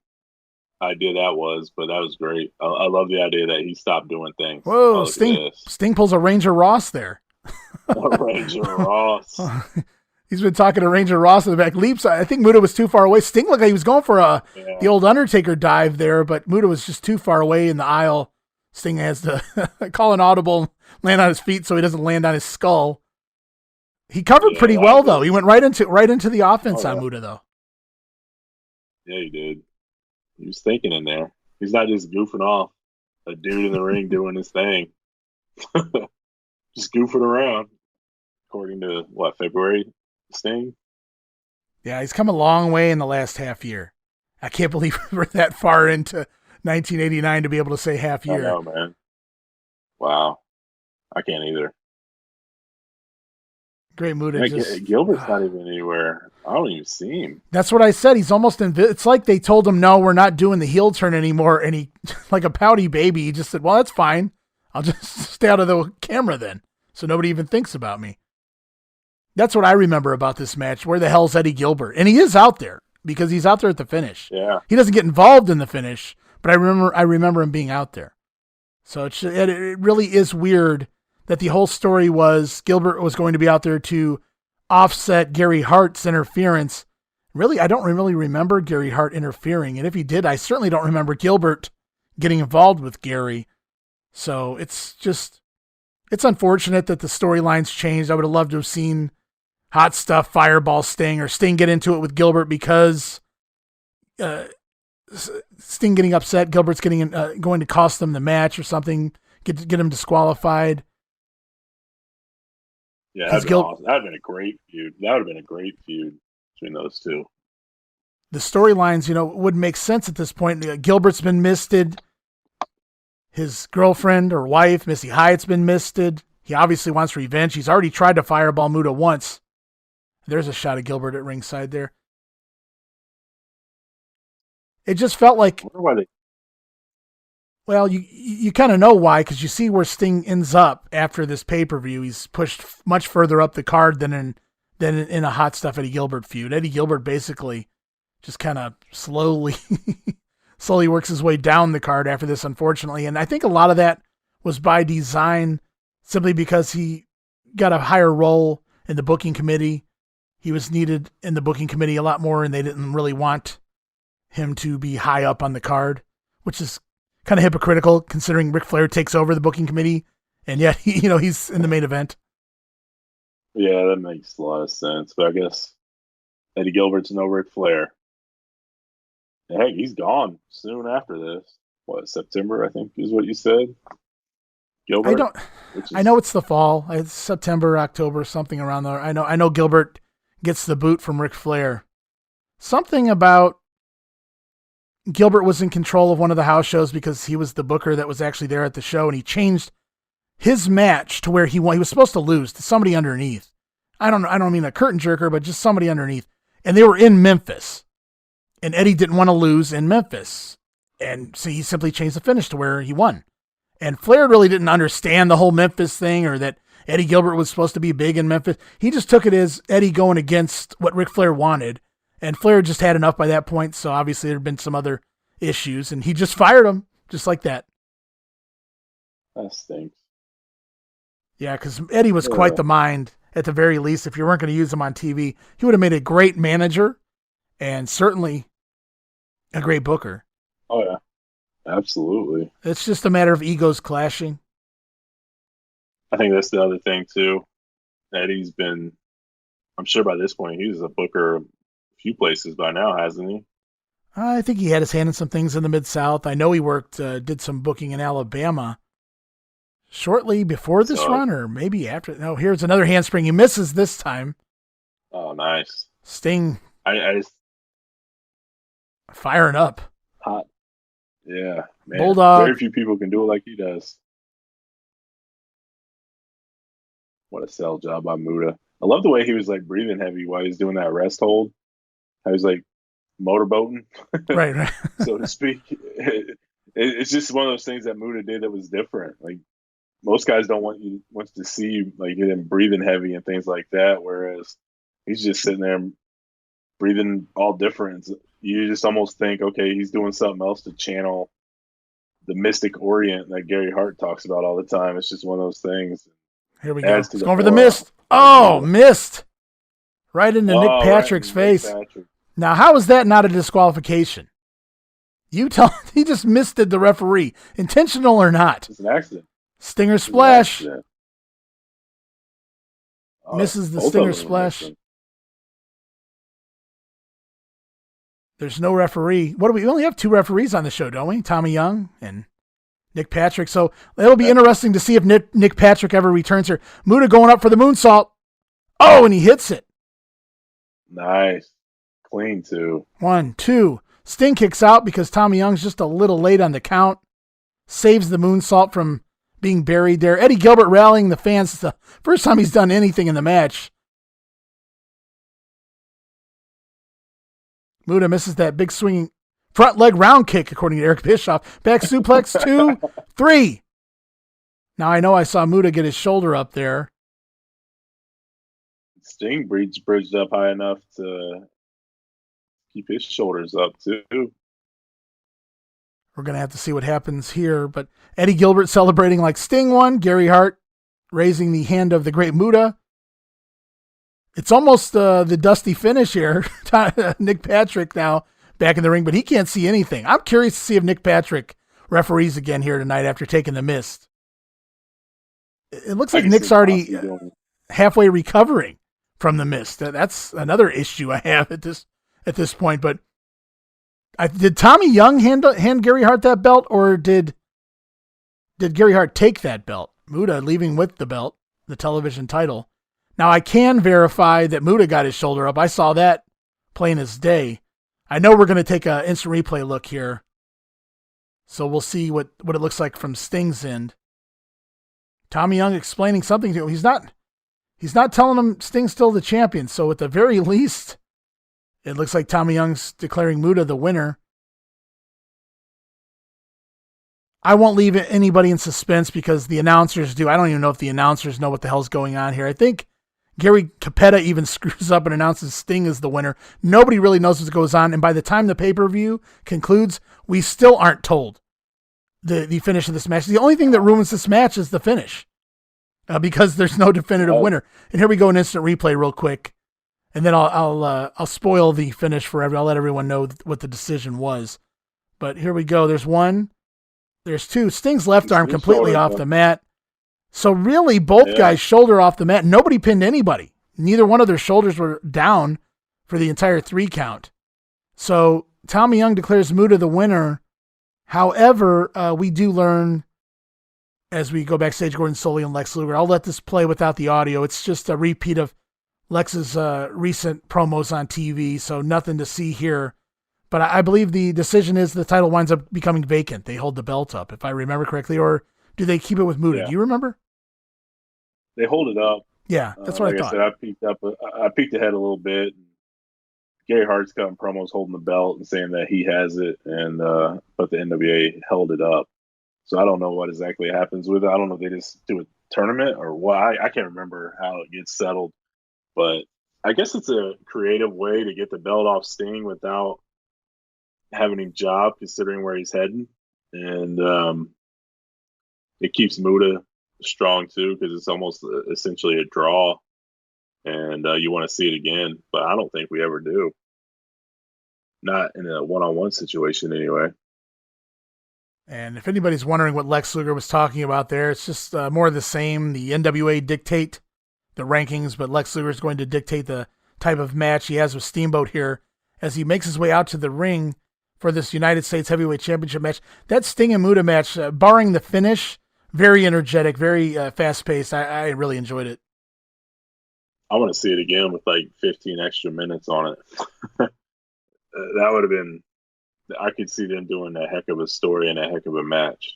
C: idea that was, but that was great. I love the idea that he stopped doing things.
B: Whoa, Sting pulls a Ranger Ross there.
C: Ranger Ross.
B: He's been talking to Ranger Ross in the back. Leaps. I think Muta was too far away. Sting looked like he was going for the old Undertaker dive there, but Muta was just too far away in the aisle. Sting has to call an audible, land on his feet so he doesn't land on his skull. He covered pretty well, though. He went right into the offense on Muta, though.
C: Yeah, he did. He was thinking in there. He's not just goofing off. A dude in the ring doing his thing. Just goofing around. According to, February Sting?
B: Yeah, he's come a long way in the last half year. I can't believe we're that far into 1989 to be able to say half year.
C: I know, man. Wow. I can't either.
B: Great Muta.
C: Gilbert's not even anywhere. I don't even see him.
B: That's what I said. He's almost it's like they told him, no, we're not doing the heel turn anymore. And he, like a pouty baby, he just said, well, that's fine. I'll just stay out of the camera then. So nobody even thinks about me. That's what I remember about this match. Where the hell's Eddie Gilbert? And he is out there because he's out there at the finish.
C: Yeah.
B: He doesn't get involved in the finish, but I remember him being out there. So it really is weird that the whole story was Gilbert was going to be out there to offset Gary Hart's interference. Really, I don't really remember Gary Hart interfering. And if he did, I certainly don't remember Gilbert getting involved with Gary. So it's unfortunate that the storylines changed. I would have loved to have seen Hot Stuff, Fireball Sting, or Sting get into it with Gilbert because Sting getting upset, Gilbert's going to cost them the match or something, get him disqualified.
C: Yeah, that'd awesome. That'd been a great feud. That would have been a great feud between those two.
B: The storylines, would make sense at this point. Gilbert's been misted. His girlfriend or wife, Missy Hyatt's been misted. He obviously wants revenge. He's already tried to fireball Muta once. There's a shot of Gilbert at ringside there. It just felt like, well, you kind of know why, because you see where Sting ends up after this pay-per-view. He's pushed much further up the card than in a Hot Stuff Eddie Gilbert feud. Eddie Gilbert basically just kind of slowly works his way down the card after this, unfortunately. And I think a lot of that was by design, simply because he got a higher role in the booking committee. He was needed in the booking committee a lot more, and they didn't really want him to be high up on the card, which is kind of hypocritical considering Ric Flair takes over the booking committee, and yet he's in the main event.
C: Yeah, that makes a lot of sense. But I guess Eddie Gilbert's no Ric Flair. And heck, he's gone soon after this. What, September, I think is what you said? Gilbert?
B: I know it's the fall. It's September, October, something around there. I know Gilbert gets the boot from Ric Flair. Something about Gilbert was in control of one of the house shows because he was the booker that was actually there at the show, and he changed his match to where he won. He was supposed to lose to somebody underneath. I don't mean a curtain jerker, but just somebody underneath. And they were in Memphis. And Eddie didn't want to lose in Memphis. And so he simply changed the finish to where he won. And Flair really didn't understand the whole Memphis thing, or that Eddie Gilbert was supposed to be big in Memphis. He just took it as Eddie going against what Ric Flair wanted. And Flair just had enough by that point, so obviously there had been some other issues, and he just fired him, just like that.
C: That stinks.
B: Yeah, because Eddie was quite the mind, at the very least. If you weren't going to use him on TV, he would have made a great manager, and certainly a great booker.
C: Oh, yeah. Absolutely.
B: It's just a matter of egos clashing.
C: I think that's the other thing, too. Eddie's been, I'm sure by this point, he's a booker few places by now, hasn't he?
B: I think he had his hand in some things in the Mid-South. I know he did some booking in Alabama shortly before this run, or maybe after. No, here's another handspring. He misses this time.
C: Oh, nice.
B: Sting.
C: I just
B: firing up.
C: Hot. Yeah, man.
B: Bulldog.
C: Very few people can do it like he does. What a sell job by Muta. I love the way he was like breathing heavy while he's doing that rest hold. I was like motorboating,
B: right,
C: so to speak. It's just one of those things that Muta did that was different. Like most guys don't want to see you like him breathing heavy and things like that, whereas he's just sitting there breathing all different. You just almost think, okay, he's doing something else to channel the mystic orient that Gary Hart talks about all the time. It's just one of those things.
B: Here we go. He's going for the mist. Oh, missed. Right into Nick Patrick's face. Now, how is that not a disqualification? You tell he just missed the referee, intentional or not.
C: It's an accident.
B: Stinger splash.
C: Oh,
B: misses the Stinger splash. There's no referee. What do we only have 2 referees on the show, don't we? Tommy Young and Nick Patrick. So it'll be interesting to see if Nick Patrick ever returns here. Muta going up for the moonsault. Oh, and he hits it.
C: Nice. Clean, too.
B: 1, 2. Sting kicks out because Tommy Young's just a little late on the count. Saves the moonsault from being buried there. Eddie Gilbert rallying the fans. It's the first time he's done anything in the match Muta misses that big swinging front leg round kick, according to Eric Bischoff. Back suplex, 2, 3. Now I know I saw Muta get his shoulder up there.
C: Sting bridged up high enough to keep his shoulders up, too.
B: We're going to have to see what happens here. But Eddie Gilbert celebrating like Sting won. Gary Hart raising the hand of the great Muta. It's almost the dusty finish here. Nick Patrick now back in the ring, but he can't see anything. I'm curious to see if Nick Patrick referees again here tonight after taking the mist. It looks like Nick's already halfway recovering from the mist. That's another issue I have at this point. But did Tommy Young hand Gary Hart that belt, or did Gary Hart take that belt? Muta leaving with the belt, the television title. Now I can verify that Muta got his shoulder up. I saw that plain as day. I know we're going to take an instant replay look here, so we'll see what it looks like from Sting's end. Tommy Young explaining something to him. He's not telling him Sting's still the champion. So at the very least, it looks like Tommy Young's declaring Muta the winner. I won't leave anybody in suspense because the announcers do. I don't even know if the announcers know what the hell's going on here. I think Gary Capetta even screws up and announces Sting as the winner. Nobody really knows what goes on. And by the time the pay-per-view concludes, we still aren't told the finish of this match. The only thing that ruins this match is the finish because there's no definitive winner. And here we go, an instant replay real quick. And then I'll spoil the finish for everyone. I'll let everyone know what the decision was. But here we go. There's 1. There's 2. Sting's left arm completely off the mat. So really, both guys shoulder off the mat. Nobody pinned anybody. Neither one of their shoulders were down for the entire 3 count. So Tommy Young declares Muta the winner. However, we do learn as we go backstage, Gordon Solie and Lex Luger. I'll let this play without the audio. It's just a repeat of Lex's recent promos on TV, so nothing to see here. But I believe the decision is the title winds up becoming vacant. They hold the belt up, if I remember correctly, or do they keep it with Muta? Do you remember?
C: They hold it up.
B: Yeah, that's what I thought.
C: I peeked ahead a little bit. Gary Hart's cutting promos holding the belt and saying that he has it, and but the NWA held it up. So I don't know what exactly happens with it. I don't know if they just do a tournament or what. I can't remember how it gets settled. But I guess it's a creative way to get the belt off Sting without having him job, considering where he's heading. And it keeps Muta strong, too, because it's almost essentially a draw. And you want to see it again. But I don't think we ever do. Not in a one-on-one situation, anyway.
B: And if anybody's wondering what Lex Luger was talking about there, it's just more of the same. The NWA dictate the rankings, but Lex Luger is going to dictate the type of match he has with Steamboat here as he makes his way out to the ring for this United States Heavyweight Championship match. That Sting and Muta match, barring the finish, very energetic, very fast-paced. I really enjoyed it.
C: I want to see it again with like 15 extra minutes on it. That would have been, I could see them doing a heck of a story and a heck of a match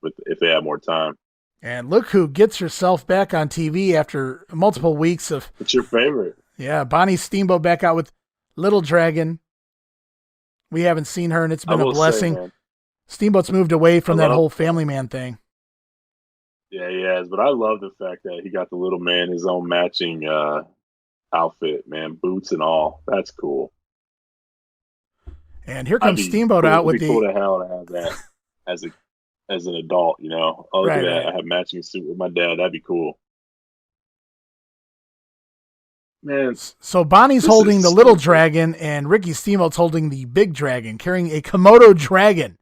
C: if they had more time.
B: And look who gets herself back on TV after multiple weeks of...
C: What's your favorite?
B: Yeah, Bonnie Steamboat back out with Little Dragon. We haven't seen her, and it's been a blessing.
C: Say,
B: Steamboat's moved away from that whole family man thing.
C: Yeah, he has, but I love the fact that he got the little man his own matching outfit, man, boots and all. That's cool.
B: And here comes Steamboat out with the...
C: It'd be cool to hell to have that as an adult, you know. Oh, look at that. I have matching suit with my dad. That'd be cool. Man. So
B: Bonnie's holding the little dragon, and Ricky Steamboat's holding the big dragon, carrying a Komodo dragon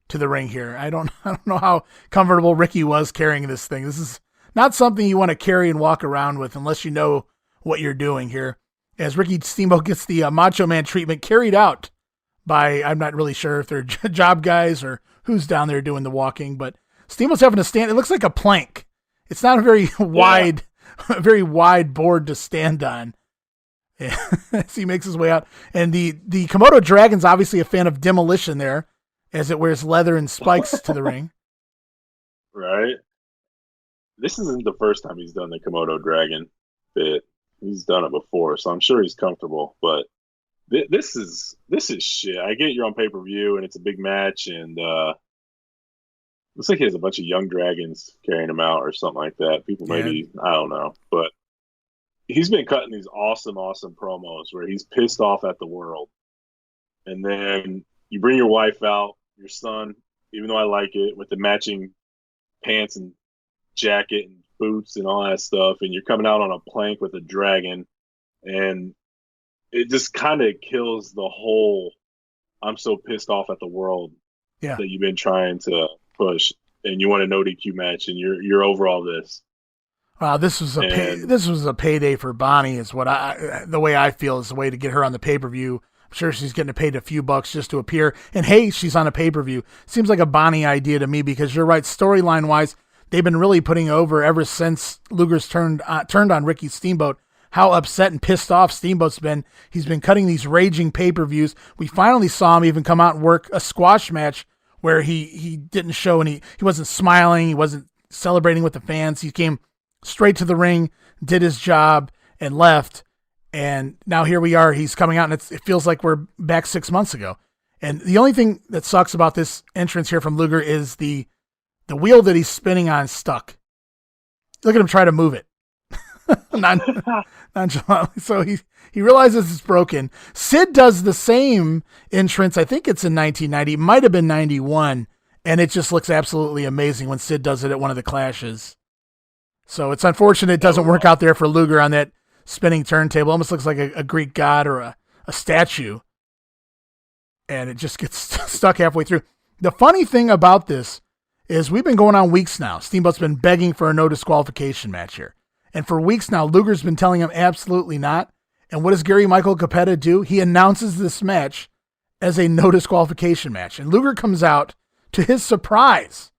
B: to the ring here. I don't know how comfortable Ricky was carrying this thing. This is not something you want to carry and walk around with unless you know what you're doing here. As Ricky Steamboat gets the Macho Man treatment carried out by, I'm not really sure if they're job guys or who's down there doing the walking, but Steamboat's having to stand. It looks like a plank. It's not a very wide, very wide board to stand on. As he makes his way out. And the Komodo dragon's obviously a fan of demolition there, as it wears leather and spikes to the ring.
C: Right. This isn't the first time he's done the Komodo dragon bit. He's done it before, so I'm sure he's comfortable. But This is shit. I get you're on pay-per-view and it's a big match, and looks like he has a bunch of young dragons carrying him out or something like that. People maybe, I don't know, but he's been cutting these awesome promos where he's pissed off at the world, and then you bring your wife out, your son, even though I like it, with the matching pants and jacket and boots and all that stuff, and you're coming out on a plank with a dragon, and it just kind of kills the whole I'm so pissed off at the world that you've been trying to push, and you want a no DQ match, and you're over all this.
B: Wow, this was a payday for Bonnie, is what the way I feel, is the way to get her on the pay-per-view. I'm sure she's getting paid a few bucks just to appear, and hey, she's on a pay-per-view. Seems like a Bonnie idea to me, because you're right, storyline wise, they've been really putting over ever since Luger's turned on Ricky Steamboat. How upset and pissed off Steamboat's been. He's been cutting these raging pay-per-views. We finally saw him even come out and work a squash match where he didn't show any, he wasn't smiling, he wasn't celebrating with the fans. He came straight to the ring, did his job, and left. And now here we are. He's coming out, and it feels like we're back 6 months ago. And the only thing that sucks about this entrance here from Luger is the wheel that he's spinning on stuck. Look at him try to move it. Nonchalantly. So he realizes it's broken. Sid does the same entrance. I think it's in 1990. It might have been 91. And it just looks absolutely amazing when Sid does it at one of the clashes. So it's unfortunate it doesn't work out there for Luger on that spinning turntable. Almost looks like a Greek god or a statue. And it just gets stuck halfway through. The funny thing about this is we've been going on weeks now. Steamboat's been begging for a no disqualification match here. And for weeks now, Luger's been telling him absolutely not. And what does Gary Michael Capetta do? He announces this match as a no disqualification match. And Luger comes out, to his surprise,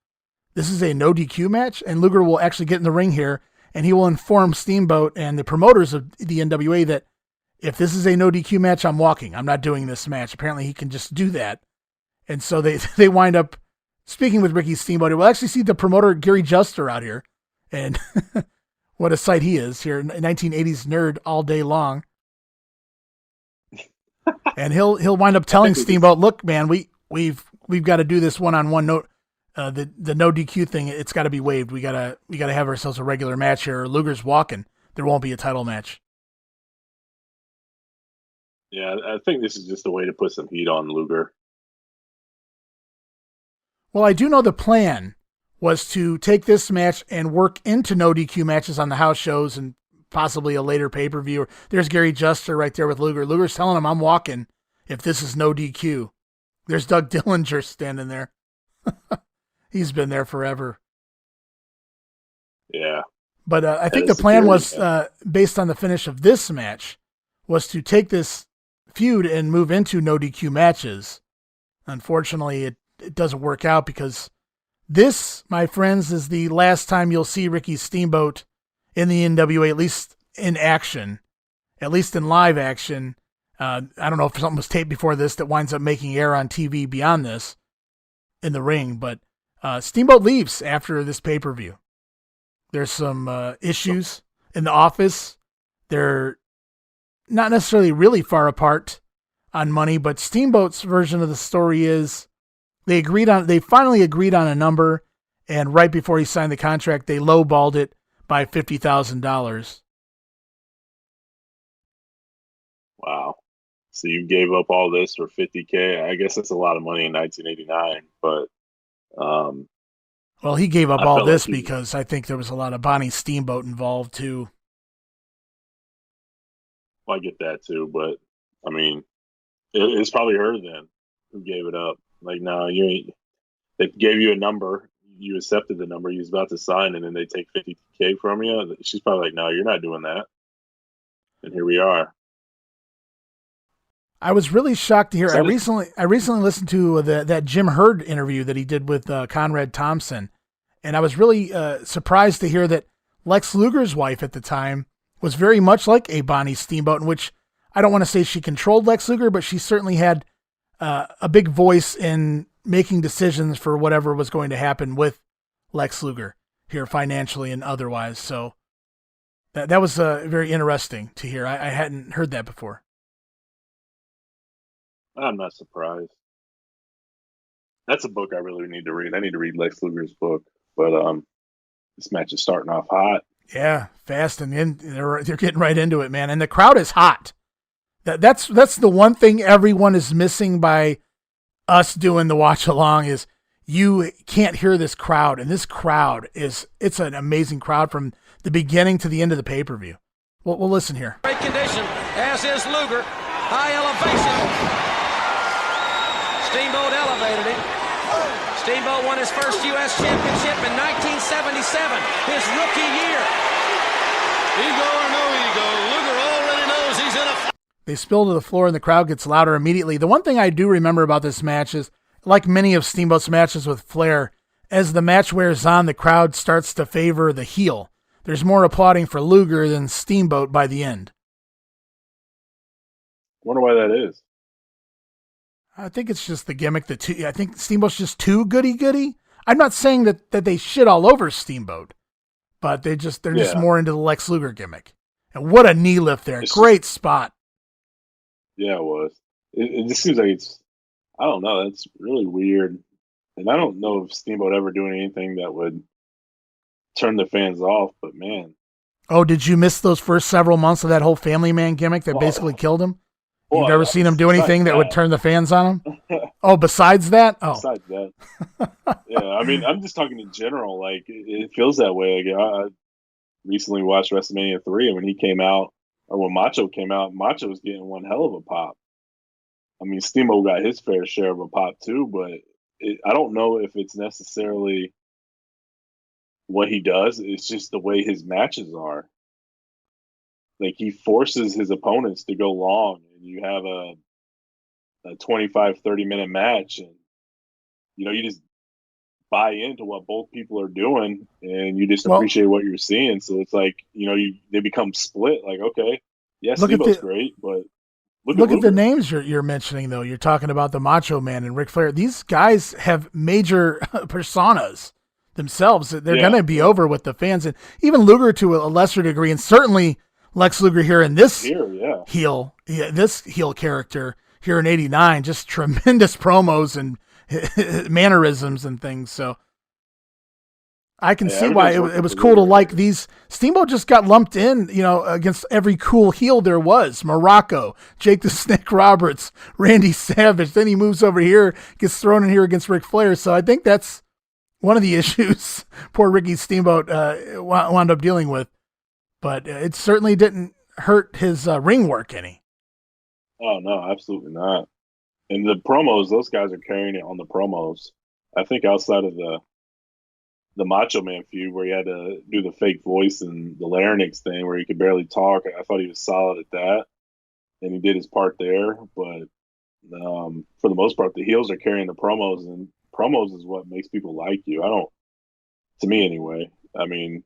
B: this is a no DQ match. And Luger will actually get in the ring here, and he will inform Steamboat and the promoters of the NWA that if this is a no DQ match, I'm walking. I'm not doing this match. Apparently he can just do that. And so they wind up speaking with Ricky Steamboat. We'll actually see the promoter Gary Juster out here. And what a sight he is here, 1980s nerd all day long. And he'll wind up telling Steamboat, look, man, we've got to do this one-on-one note. The no DQ thing, it's got to be waived. We gotta have ourselves a regular match here, or Luger's walking. There won't be a title match.
C: Yeah, I think this is just a way to put some heat on Luger.
B: Well, I do know the plan was to take this match and work into no DQ matches on the house shows and possibly a later pay-per-view. There's Gary Juster right there with Luger. Luger's telling him, I'm walking if this is no DQ. There's Doug Dillinger standing there. He's been there forever.
C: Yeah.
B: But I think the plan was, based on the finish of this match, was to take this feud and move into no DQ matches. Unfortunately, it doesn't work out, because this, my friends, is the last time you'll see Ricky Steamboat in the NWA, at least in action, at least in live action. I don't know if something was taped before this that winds up making air on TV beyond this in the ring, but Steamboat leaves after this pay-per-view. There's some issues in the office. They're not necessarily really far apart on money, but Steamboat's version of the story is they finally agreed on a number, and right before he signed the contract, they lowballed it by $50,000.
C: Wow. So you gave up all this for $50K? I guess that's a lot of money in 1989, but
B: well, he gave up all this because I think there was a lot of Bonnie Steamboat involved too.
C: Well, I get that too, but I mean, it's probably her then who gave it up. Like, no, you ain't. They gave you a number, you accepted the number, you was about to sign, and then they take $50K from you. She's probably like, no, you're not doing that. And here we are.
B: I was really shocked to hear. I recently listened to that Jim Herd interview that he did with Conrad Thompson, and I was really surprised to hear that Lex Luger's wife at the time was very much like a Bonnie Steamboat, in which I don't want to say she controlled Lex Luger, but she certainly had a big voice in making decisions for whatever was going to happen with Lex Luger here, financially and otherwise. So that was very interesting to hear. I hadn't heard that before.
C: I'm not surprised. That's a book I really need to read. I need to read Lex Luger's book. But this match is starting off hot.
B: Yeah, fast and they're getting right into it, man. And the crowd is hot. That's the one thing everyone is missing by us doing the watch along is you can't hear this crowd, and this crowd it's an amazing crowd from the beginning to the end of the pay-per-view. We'll listen here.
E: Great condition, as is Luger. High elevation. Steamboat elevated him. Steamboat won his first U.S. championship in 1977, his rookie year.
H: Ego or no ego, Luger already knows he's in a...
B: They spill to the floor and the crowd gets louder immediately. The one thing I do remember about this match is, like many of Steamboat's matches with Flair, as the match wears on, the crowd starts to favor the heel. There's more applauding for Luger than Steamboat by the end.
C: Wonder why that is.
B: I think it's just the gimmick. I think Steamboat's just too goody-goody. I'm not saying that they shit all over Steamboat, but they're just more into the Lex Luger gimmick. And what a knee lift there. Great spot.
C: Yeah, it was. It just seems like I don't know, that's really weird. And I don't know if Steamboat ever doing anything that would turn the fans off, but man.
B: Oh, did you miss those first several months of that whole Family Man gimmick that basically killed him? You've never seen him do anything that would turn the fans on him? Oh, besides that? Oh.
C: Besides that. Yeah, I mean, I'm just talking in general. Like, it feels that way. Like, I recently watched WrestleMania 3, and when he came out, or when Macho came out, Macho was getting one hell of a pop. I mean, Steamboat got his fair share of a pop too, but I don't know if it's necessarily what he does. It's just the way his matches are. Like, he forces his opponents to go long, and you have a 25, 30-minute match, and, you just buy into what both people are doing, and you just appreciate what you're seeing. So it's like, they become split. Like, okay, yeah, Steamboat's great, but look
B: at the names you're mentioning, though. You're talking about the Macho Man and Ric Flair. These guys have major personas themselves. They're going to be over with the fans, and even Luger to a lesser degree, and certainly Lex Luger here in this this heel character here in '89. Just tremendous promos and mannerisms and things. So I can see why it was cool to like these. Steamboat just got lumped in, against every cool heel there was. Morocco, Jake the Snake Roberts, Randy Savage. Then he moves over here, gets thrown in here against Ric Flair. So I think that's one of the issues poor Ricky Steamboat wound up dealing with. But it certainly didn't hurt his ring work any.
C: Oh, no, absolutely not. And the promos, those guys are carrying it on the promos. I think outside of the Macho Man feud where he had to do the fake voice and the larynx thing where he could barely talk, I thought he was solid at that. And he did his part there. But for the most part, the heels are carrying the promos, and promos is what makes people like you. To me anyway. I mean,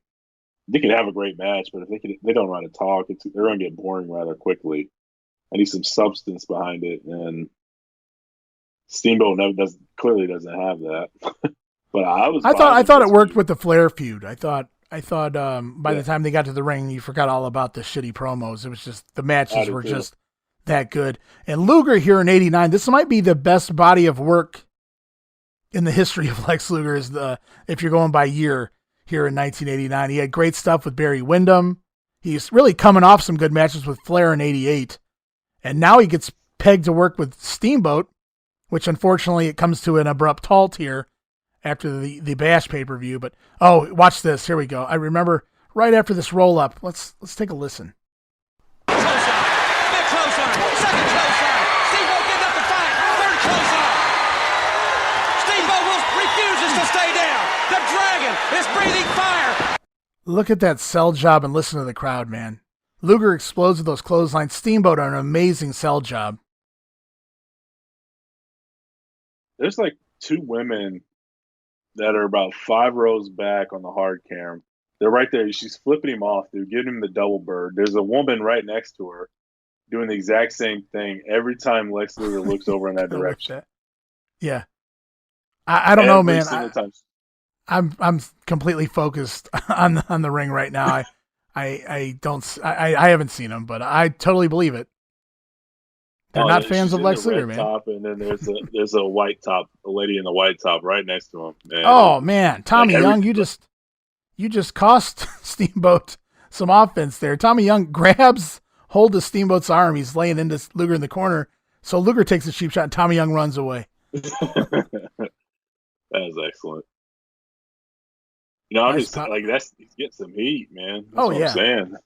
C: they can have a great match, but if they don't know how to talk, they're going to get boring rather quickly. I need some substance behind it, and Steamboat clearly doesn't have that. But
B: I thought it worked with the Flair feud. I thought by the time they got to the ring, you forgot all about the shitty promos. It was just the matches were just that good. And Luger here in '89, this might be the best body of work in the history of Lex Luger. If you're going by year here in 1989, he had great stuff with Barry Windham. He's really coming off some good matches with Flair in '88, and now he gets pegged to work with Steamboat, which unfortunately it comes to an abrupt halt here after the Bash pay-per-view. But, watch this. Here we go. I remember right after this roll-up. Let's take a listen.
E: Big clothesline. Second clothesline. Steamboat getting up to fight. Third clothesline. Steamboat refuses to stay down. The Dragon is breathing fire.
B: Look at that sell job and listen to the crowd, man. Luger explodes with those clotheslines. Steamboat on an amazing sell job.
C: There's like two women that are about 5 rows back on the hard cam. They're right there. She's flipping him off. They're giving him the double bird. There's a woman right next to her doing the exact same thing every time Lex Luger looks over in that direction.
B: Yeah. I don't know, man. I'm completely focused on the ring right now. I haven't seen him, but I totally believe it. They're not fans
C: she's
B: of
C: in
B: Lex
C: the
B: Luger,
C: red
B: man.
C: top, and then there's a white top, a lady in the white top right next to him. Man,
B: Oh man, Tommy
C: like
B: Young, you just cost Steamboat some offense there. Tommy Young grabs hold of Steamboat's arm. He's laying into Luger in the corner. So Luger takes a cheap shot and Tommy Young runs away.
C: That is excellent. You know, I'm
B: Nice
C: just
B: pop.
C: like he's getting some heat, man. That's
B: Oh,
C: what
B: yeah.
C: I'm saying.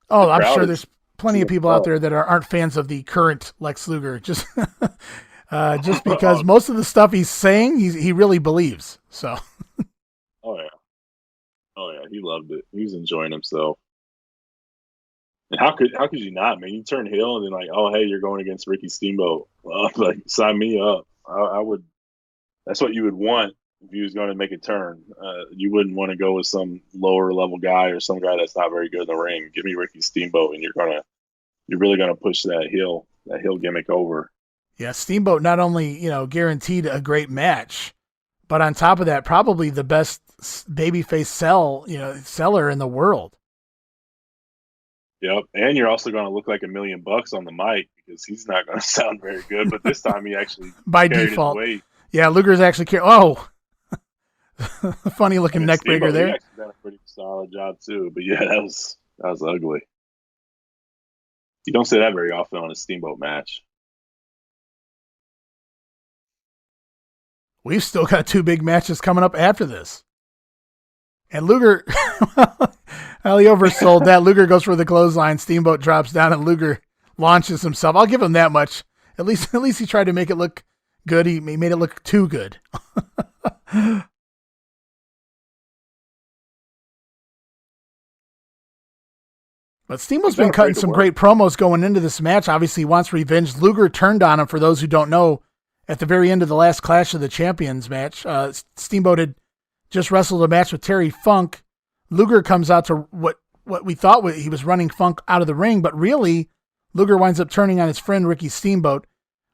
B: Oh, I'm
C: crowd
B: sure
C: is
B: there's plenty of people out there that aren't fans of the current Lex Luger. Just because most of the stuff he's saying, he really believes. So.
C: Oh yeah, he loved it. He was enjoying himself. And how could you not, man? You turn heel and then like, oh hey, you're going against Ricky Steamboat. Well, like sign me up. I would. That's what you would want if you was going to make a turn. You wouldn't want to go with some lower level guy or some guy that's not very good in the ring. Give me Ricky Steamboat, and you're really gonna push that heel gimmick over.
B: Yeah, Steamboat not only guaranteed a great match, but on top of that, probably the best babyface seller in the world.
C: Yep, and you're also going to look like $1 million on the mic because he's not going to sound very good. But this time he actually
B: by
C: carried
B: default.
C: his weight.
B: Yeah, Luger's actually funny looking neck breaker there.
C: He actually done a pretty solid job too. But yeah, that was ugly. You don't say that very often on a Steamboat match.
B: We've still got 2 big matches coming up after this. And Luger, well, he oversold that. Luger goes for the clothesline. Steamboat drops down, and Luger launches himself. I'll give him that much. At least he tried to make it look good. He made it look too good. But Steamboat's been cutting some great promos going into this match. Obviously, he wants revenge. Luger turned on him, for those who don't know, at the very end of the last Clash of the Champions match. Steamboat had just wrestled a match with Terry Funk. Luger comes out to what we thought he was running Funk out of the ring, but really, Luger winds up turning on his friend Ricky Steamboat.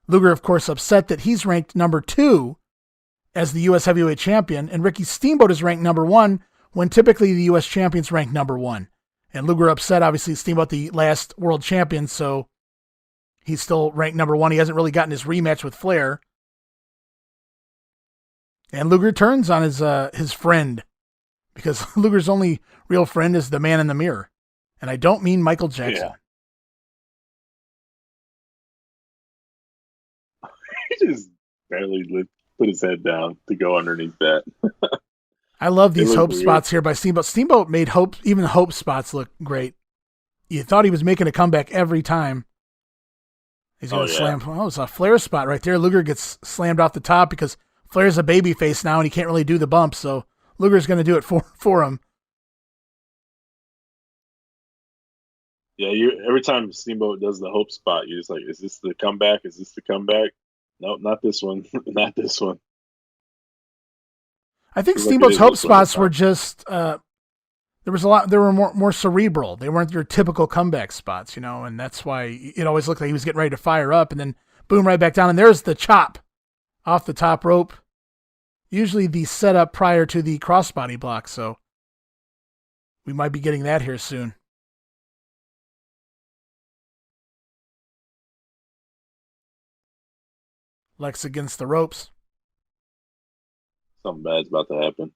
B: Luger, of course, upset that he's ranked number 2 as the U.S. Heavyweight Champion, and Ricky Steamboat is ranked number 1 when typically the U.S. Champion's ranked number 1. And Luger upset, obviously, Steamboat, the last world champion, so he's still ranked number 1. He hasn't really gotten his rematch with Flair. And Luger turns on his friend, because Luger's only real friend is the man in the mirror. And I don't mean Michael Jackson.
C: Yeah. He just barely put his head down to go underneath that.
B: I love these hope spots here by Steamboat. Steamboat made even hope spots look great. You thought he was making a comeback every time. He's going to slam. Oh, it's a Flair spot right there. Luger gets slammed off the top because Flair's a babyface now and he can't really do the bump, so Luger's going to do it for him.
C: Yeah, every time Steamboat does the hope spot, you're just like, is this the comeback? Is this the comeback? Nope, not this one. Not this one.
B: I think Steamboat's hope spots were just there were more cerebral. They weren't your typical comeback spots, and that's why it always looked like he was getting ready to fire up and then boom, right back down. And there's the chop off the top rope. Usually the setup prior to the crossbody block, so we might be getting that here soon. Lex against the ropes.
C: Something bad's about to happen.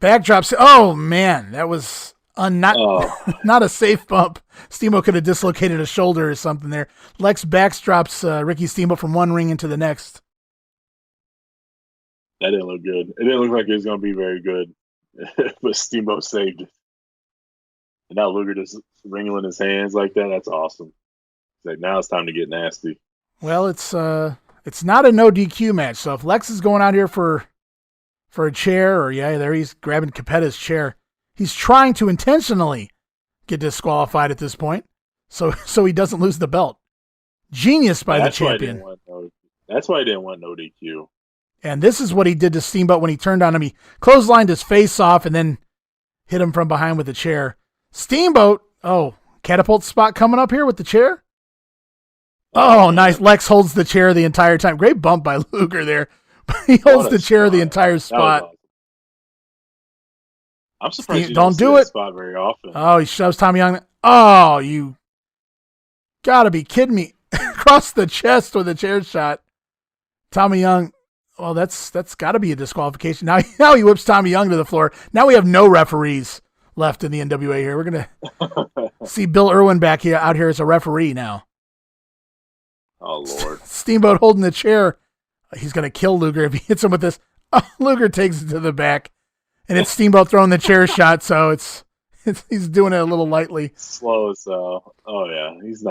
B: Backdrops. Oh, man. That was not a safe bump. Steamboat could have dislocated a shoulder or something there. Lex backdrops Ricky Steamboat from one ring into the next.
C: That didn't look good. It didn't look like it was going to be very good. But Steamboat saved it. And now Luger just wringing his hands like that. That's awesome. It's like, now it's time to get nasty.
B: Well, it's not a no DQ match. So if Lex is going out here for a chair, or there he's grabbing Capetta's chair, he's trying to intentionally get disqualified at this point, so he doesn't lose the belt. Genius by the champion.
C: That's why I didn't want no DQ.
B: And this is what he did to Steamboat when he turned on him. He clotheslined his face off and then hit him from behind with a chair. Steamboat, catapult spot coming up here with the chair. Oh, nice. Lex holds the chair the entire time. Great bump by Luger there. He holds the chair the entire spot.
C: Awesome. I'm surprised you
B: don't do
C: see
B: it.
C: that spot very often.
B: Oh, he shoves Tommy Young. Oh, you Gotta be kidding me. Across the chest with a chair shot. Tommy Young, well, that's gotta be a disqualification. Now he whips Tommy Young to the floor. Now we have no referees left in the NWA here. We're going to see Bill Irwin out here as a referee now.
C: Oh, Lord.
B: Steamboat holding the chair. He's going to kill Luger if he hits him with this. Oh, Luger takes it to the back. And it's Steamboat throwing the chair shot, so he's doing it a little lightly.
C: Slow as hell. Oh, yeah. He's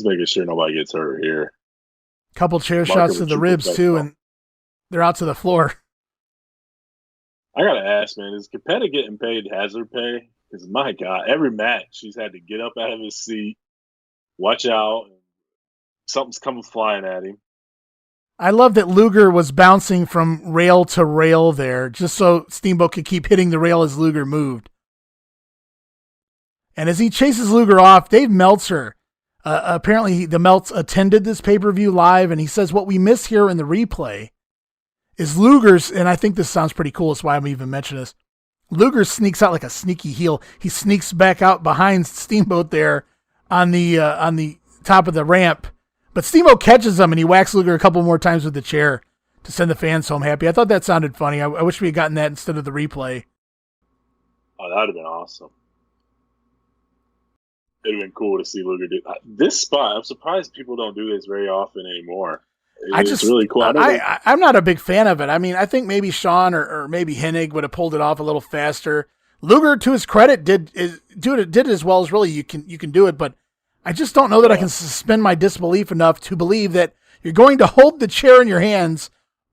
C: making sure nobody gets hurt here.
B: Couple chair shots to the ribs, too, and they're out to the floor.
C: I got to ask, man, is Capetta getting paid hazard pay? Because, my God, every match he's had to get up out of his seat, watch out, something's coming flying at him.
B: I love that Luger was bouncing from rail to rail there, just so Steamboat could keep hitting the rail as Luger moved. And as he chases Luger off, Dave Meltzer, apparently the Melts attended this pay-per-view live, and he says what we miss here in the replay is Luger's, and I think this sounds pretty cool, that's why I'm even mentioning this. Luger sneaks out like a sneaky heel. He sneaks back out behind Steamboat there on the top of the ramp. But Steamboat catches him, and he whacks Luger a couple more times with the chair to send the fans home happy. I thought that sounded funny. I wish we had gotten that instead of the replay.
C: Oh, that would have been awesome. It would have been cool to see Luger do this spot. I'm surprised people don't do this very often anymore. It's really cool.
B: I'm not a big fan of it. I mean, I think maybe Sean or maybe Hennig would have pulled it off a little faster. Luger, to his credit, did it as well as really you can do it, but I just don't know that I can suspend my disbelief enough to believe that you're going to hold the chair in your hands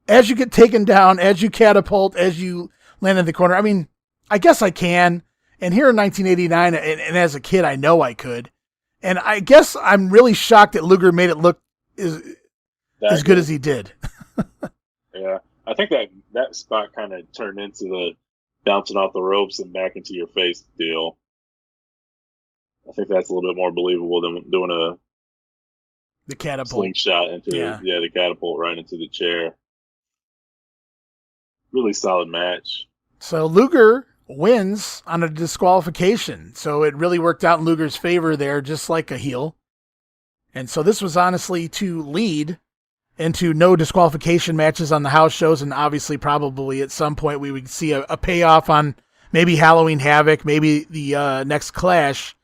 B: as you get taken down, as you catapult, as you land in the corner. I mean, I guess I can. And here in 1989, and as a kid, I know I could. And I guess I'm really shocked that Luger made it look as good as he did.
C: Yeah. I think that spot kind of turned into the bouncing off the ropes and back into your face deal. I think that's a little bit more believable than doing
B: the catapult
C: slingshot into the catapult right into the chair. Really solid match.
B: So Luger wins on a disqualification. So it really worked out in Luger's favor there, just like a heel. And so this was honestly to lead into no disqualification matches on the house shows, and obviously probably at some point we would see a payoff on maybe Halloween Havoc, maybe the next Clash.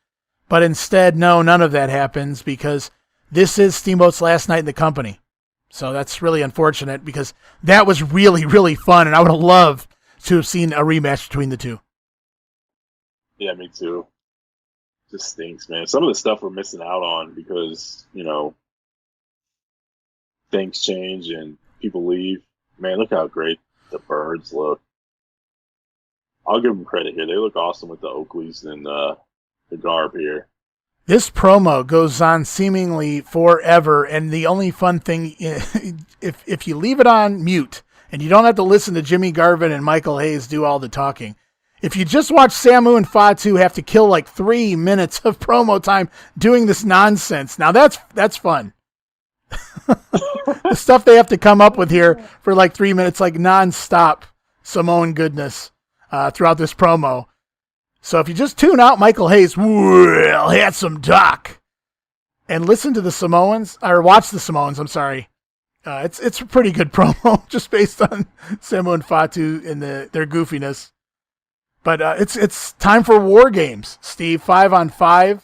B: But instead, no, none of that happens because this is Steamboat's last night in the company. So that's really unfortunate because that was really, really fun, and I would have loved to have seen a rematch between the two.
C: Yeah, me too. Just stinks, man. Some of the stuff we're missing out on because, things change and people leave. Man, look how great the birds look. I'll give them credit here. They look awesome with the Oakleys and the garb here.
B: This promo goes on seemingly forever, and the only fun thing, if you leave it on mute, and you don't have to listen to Jimmy Garvin and Michael Hayes do all the talking, if you just watch Samu and Fatu have to kill like 3 minutes of promo time doing this nonsense, now that's fun. The stuff they have to come up with here for like 3 minutes, like nonstop Samoan goodness throughout this promo. So if you just tune out Michael Hayes, well, handsome Doc, and listen to the Samoans, or watch the Samoans, I'm sorry. It's a pretty good promo just based on Samu and Fatu and their goofiness. But it's time for War Games, Steve. 5-on-5.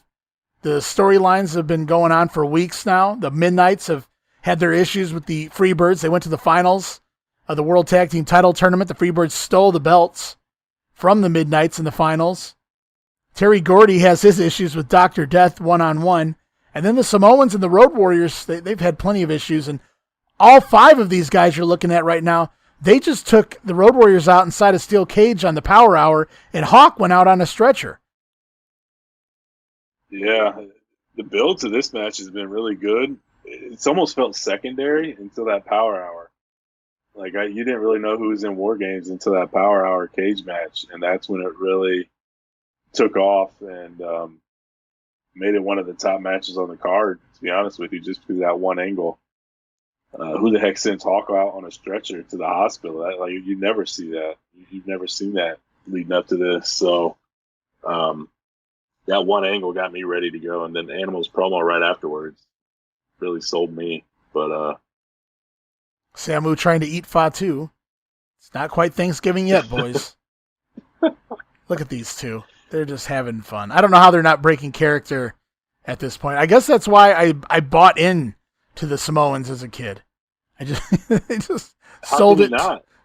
B: The storylines have been going on for weeks now. The Midnights have had their issues with the Freebirds. They went to the finals of the World Tag Team Title Tournament. The Freebirds stole the belts from the Midnights in the finals. Terry Gordy has his issues with Dr. Death 1-on-1. And then the Samoans and the Road Warriors, they've had plenty of issues. And all 5 of these guys you're looking at right now, they just took the Road Warriors out inside a steel cage on the Power Hour, and Hawk went out on a stretcher.
C: Yeah, the build to this match has been really good. It's almost felt secondary until that Power Hour. Like, you didn't really know who was in War Games until that Power Hour cage match, and that's when it really took off and made it one of the top matches on the card, to be honest with you, just because of that one angle. Who the heck sends Hawk out on a stretcher to the hospital? You never see that. You've never seen that leading up to this. So that one angle got me ready to go, and then Animal's promo right afterwards really sold me. But
B: Samu trying to eat Fatu. It's not quite Thanksgiving yet, boys. Look at these two. They're just having fun. I don't know how they're not breaking character at this point. I guess that's why I bought in to the Samoans as a kid. I just sold it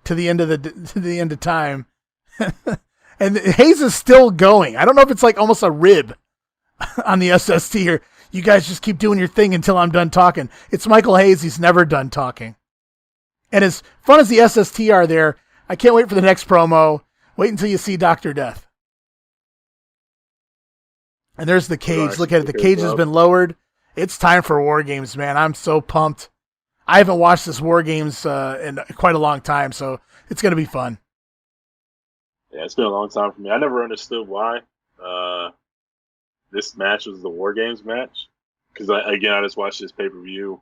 B: to the end of time. And Hayes is still going. I don't know if it's like almost a rib on the SST here. You guys just keep doing your thing until I'm done talking. It's Michael Hayes. He's never done talking. And as fun as the SST are there, I can't wait for the next promo. Wait until you see Dr. Death. And there's the cage. Look at it. The cage has been lowered. It's time for War Games, man. I'm so pumped. I haven't watched this War Games in quite a long time, so it's going to be fun.
C: Yeah, it's been a long time for me. I never understood why this match was the War Games match. Because, I just watched this pay-per-view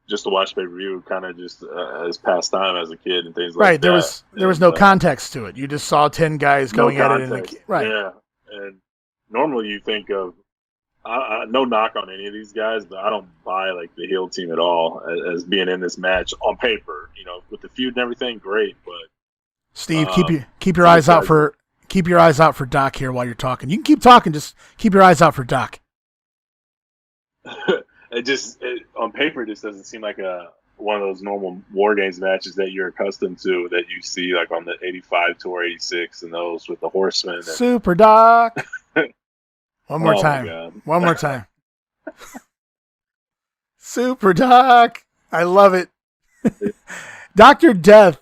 C: just to watch pay-per-view, kind of just as pastime as a kid and things like that.
B: Right, there was no context to it. You just saw 10 guys going at it. Right.
C: Yeah, and normally you think of, no knock on any of these guys, but I don't buy like the heel team at all as being in this match on paper. With the feud and everything, great, but
B: Steve, keep your eyes out for Doc here while you're talking. You can keep talking, just keep your eyes out for Doc.
C: On paper, it just doesn't seem like one of those normal War Games matches that you're accustomed to, that you see like on the 85 tour, 86, and those with the Horsemen.
B: Super Doc. One more time. Super Doc. I love it. Dr. Death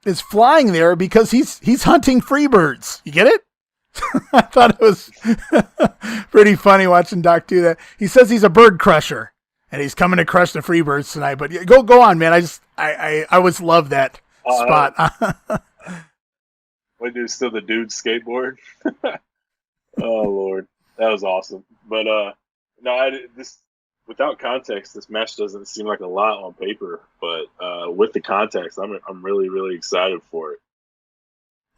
B: is flying there because he's hunting Freebirds. You get it? I thought it was pretty funny watching Doc do that. He says he's a bird crusher and he's coming to crush the Freebirds tonight. But go on, man. I always love that spot.
C: Wait, there's still the dude skateboard. Oh Lord, that was awesome. But without context, this match doesn't seem like a lot on paper. But with the context, I'm really, really excited for it.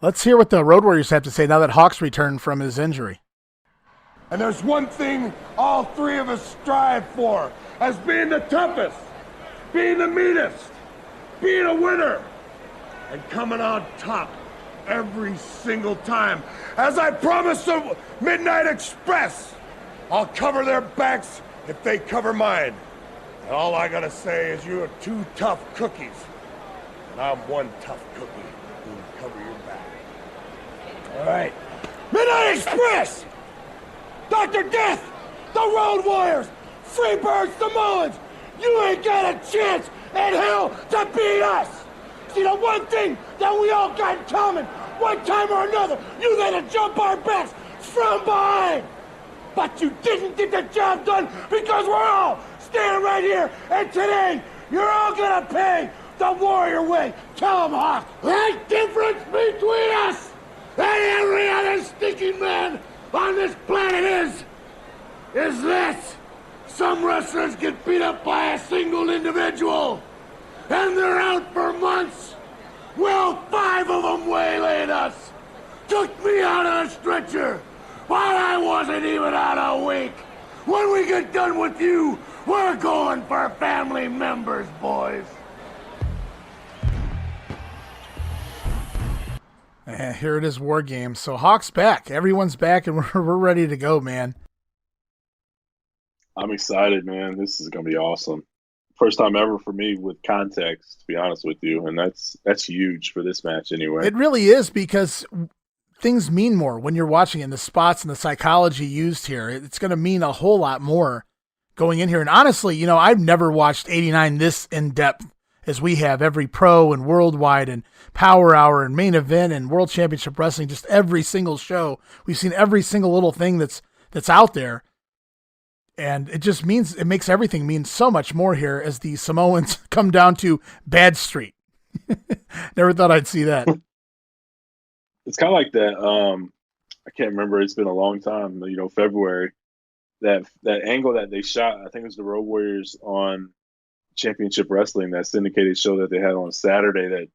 B: Let's hear what the Road Warriors have to say now that Hawk's returned from his injury.
G: And there's one thing all three of us strive for, as being the toughest, being the meanest, being a winner, and coming on top every single time. As I promised the Midnight Express, I'll cover their backs if they cover mine. And all I gotta say is you are two tough cookies, and I'm one tough cookie who will cover your back. All right. Midnight Express! Dr. Death! The Road Warriors! Freebirds, Samoans! You ain't got a chance in hell to beat us! See, the one thing that we all got in common, one time or another, you had to jump our backs from behind! But you didn't get the job done because we're all standing right here, and today, you're all gonna pay the Warrior way. Tell them, Hawk. The difference between us and every other stinking man on this planet is this. Some wrestlers get beat up by a single individual, and they're out for months. Well, 5 of them waylaid us, took me out on a stretcher, while I wasn't even out a week. When we get done with you, we're going for family members, boys.
B: And here it is, War Games. So Hawk's back. Everyone's back, and we're ready to go, man.
C: I'm excited, man. This is going to be awesome. First time ever for me with context, to be honest with you, and that's huge for this match anyway.
B: It really is, because things mean more when you're watching it, and the spots and the psychology used here. It's going to mean a whole lot more going in here. And honestly, I've never watched 89 this in-depth as we have. Every pro and worldwide and Power Hour and Main Event and World Championship Wrestling, just every single show. We've seen every single little thing that's out there. And it just means, it makes everything mean so much more here as the Samoans come down to Bad Street. Never thought I'd see that.
C: It's kind of like that. I can't remember. It's been a long time, February. That angle that they shot, I think it was the Road Warriors on Championship Wrestling, that syndicated show that they had on Saturday that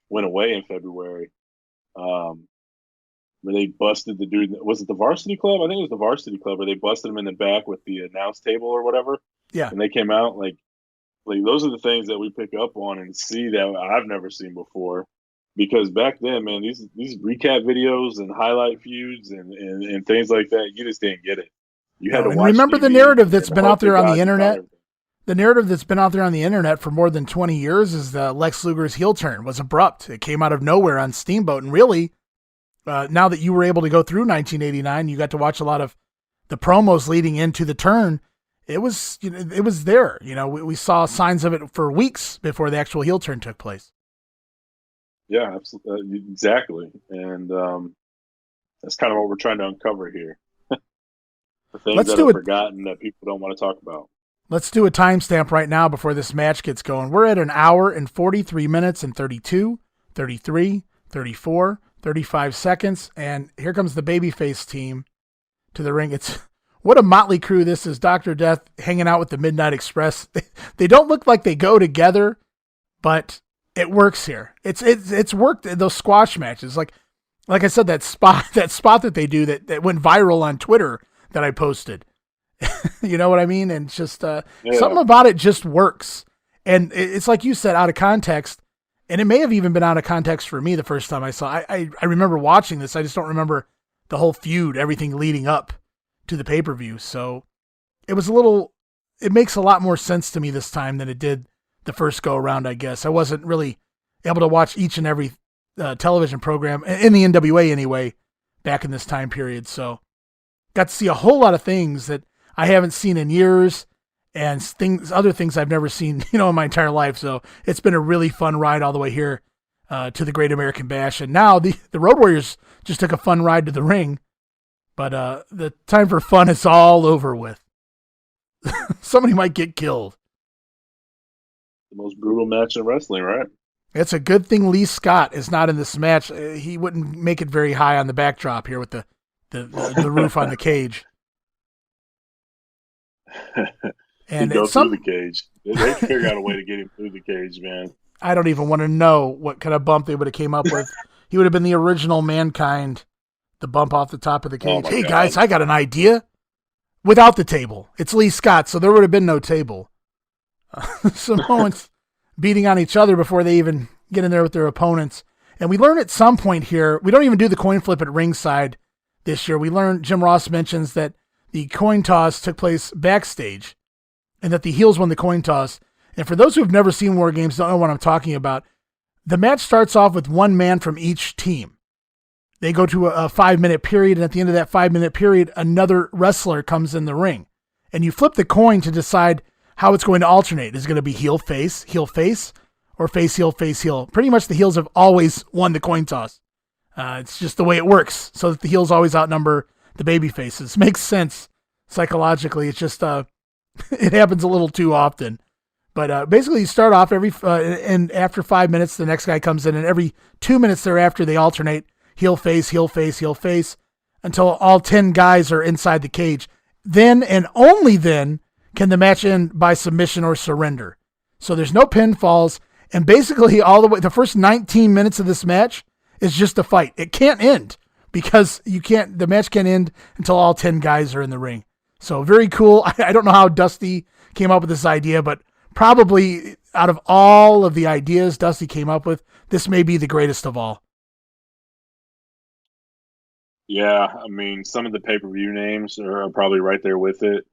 C: went away in February. where they busted the dude. Was it the Varsity Club? I think it was the Varsity Club where they busted him in the back with the announce table or whatever.
B: Yeah.
C: And they came out like those are the things that we pick up on and see that I've never seen before. Because back then, man, these recap videos and highlight feuds and things like that, you just didn't get it. You had to watch
B: remember
C: TV
B: the narrative that's been out there on the
C: you got
B: internet.
C: everything.
B: The narrative that's been out there on the internet for more than 20 years is that Lex Luger's heel turn was abrupt. It came out of nowhere on Steamboat. And really, now that you were able to go through 1989, you got to watch a lot of the promos leading into the turn. It was there. We saw signs of it for weeks before the actual heel turn took place.
C: Yeah, absolutely, exactly. And that's kind of what we're trying to uncover here. The things that are forgotten that people don't want to talk about.
B: Let's do a timestamp right now before this match gets going. We're at 1 hour and 43 minutes and 32, 33, 34, 35 seconds. And here comes the babyface team to the ring. What a motley crew this is. Dr. Death hanging out with the Midnight Express. They don't look like they go together, but it works here. It's worked in those squash matches. Like I said, that spot that they do that went viral on Twitter that I posted. You know what I mean? And just something about it just works. And it's like you said, out of context. And it may have even been out of context for me the first time I saw it. I remember watching this. I just don't remember the whole feud, everything leading up to the pay-per-view. So it makes a lot more sense to me this time than it did the first go around, I guess. I wasn't really able to watch each and every television program in the NWA anyway, back in this time period. So got to see a whole lot of things that I haven't seen in years and other things I've never seen, in my entire life. So it's been a really fun ride all the way here to the Great American Bash. And now the Road Warriors just took a fun ride to the ring, but the time for fun is all over with. Somebody might get killed.
C: The most brutal match in wrestling, right?
B: It's a good thing Lee Scott is not in this match. He wouldn't make it very high on the backdrop here with the roof on the cage.
C: And go through the cage. They figure out a way to get him through the cage, man.
B: I don't even want to know what kind of bump they would have came up with. He would have been the original Mankind, the bump off the top of the cage. Hey, guys, I got an idea. Without the table. It's Lee Scott, so there would have been no table. Samoans beating on each other before they even get in there with their opponents. And we learn at some point here, we don't even do the coin flip at ringside this year. We learn, Jim Ross mentions that the coin toss took place backstage and that the heels won the coin toss. And for those who have never seen War Games, don't know what I'm talking about, the match starts off with one man from each team. They go to a 5-minute period, and at the end of that 5-minute period, another wrestler comes in the ring. And you flip the coin to decide how it's going to alternate. Is it going to be heel, face, or face, heel? Pretty much the heels have always won the coin toss. It's just the way it works, so that the heels always outnumber the baby faces. Makes sense psychologically. It's just it happens a little too often. But basically, you start off and after 5 minutes, the next guy comes in, and every 2 minutes thereafter, they alternate heel, face, until all 10 guys are inside the cage. Then and only then can the match end by submission or surrender. So there's no pinfalls, and basically the first 19 minutes of this match is just a fight. It can't end because the match can't end until all 10 guys are in the ring. So very cool. I don't know how Dusty came up with this idea, but probably out of all of the ideas Dusty came up with, this may be the greatest of all.
C: Yeah, I mean, some of the pay-per-view names are probably right there with it.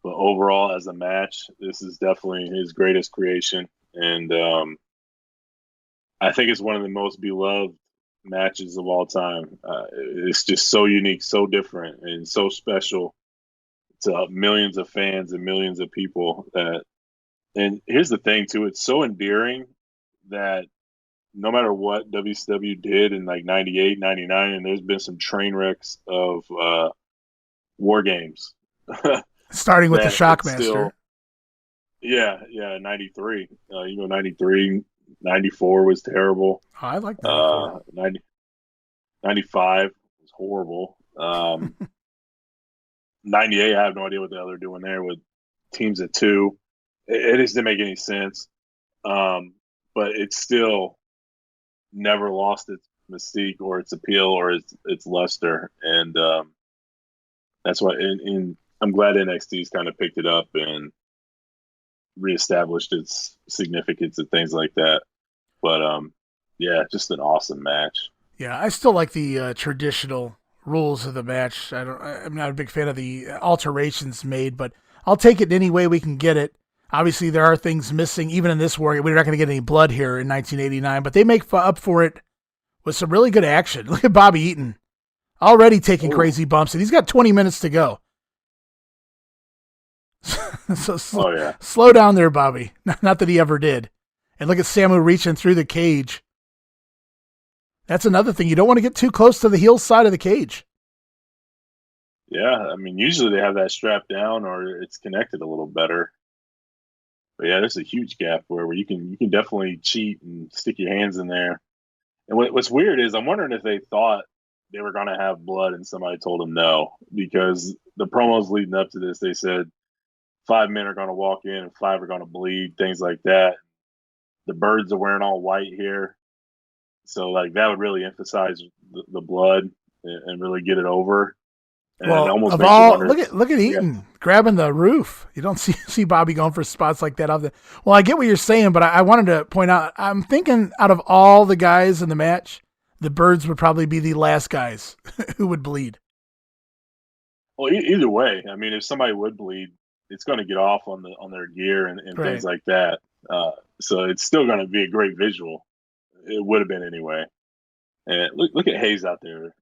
C: But overall, as a match, this is definitely his greatest creation. And I think it's one of the most beloved matches of all time. It's just so unique, so different, and so special to millions of fans and millions of people. And here's the thing, too. It's so endearing that no matter what WCW did in like 98, 99, and there's been some train wrecks of War Games.
B: Starting with the Shockmaster.
C: Yeah, 93. 93, 94 was terrible.
B: Oh, I like 94.
C: 95 was horrible. 98, I have no idea what the hell they're doing there with teams of two. It just didn't make any sense. But it still never lost its mystique or its appeal or its luster, and that's why. And I'm glad NXT's kind of picked it up and reestablished its significance and things like that. But yeah, just an awesome match.
B: Yeah, I still like the traditional rules of the match. I'm not a big fan of the alterations made, but I'll take it any way we can get it. Obviously, there are things missing, even in this Warrior. We're not going to get any blood here in 1989, but they make up for it with some really good action. Look at Bobby Eaton, already taking crazy bumps, and he's got 20 minutes to go. So slow down there, Bobby. Not that he ever did. And look at Samu reaching through the cage. That's another thing. You don't want to get too close to the heel side of the cage.
C: Yeah, I mean, usually they have that strapped down or it's connected a little better. But yeah, there's a huge gap where you can definitely cheat and stick your hands in there. And what's weird is I'm wondering if they thought they were going to have blood and somebody told them no, because the promos leading up to this, they said 5 men are going to walk in and 5 are going to bleed, things like that. The birds are wearing all white here. So like that would really emphasize the blood and really get it over. And
B: well,
C: almost
B: of all, look at Eaton grabbing the roof. You don't see Bobby going for spots like that. Well, I get what you're saying, but I wanted to point out, I'm thinking out of all the guys in the match, the birds would probably be the last guys who would bleed.
C: Well, either way, I mean, if somebody would bleed, it's going to get off on their gear and
B: Right.
C: things like that. So it's still going to be a great visual. It would have been anyway. And look at Hayes out there.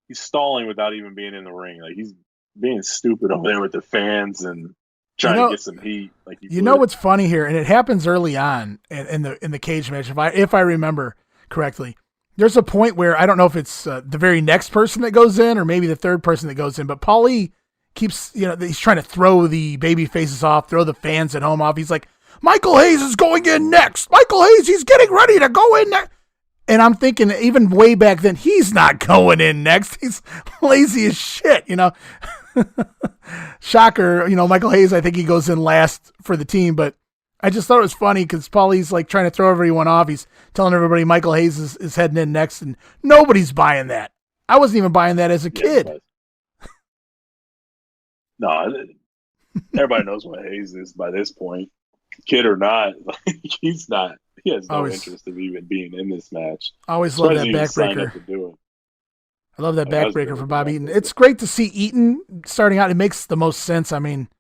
C: He's stalling without even being in the ring. Like he's being stupid over there with the fans and trying to get some heat. Like
B: you know what's funny here, and it happens early on in the cage match. If I remember correctly, there's a point where I don't know if it's the very next person that goes in or maybe the third person that goes in, but Paulie keeps he's trying to throw the baby faces off, throw the fans at home off. He's like, Michael Hayes is going in next. Michael Hayes, he's getting ready to go in next. And I'm thinking even way back then, he's not going in next. He's lazy as shit, Shocker, Michael Hayes, I think he goes in last for the team, but I just thought it was funny because Paulie's like trying to throw everyone off. He's telling everybody Michael Hayes is heading in next, and nobody's buying that. I wasn't even buying that as a kid.
C: No, everybody knows what Hayes is by this point. Kid or not, he's not. He has no interest of even being in this match.
B: I always love that backbreaker. I love that backbreaker for Bobby Eaton. It's great to see Eaton starting out. It makes the most sense. I mean,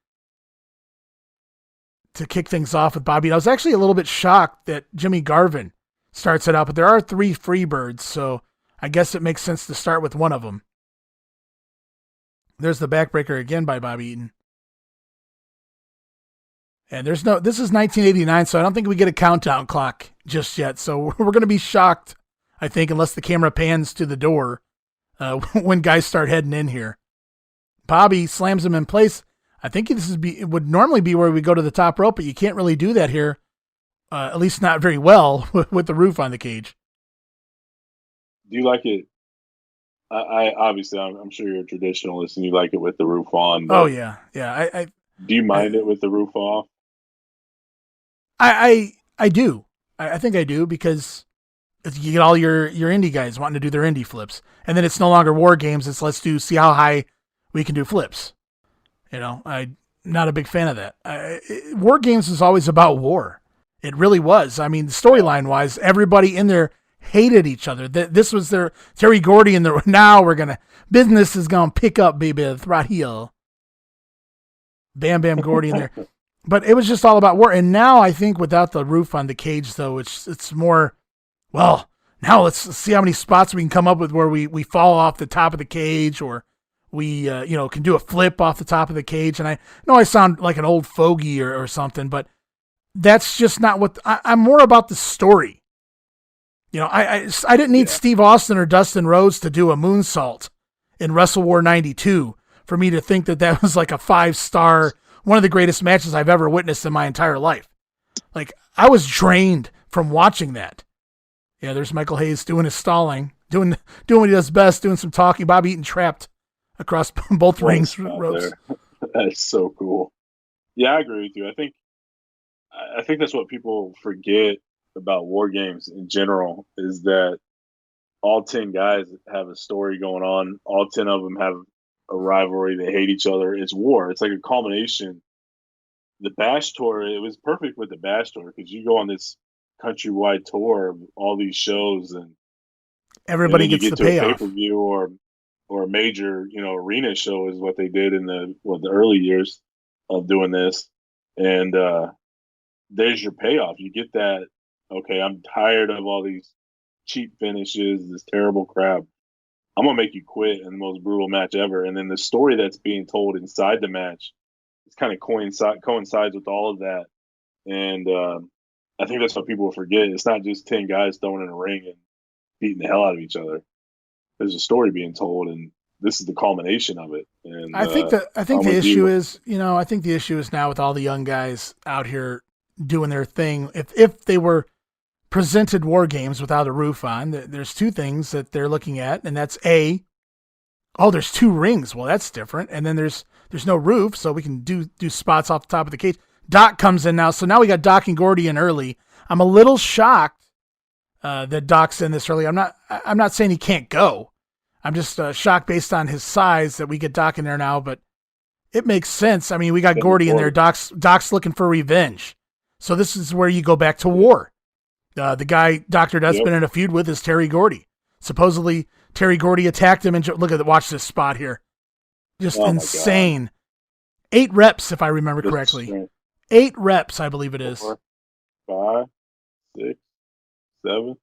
B: to kick things off with Bobby. I was actually a little bit shocked that Jimmy Garvin starts it out, but there are 3 Freebirds, so I guess it makes sense to start with one of them. There's the backbreaker again by Bobby Eaton. And this is 1989, so I don't think we get a countdown clock just yet. So we're going to be shocked, I think, unless the camera pans to the door when guys start heading in here. Bobby slams him in place. I think it would normally be where we go to the top rope, but you can't really do that here, at least not very well with the roof on the cage.
C: Do you like it? I obviously, I'm sure you're a traditionalist and you like it with the roof on.
B: Oh yeah. I
C: do you mind it with the roof off?
B: I do. I think I do because you get all your indie guys wanting to do their indie flips, and then it's no longer war games. It's see how high we can do flips. I'm not a big fan of that. War games is always about war. It really was. I mean, storyline wise, everybody in there hated each other. This was their Terry Gordy and now business is gonna pick up, baby, right here. Bam Bam Gordy in there. But it was just all about war. And now I think without the roof on the cage, though, it's more, well, now let's see how many spots we can come up with where we fall off the top of the cage or we, can do a flip off the top of the cage. And I know I sound like an old fogey or something, but that's just not what I'm more about the story. I didn't need Steve Austin or Dustin Rhodes to do a moonsault in Wrestle War 92 for me to think that was like a 5-star, one of the greatest matches I've ever witnessed in my entire life. Like, I was drained from watching that. Yeah, there's Michael Hayes doing his stalling, doing what he does best, doing some talking. Bobby Eaton trapped across both ropes.
C: That's so cool. Yeah, I agree with you. I think that's what people forget about war games in general is that all 10 guys have a story going on. All 10 of them have a rivalry. They hate each other. It's war. It's like a culmination. The Bash tour, it was perfect with the Bash tour because you go on this countrywide tour of all these shows, and
B: everybody gets the payoff.
C: Pay-per-view or a major, arena show is what they did in the early years of doing this. And there's your payoff. You get that, okay, I'm tired of all these cheap finishes, this terrible crap. I'm going to make you quit in the most brutal match ever. And then the story that's being told inside the match, it's kind of coincides with all of that. And I think that's what people forget. It's not just 10 guys thrown in a ring and beating the hell out of each other. There's a story being told, and this is the culmination of it. And
B: I think the issue is, I think the issue is now with all the young guys out here doing their thing. If they were presented war games without a roof on, there's two things that they're looking at, and that's there's 2 rings. Well, that's different. And then there's no roof, so we can do spots off the top of the cage. Doc comes in now, so now we got Doc and Gordy in early. I'm a little shocked that Doc's in this early. I'm not saying he can't go. I'm just shocked based on his size that we get Doc in there now, but it makes sense. I mean, we got Gordy in there. Doc's looking for revenge. So this is where you go back to war. The guy Dr. Death's been in a feud with is Terry Gordy. Supposedly Terry Gordy attacked him and watch this spot here. Just insane. 8 reps, if I remember correctly. 8 reps, I believe it is.
C: 4, 5, 6, 7,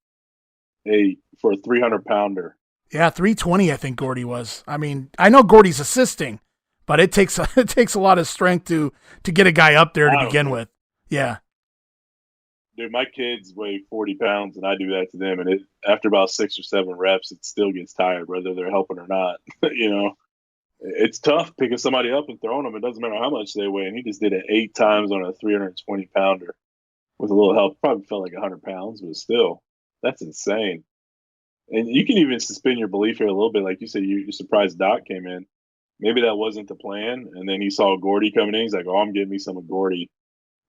C: 8 for a 300-pounder.
B: Yeah, 320, I think Gordy was. I mean, I know Gordy's assisting, but it takes a lot of strength to get a guy up there to begin with. Yeah.
C: Dude, my kids weigh 40 pounds, and I do that to them, and after about 6 or 7 reps, it still gets tired, whether they're helping or not. It's tough picking somebody up and throwing them. It doesn't matter how much they weigh, and he just did it 8 times on a 320-pounder with a little help. Probably felt like 100 pounds, but still, that's insane. And you can even suspend your belief here a little bit. Like you said, you're surprised Doc came in. Maybe that wasn't the plan. And then he saw Gordy coming in. He's like, I'm getting me some of Gordy.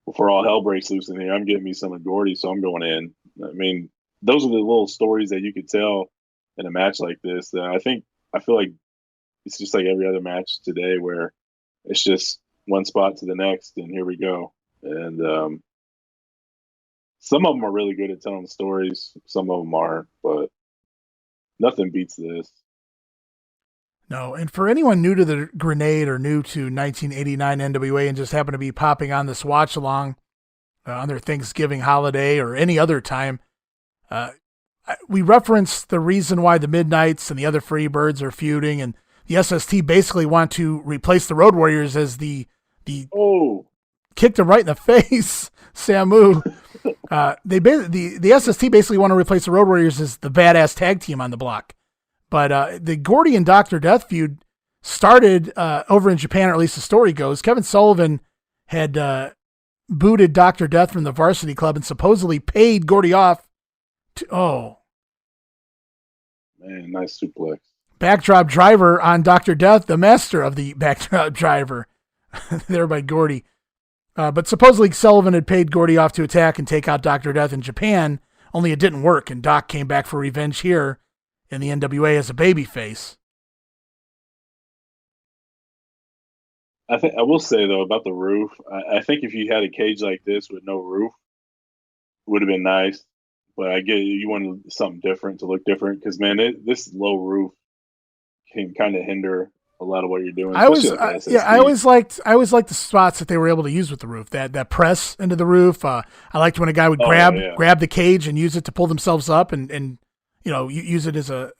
C: Before all hell breaks loose in here, I'm getting me some of Gordy, so I'm going in. I mean, those are the little stories that you could tell in a match like this. I feel like it's just like every other match today where it's just one spot to the next, and here we go. And some of them are really good at telling stories. Some of them aren't, but nothing beats this.
B: No, and for anyone new to the Grenade or new to 1989 NWA and just happen to be popping on this watch along on their Thanksgiving holiday or any other time, we reference the reason why the Midnights and the other Freebirds are feuding, and the SST basically want to replace the Road Warriors as the kicked them right in the face, Samu. The SST basically want to replace the Road Warriors as the badass tag team on the block. But the Gordy and Dr. Death feud started over in Japan, or at least the story goes. Kevin Sullivan had booted Dr. Death from the Varsity Club and supposedly paid Gordy off to,
C: man, nice suplex.
B: Backdrop driver on Dr. Death, the master of the backdrop driver there by Gordy. But supposedly Sullivan had paid Gordy off to attack and take out Dr. Death in Japan, only it didn't work, and Doc came back for revenge here in the NWA as a babyface.
C: I will say, though, about the roof, I think if you had a cage like this with no roof, it would have been nice. But I get you wanted something different to look different because, man, this low roof can kind of hinder a lot of what you're doing.
B: I always liked the spots that they were able to use with the roof. That press into the roof. I liked when a guy would grab the cage and use it to pull themselves up and use it as a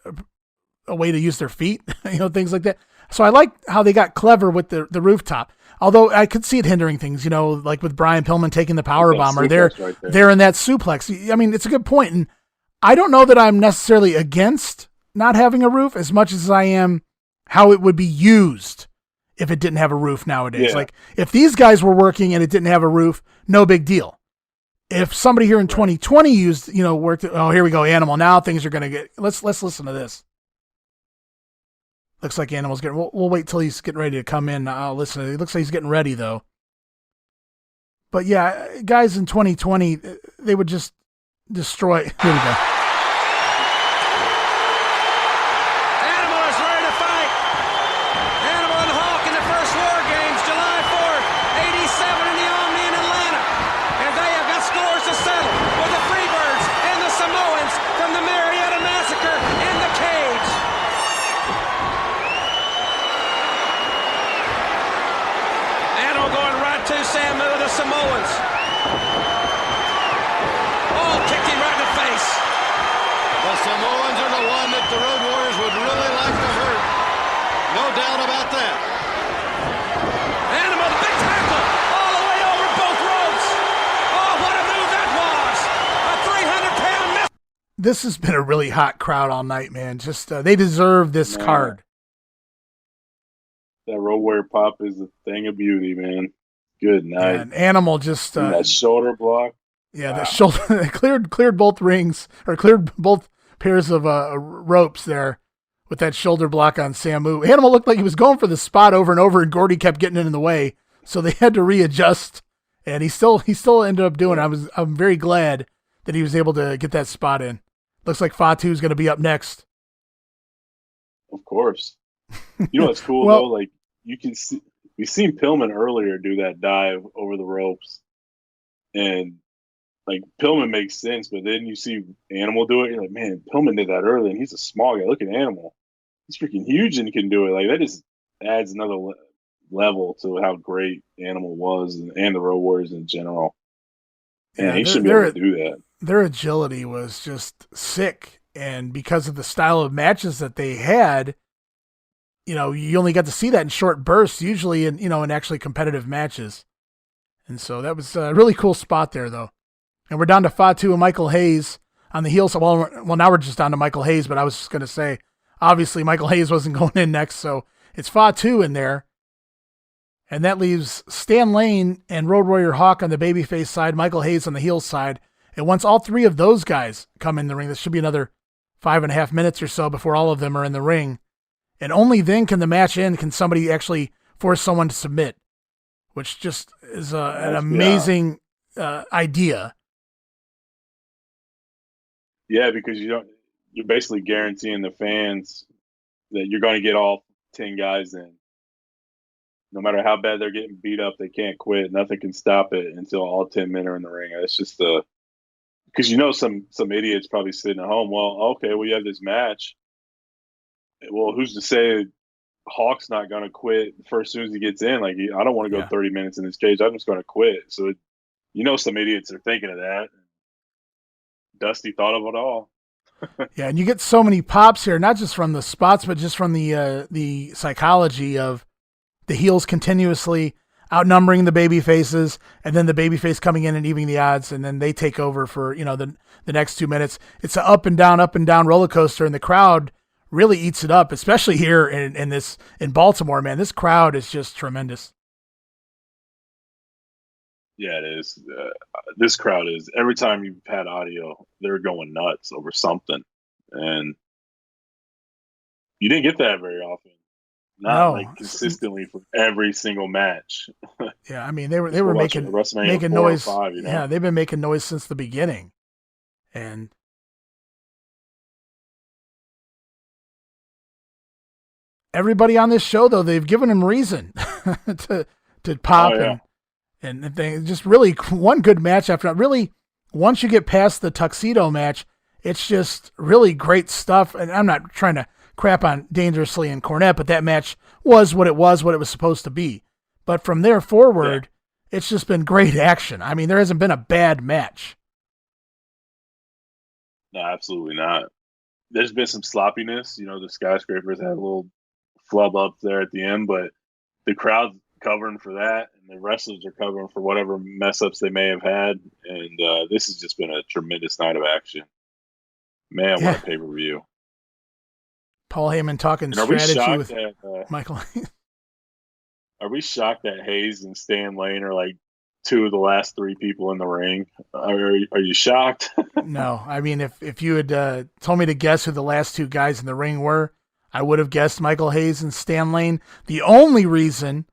B: way to use their feet, things like that. So I like how they got clever with the rooftop. Although I could see it hindering things, like with Brian Pillman taking the power bomber. They're in that suplex. I mean, it's a good point. And I don't know that I'm necessarily against not having a roof as much as I am how it would be used if it didn't have a roof nowadays. Yeah. Like if these guys were working and it didn't have a roof, no big deal. If somebody here in 2020 used, worked, here we go, Animal. Now things are going to get, let's listen to this. Looks like Animal's getting, we'll wait till he's getting ready to come in. I'll listen to it. It looks like he's getting ready though. But yeah, guys in 2020, they would just destroy. Here we go.
E: Fatu, Samu, the Samoans. Oh, kicked him right in the face.
H: The Samoans are the one that the Road Warriors would really like to hurt. No doubt about that.
E: Animal, the big tackle, all the way over both ropes. Oh, what a move that was. A 300-pound miss.
B: This has been a really hot crowd all night, man. Just they deserve this card.
C: That Road Warrior pop is a thing of beauty, man. Good night.
B: And Animal just
C: that shoulder block.
B: Yeah, wow. That shoulder cleared both rings, or cleared both pairs of ropes there with that shoulder block on Samu. Animal looked like he was going for the spot over and over, and Gordy kept getting in the way, so they had to readjust. And he still ended up doing it. I'm very glad that he was able to get that spot in. Looks like Fatu's going to be up next.
C: Of course. You know what's cool though? Like you can see, we've seen Pillman earlier do that dive over the ropes, and like Pillman makes sense, but then you see Animal do it. You're like, man, Pillman did that earlier, and he's a small guy. Look at Animal; he's freaking huge and can do it. Like that just adds another level to how great Animal was, and the Road Warriors in general. And he should be able to do that.
B: Their agility was just sick, and because of the style of matches that they had, you know, you only got to see that in short bursts, usually in actually competitive matches. And so that was a really cool spot there, though. And we're down to Fatu and Michael Hayes on the heels. Well, now we're just down to Michael Hayes, but I was just going to say, obviously Michael Hayes wasn't going in next, so it's Fatu in there. And that leaves Stan Lane and Road Warrior Hawk on the babyface side, Michael Hayes on the heel side. And once all three of those guys come in the ring, this should be another 5.5 minutes or so before all of them are in the ring. And only then can the match end, can somebody actually force someone to submit, which just is an amazing idea.
C: Yeah, because you're basically guaranteeing the fans that you're going to get all 10 guys in. No matter how bad they're getting beat up, they can't quit. Nothing can stop it until all 10 men are in the ring. It's just because some idiots probably sitting at home. Well, okay, we have this match. Well, who's to say Hawk's not going to quit as soon as he gets in? Like, I don't want to go 30 minutes in this cage. I'm just going to quit. So, some idiots are thinking of that. Dusty thought of it all.
B: Yeah, and you get so many pops here, not just from the spots, but just from the psychology of the heels continuously outnumbering the baby faces, and then the baby face coming in and evening the odds, and then they take over for the next 2 minutes. It's an up and down roller coaster, and the crowd really eats it up, especially here in Baltimore, man. This crowd is just tremendous.
C: Yeah, it is. This crowd is, every time you've had audio, they're going nuts over something. And you didn't get that very often. Not consistently for every single match.
B: Yeah, I mean, they were making noise. 5, Yeah, they've been making noise since the beginning. And everybody on this show, though, they've given him reason to pop. Oh, yeah. And they just really one good match after. Really, once you get past the tuxedo match, it's just really great stuff. And I'm not trying to crap on Dangerously and Cornette, but that match was what it was supposed to be. But from there forward, it's just been great action. I mean, there hasn't been a bad match.
C: No, absolutely not. There's been some sloppiness. The Skyscrapers had a little flub up there at the end, but the crowd's covering for that, and the wrestlers are covering for whatever mess ups they may have had. And this has just been a tremendous night of action. Man, what a pay-per-view.
B: Paul Heyman talking strategy with Michael.
C: Are we shocked that Hayes and Stan Lane are like two of the last three people in the ring? Are you shocked?
B: No. I mean, if you had told me to guess who the last two guys in the ring were, I would have guessed Michael Hayes and Stan Lane. The only reason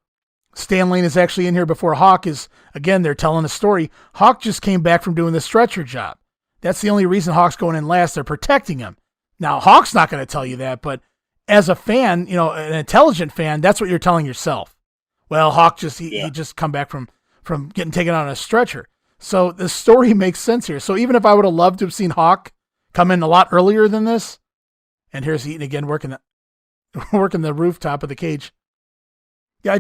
B: Stan Lane is actually in here before Hawk is, again, they're telling a story. Hawk just came back from doing the stretcher job. That's the only reason Hawk's going in last. They're protecting him. Now, Hawk's not going to tell you that, but as a fan, an intelligent fan, that's what you're telling yourself. Well, Hawk he just come back from getting taken on a stretcher. So the story makes sense here. So even if I would have loved to have seen Hawk come in a lot earlier than this, and here's Eaton again working the rooftop of the cage. Yeah,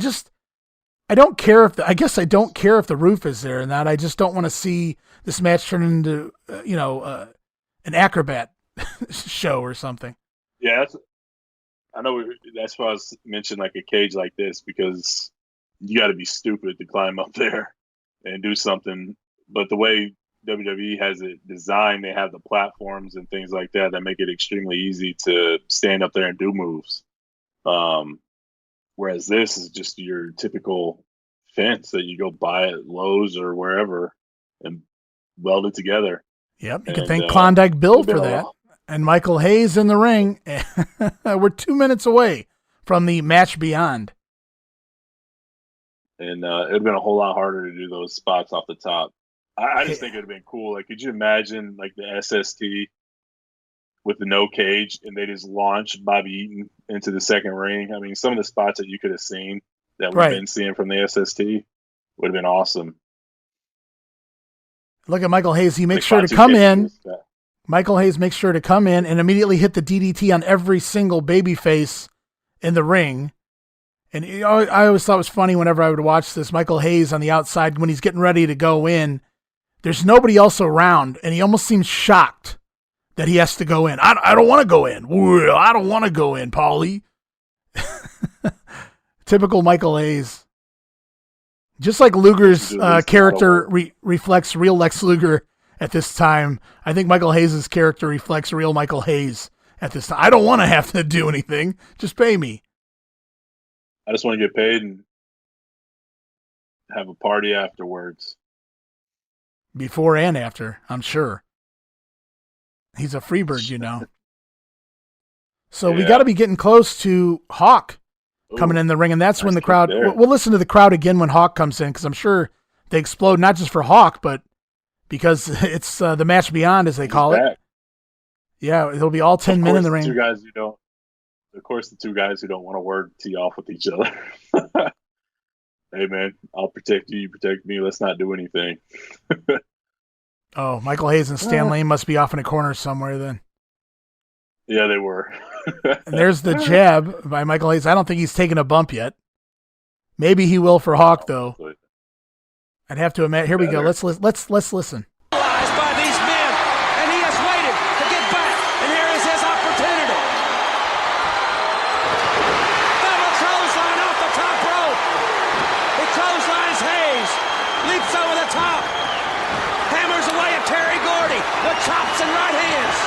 B: I don't care if I guess I don't care if the roof is there and that. I just don't want to see this match turn into an acrobat show or something.
C: Yeah, I know that's why I mentioned like a cage like this, because you got to be stupid to climb up there and do something. But the way WWE has it designed, they have the platforms and things like that make it extremely easy to stand up there and do moves. Whereas this is just your typical fence that you go buy at Lowe's or wherever and weld it together.
B: Yep, you can thank Klondike Bill for that. And Michael Hayes in the ring. We're 2 minutes away from the match beyond.
C: And it would have been a whole lot harder to do those spots off the top. I just think it would have been cool. Like, could you imagine like the SST with the no cage and they just launched Bobby Eaton into the second ring? I mean, some of the spots that you could have seen that we've been seeing from the SST would have been awesome.
B: Look at Michael Hayes. He makes sure to come in. Michael Hayes makes sure to come in and immediately hit the DDT on every single babyface in the ring. And I always thought it was funny whenever I would watch this. Michael Hayes on the outside, when he's getting ready to go in, there's nobody else around, and he almost seems shocked that he has to go in. I don't want to go in. I don't want to go in, Paulie. Typical Michael Hayes. Just like Luger's character reflects real Lex Luger at this time, I think Michael Hayes' character reflects real Michael Hayes at this time. I don't want to have to do anything. Just pay me.
C: I just want to get paid and have a party afterwards.
B: Before and after, I'm sure. He's a Freebird, you know. So we got to be getting close to Hawk coming in the ring, and that's when the crowd... We'll listen to the crowd again when Hawk comes in, because I'm sure they explode, not just for Hawk, but because it's the match beyond, as they call it. Yeah, it'll be all 10 men in the ring.
C: Of course, the two guys who don't want to tee off with each other. Hey, man, I'll protect you. You protect me. Let's not do anything.
B: Oh, Michael Hayes and Stan Lane must be off in a corner somewhere then.
C: Yeah, they were.
B: And there's the jab by Michael Hayes. I don't think he's taken a bump yet. Maybe he will for Hawk, though. I'd have to imagine. Here we go. Let's listen.
E: By these men, and he has waited to get back, and here is his opportunity. Double clothesline off the top rope. He clotheslines Hayes, leaps over the top, hammers away at Terry Gordy with chops and right hands.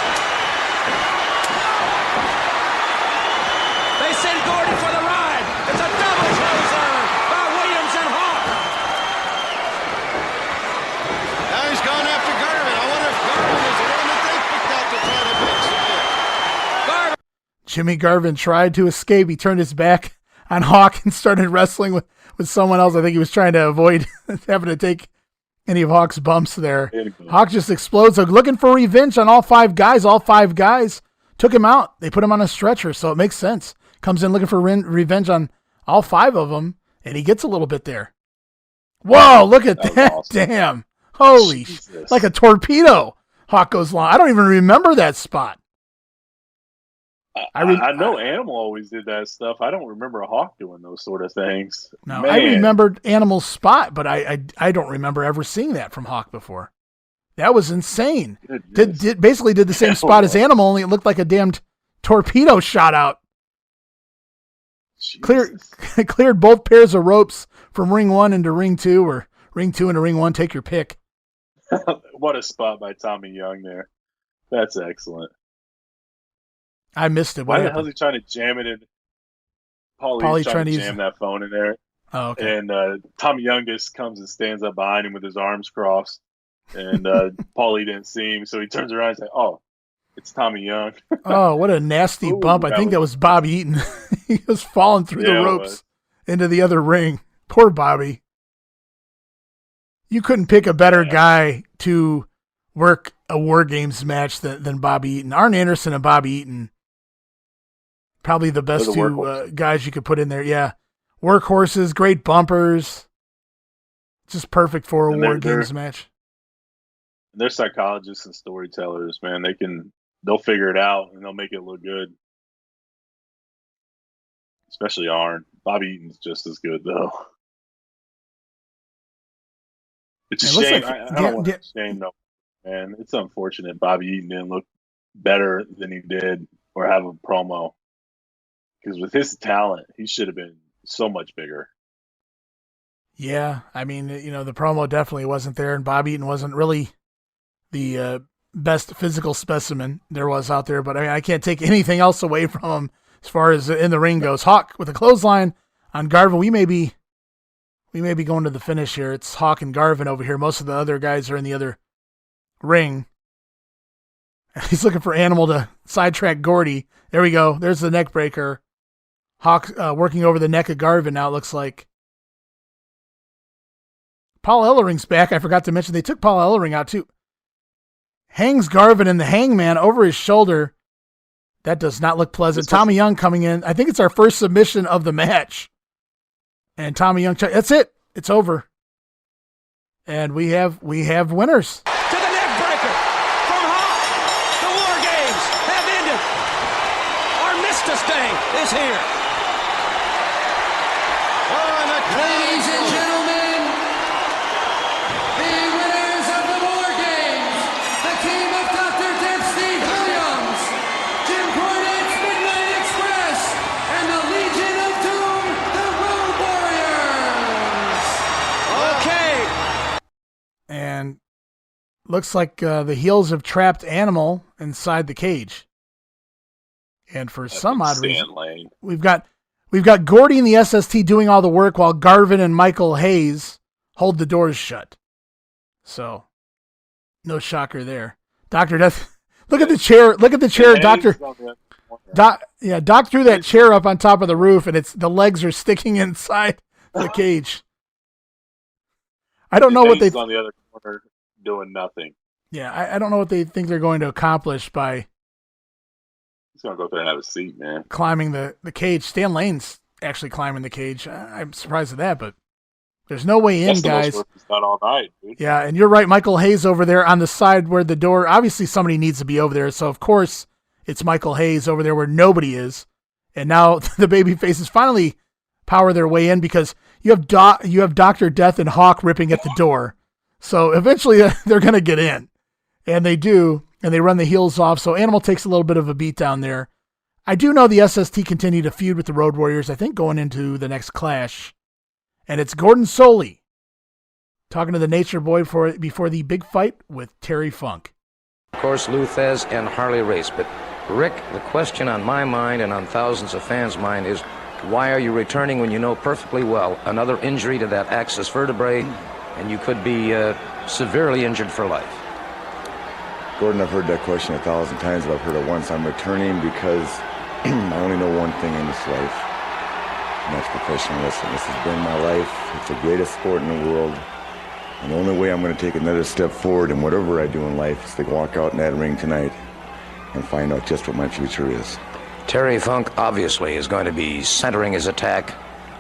E: They send Gordy for the ride. It's a double clothesline by Williams and Hawk.
H: Now he's gone after Garvin. I wonder if Garvin is the one that they picked out to try to fix him.
B: Jimmy Garvin tried to escape. He turned his back on Hawk and started wrestling with someone else. I think he was trying to avoid having to take any of Hawk's bumps there. Hawk just explodes. They're looking for revenge on all five guys. All five guys took him out. They put him on a stretcher, so it makes sense. Comes in looking for revenge on all five of them, and he gets a little bit there. Whoa, look at that. Awesome. Damn. Holy, like a torpedo. Hawk goes long. I don't even remember that spot.
C: I know Animal always did that stuff. I don't remember Hawk doing those sort of things.
B: No,
C: Man.
B: I remembered Animal's spot, but I don't remember ever seeing that from Hawk before. That was insane. Basically did the same spot as Animal, only it looked like a damned torpedo shot out. Cleared both pairs of ropes from ring 1 into ring 2, or ring 2 into ring 1. Take your pick.
C: What a spot by Tommy Young there. That's excellent.
B: I missed it.
C: Why the hell is he trying to jam it in? Paulie's trying to jam that phone in there.
B: Oh, okay.
C: And Tommy Young just comes and stands up behind him with his arms crossed. And Paulie didn't see him, so he turns around and says, "Oh, it's Tommy Young."
B: Oh, what a nasty bump. I think that was Bobby Eaton. He was falling through the ropes into the other ring. Poor Bobby. You couldn't pick a better guy to work a War Games match than Bobby Eaton. Arn Anderson and Bobby Eaton, probably the best two guys you could put in there. Yeah. Workhorses, great bumpers. Just perfect for a War Games match.
C: They're psychologists and storytellers, man. They'll figure it out and they'll make it look good. Especially Arn. Bobby Eaton's just as good though. It's a shame. I don't want to shame no man. It's unfortunate Bobby Eaton didn't look better than he did or have a promo. Because with his talent, he should have been so much bigger.
B: Yeah, I mean, you know, the promo definitely wasn't there, and Bobby Eaton wasn't really the best physical specimen there was out there. But I mean, I can't take anything else away from him as far as in the ring goes. Hawk with a clothesline on Garvin. We may be going to the finish here. It's Hawk and Garvin over here. Most of the other guys are in the other ring. He's looking for Animal to sidetrack Gordy. There we go. There's the neck breaker. Hawk working over the neck of Garvin now, it looks like. Paul Ellering's back. I forgot to mention they took Paul Ellering out too. Hangs Garvin and the Hangman over his shoulder. That does not look pleasant. Tommy Young coming in. I think it's our first submission of the match. And Tommy Young, that's it. It's over. And we have winners.
E: To the neck breaker from Hawk. The War Games have ended. Our Mr. Sting is here.
M: Ladies and gentlemen, the winners of the War Games, the team of Dr. Dempsey Williams, Jim Cornette's Midnight Express, and the Legion of Doom, the Road Warriors.
E: Okay.
B: And looks like the heels have trapped Animal inside the cage. And for some odd reason, we've got Gordy and the SST doing all the work while Garvin and Michael Hayes hold the doors shut. So, no shocker there. Dr. Death, look at the chair. Look at the chair, Doctor. Doc threw that chair up on top of the roof, and the legs are sticking inside the cage. I don't know what they
C: on the other corner doing nothing.
B: Yeah, I don't know what they think they're going to accomplish by.
C: He's gonna go up there and have a seat, man.
B: Climbing the cage. Stan Lane's actually climbing the cage. I'm surprised at that, but there's no way in, guys.
C: It's not all night, dude.
B: Yeah, and you're right. Michael Hayes over there on the side where the door. Obviously, somebody needs to be over there. So of course, it's Michael Hayes over there where nobody is. And now the baby faces finally power their way in because you have Dr. Death and Hawk ripping at the door. So eventually they're gonna get in, and they do. And they run the heels off, so Animal takes a little bit of a beat down there. I do know the SST continue to feud with the Road Warriors, I think going into the next clash. And it's Gordon Soley talking to the Nature Boy before the big fight with Terry Funk.
F: Of course, Lou Thez and Harley Race. But, Rick, the question on my mind and on thousands of fans' mind is, why are you returning when you know perfectly well another injury to that axis vertebrae and you could be severely injured for life?
N: Gordon, I've heard that question 1,000 times, but I've heard it once. I'm returning because I only know one thing in this life, and that's professional wrestling. This has been my life. It's the greatest sport in the world. And the only way I'm going to take another step forward in whatever I do in life is to walk out in that ring tonight and find out just what my future is.
F: Terry Funk obviously is going to be centering his attack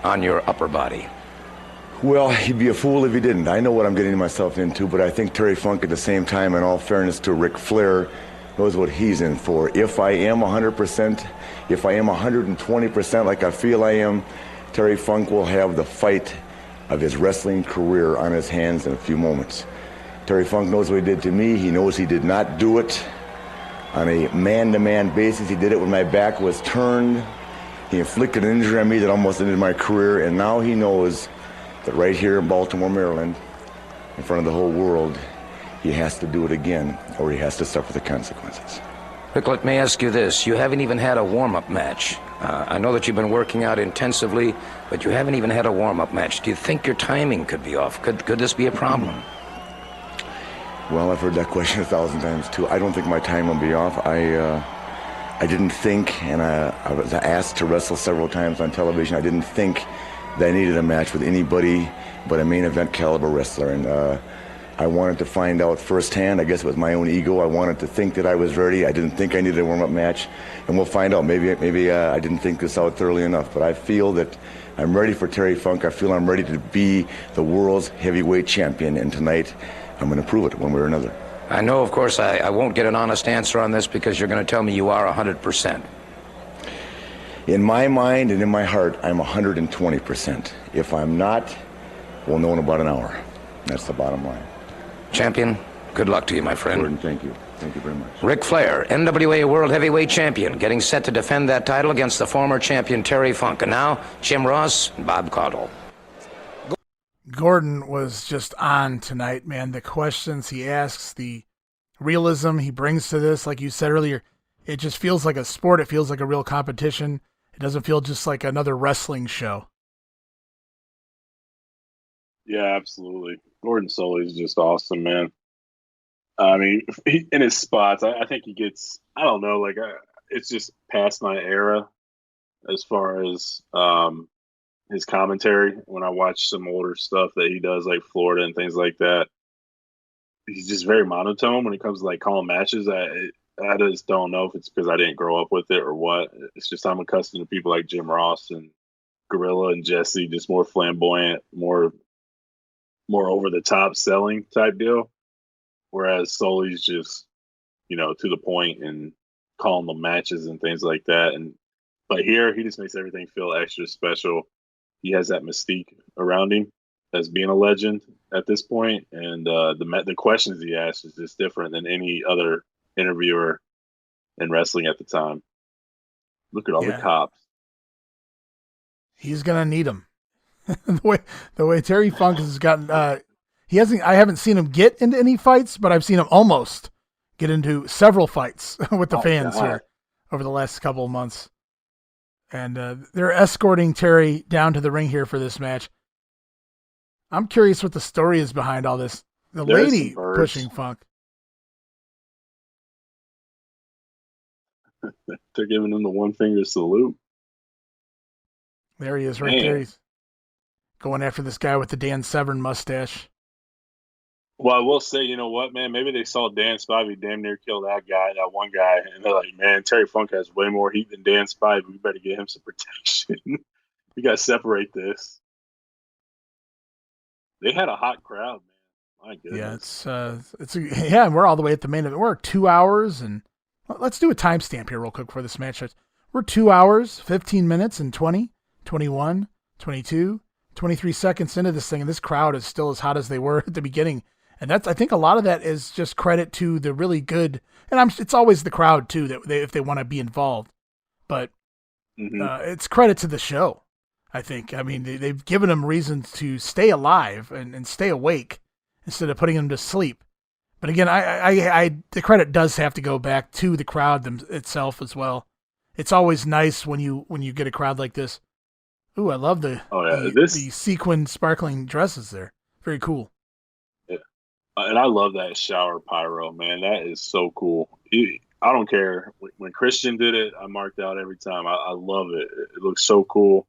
F: on your upper body.
N: Well, he'd be a fool if he didn't. I know what I'm getting myself into, but I think Terry Funk, at the same time, in all fairness to Ric Flair, knows what he's in for. If I am 100%, if I am 120% like I feel I am, Terry Funk will have the fight of his wrestling career on his hands in a few moments. Terry Funk knows what he did to me. He knows he did not do it on a man-to-man basis. He did it when my back was turned. He inflicted an injury on me that almost ended my career, and now he knows that right here in Baltimore, Maryland, in front of the whole world, he has to do it again, or he has to suffer the consequences.
F: Rick, let me ask you this. You haven't even had a warm-up match. I know that you've been working out intensively, but you haven't even had a warm-up match. Do you think your timing could be off? Could this be a problem?
N: Well, I've heard that question 1,000 times, too. I don't think my time will be off. I didn't think, and I was asked to wrestle several times on television, I didn't think that I needed a match with anybody but a main event caliber wrestler. And I wanted to find out firsthand. I guess it was my own ego. I wanted to think that I was ready. I didn't think I needed a warm-up match. And we'll find out. Maybe I didn't think this out thoroughly enough. But I feel that I'm ready for Terry Funk. I feel I'm ready to be the world's heavyweight champion. And tonight, I'm going to prove it one way or another.
F: I know, of course, I won't get an honest answer on this because you're going to tell me you are 100%.
N: In my mind and in my heart, I'm 120%. If I'm not, we'll know in about an hour. That's the bottom line.
F: Champion, good luck to you, my friend.
N: Gordon, thank you. Thank you very much.
F: Ric Flair, NWA World Heavyweight Champion, getting set to defend that title against the former champion Terry Funk. And now, Jim Ross and Bob Caudle.
B: Gordon was just on tonight, man. The questions he asks, the realism he brings to this, like you said earlier, it just feels like a sport. It feels like a real competition. It doesn't feel just like another wrestling show.
C: Yeah, absolutely. Gordon Solie is just awesome, man. I mean, in his spots, I think he gets, I don't know, like, it's just past my era as far as his commentary. When I watch some older stuff that he does, like Florida and things like that, he's just very monotone when it comes to, like, calling matches. I just don't know if it's because I didn't grow up with it or what. It's just I'm accustomed to people like Jim Ross and Gorilla and Jesse, just more flamboyant, more over the top selling type deal. Whereas Solie's just, to the point and calling the matches and things like that. But here he just makes everything feel extra special. He has that mystique around him as being a legend at this point, and the questions he asks is just different than any other interviewer in wrestling at the time. Look at all the cops.
B: He's gonna need them. the way Terry Funk has gotten, I haven't seen him get into any fights, but I've seen him almost get into several fights with the fans here over the last couple of months. And they're escorting Terry down to the ring here for this match. I'm curious what the story is behind all this. The lady pushing Funk.
C: They're giving him the one finger salute.
B: There he is, right there. He's going after this guy with the Dan Severn mustache.
C: Well, I will say, you know what, man? Maybe they saw Dan Spivey damn near kill that one guy, and they're like, man, Terry Funk has way more heat than Dan Spivey. We better get him some protection. We got to separate this. They had a hot crowd, man. My goodness.
B: Yeah, we're all the way at the main event. We're 2 hours, and let's do a timestamp here real quick for this match. We're 2 hours, 15 minutes, and 20, 21, 22, 23 seconds into this thing, and this crowd is still as hot as they were at the beginning. And I think a lot of that is just credit to the really good, and it's always the crowd too, that if they want to be involved, but it's credit to the show. I think, I mean, they've given them reasons to stay alive and stay awake instead of putting them to sleep. But again, the credit does have to go back to the crowd itself as well. It's always nice when you get a crowd like this. Ooh, I love the sequin sparkling dresses there. Very cool.
C: Yeah. And I love that shower pyro, man. That is so cool. I don't care. When Christian did it, I marked out every time. I love it. It looks so cool.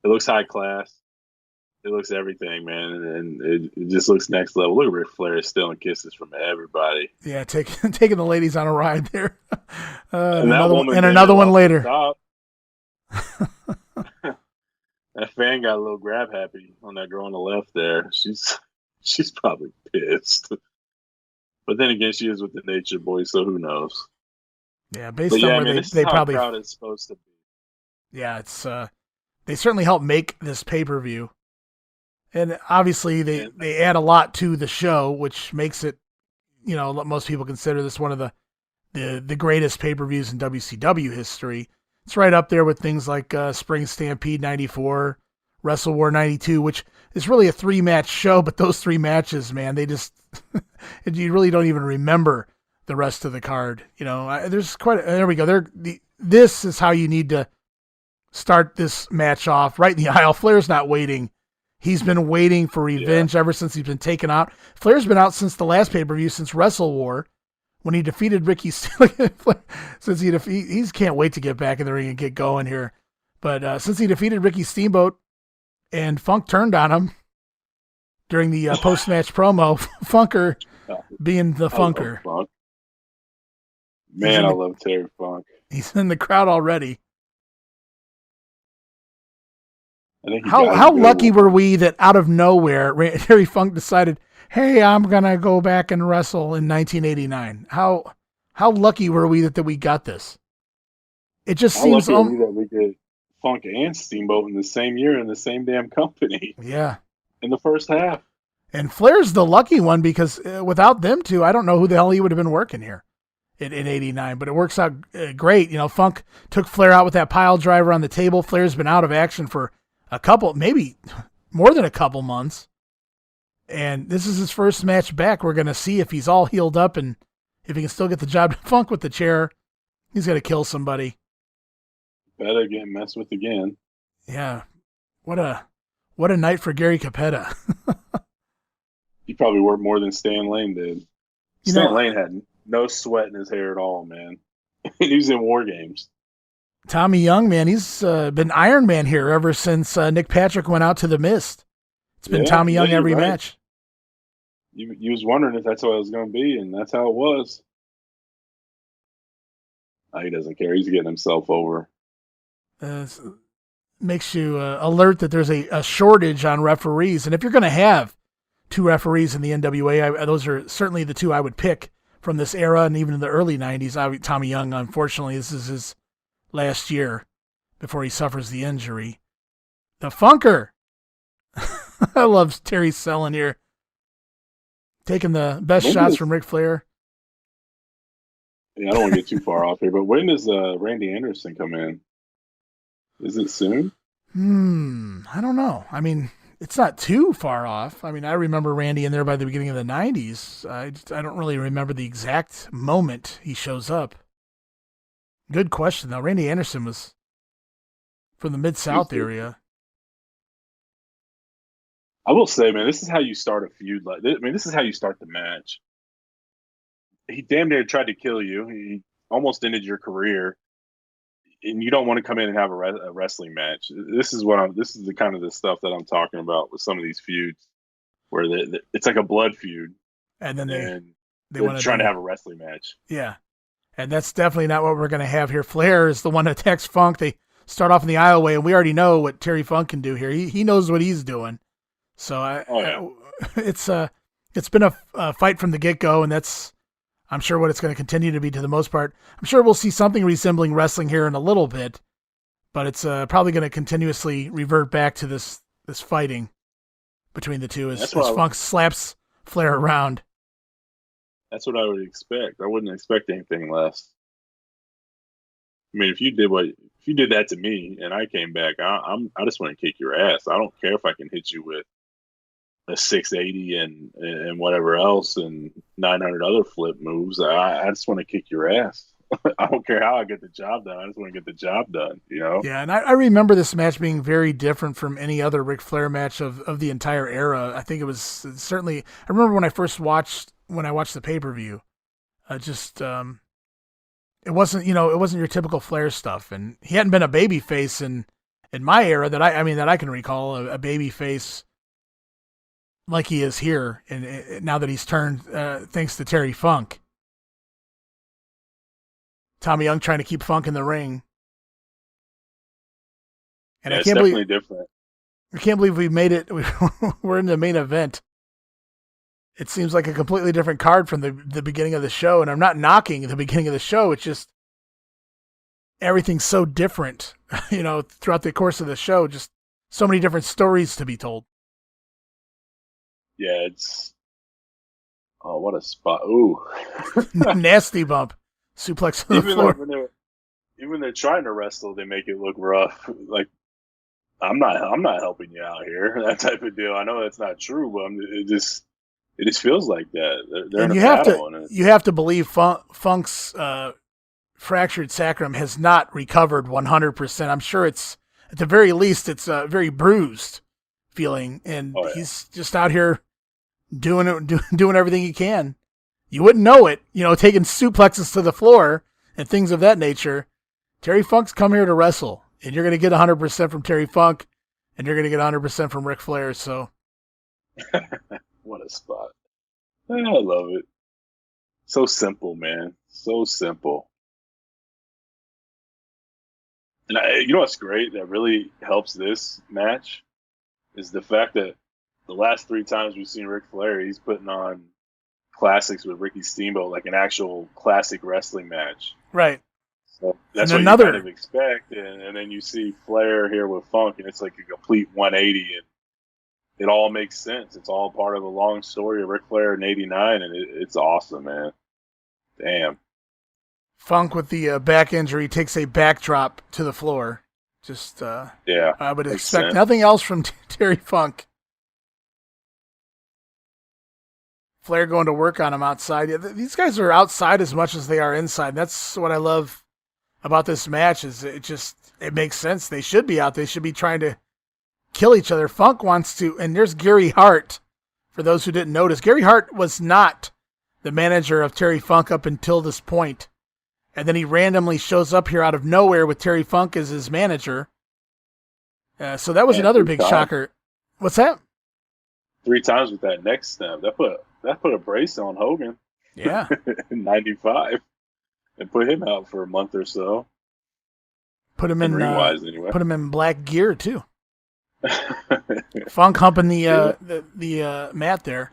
C: It looks high class. It looks everything, man. And it just looks next level. Look at Ric Flair stealing kisses from everybody.
B: Yeah, taking the ladies on a ride there.
C: And
B: another one later.
C: That fan got a little grab happy on that girl on the left there. She's probably pissed. But then again, she is with the Nature Boy, so who knows?
B: Yeah, based on where they probably
C: crowd is supposed to be.
B: Yeah, it's they certainly help make this pay-per-view. And obviously they add a lot to the show, which makes it, most people consider this one of the greatest pay-per-views in WCW history. It's right up there with things like Spring Stampede 94, Wrestle War 92, which is really a 3-match show, but those 3 matches, man, they just, you really don't even remember the rest of the card. There's there we go. This is how you need to start this match off, right in the aisle. Flair's not waiting. He's been waiting for revenge ever since he's been taken out. Flair's been out since the last pay-per-view, since Wrestle War, when he defeated Ricky. Since he can't wait to get back in the ring and get going here. But since he defeated Ricky Steamboat and Funk turned on him during the post-match promo, Funker being the Funker.
C: Man, I love Terry Funk.
B: He's in the crowd already. How lucky were we that out of nowhere, Terry Funk decided, hey, I'm going to go back and wrestle in 1989. How lucky were we that we got this? It just seems
C: that we did Funk and Steamboat in the same year in the same damn company.
B: Yeah.
C: In the first half.
B: And Flair's the lucky one because without them two, I don't know who the hell he would have been working here in 89. But it works out great. You know, Funk took Flair out with that pile driver on the table. Flair's been out of action for a couple, maybe more than a couple months. And this is his first match back. We're going to see if he's all healed up and if he can still get the job done. Funk with the chair. He's going to kill somebody.
C: Better get messed with again.
B: Yeah. What a night for Gary Capetta.
C: He probably worked more than Stan Lane did. Stan Lane had no sweat in his hair at all, man. He was in War Games.
B: Tommy Young, man, he's been Iron Man here ever since Nick Patrick went out to the Mist. It's been Tommy Young every match.
C: You was wondering if that's what it was going to be, and that's how it was. He doesn't care. He's getting himself over.
B: Makes you alert that there's a shortage on referees. And if you're going to have two referees in the NWA, those are certainly the two I would pick from this era and even in the early 90s. Tommy Young, unfortunately, this is his last year before he suffers the injury. The Funker. I love Terry Sellon here. Taking the best shots from Ric Flair.
C: Yeah, I don't want to get too far off here, but when does Randy Anderson come in? Is it soon?
B: I don't know. I mean, it's not too far off. I mean, I remember Randy in there by the beginning of the 90s. I don't really remember the exact moment he shows up. Good question, though. Randy Anderson was from the Mid-South area.
C: I will say, man, this is how you start a feud. This is how you start the match. He damn near tried to kill you. He almost ended your career. And you don't want to come in and have a wrestling match. This is the kind of the stuff that I'm talking about with some of these feuds, where it's like a blood feud,
B: and then
C: they're trying to have a wrestling match.
B: Yeah, and that's definitely not what we're going to have here. Flair is the one that attacks Funk. They start off in the aisleway, and we already know what Terry Funk can do here. He knows what he's doing. So it's been a fight from the get go, and that's, I'm sure, what it's going to continue to be to the most part. I'm sure we'll see something resembling wrestling here in a little bit, but it's probably going to continuously revert back to this fighting between the two as Funk slaps Flair around.
C: That's what I would expect. I wouldn't expect anything less. I mean, if you did that to me and I came back, I just want to kick your ass. I don't care if I can hit you with a 680 and whatever else and 900 other flip moves. I just want to kick your ass. I don't care how I get the job done. I just want to get the job done, you know?
B: Yeah, and I remember this match being very different from any other Ric Flair match of the entire era. I think it was certainly, I remember when I watched the pay-per-view, it wasn't your typical Flair stuff. And he hadn't been a baby face in my era that I can recall, a baby face like he is here, and now that he's turned, thanks to Terry Funk. Tommy Young trying to keep Funk in the ring. And
C: I can't believe different.
B: I can't believe we made it. We're in the main event. It seems like a completely different card from the beginning of the show, and I'm not knocking the beginning of the show. It's just everything's so different, throughout the course of the show. Just so many different stories to be told.
C: Yeah, what a spot. Ooh.
B: Nasty bump. Suplex on the floor.
C: Even when they're trying to wrestle, they make it look rough. Like, I'm not helping you out here. That type of deal. I know that's not true, but it just feels like that. They're in a battle.
B: You have to believe Funk's fractured sacrum has not recovered 100%. I'm sure it's, at the very least, it's very bruised feeling, and he's just out here doing everything he can. You wouldn't know it, taking suplexes to the floor and things of that nature. Terry Funk's come here to wrestle, and you're going to get 100% from Terry Funk, and you're going to get 100% from Ric Flair. So,
C: what a spot! I love it. So simple, man. So simple. And you know what's great that really helps this match is the fact that the last 3 times we've seen Ric Flair, he's putting on classics with Ricky Steamboat, like an actual classic wrestling match.
B: Right.
C: So that's what you kind of expect. And then you see Flair here with Funk, and it's like a complete 180. it all makes sense. It's all part of a long story of Ric Flair in '89, and it's awesome, man. Damn.
B: Funk with the back injury takes a backdrop to the floor. Just
C: yeah,
B: I would
C: makes
B: expect
C: sense.
B: nothing else from Terry Funk. Flair going to work on him outside. Yeah, these guys are outside as much as they are inside. That's what I love about this match. Is it makes sense. They should be out. They should be trying to kill each other. Funk wants to, and there's Gary Hart. For those who didn't notice, Gary Hart was not the manager of Terry Funk up until this point. And then he randomly shows up here out of nowhere with Terry Funk as his manager. So that was another big shocker. What's that?
C: 3 times with that neck stem. That put a brace on Hogan.
B: Yeah.
C: In '95. And put him out for a month or so.
B: Put him in
C: ring-wise, anyway.
B: Put him in black gear too. Funk humping the mat there.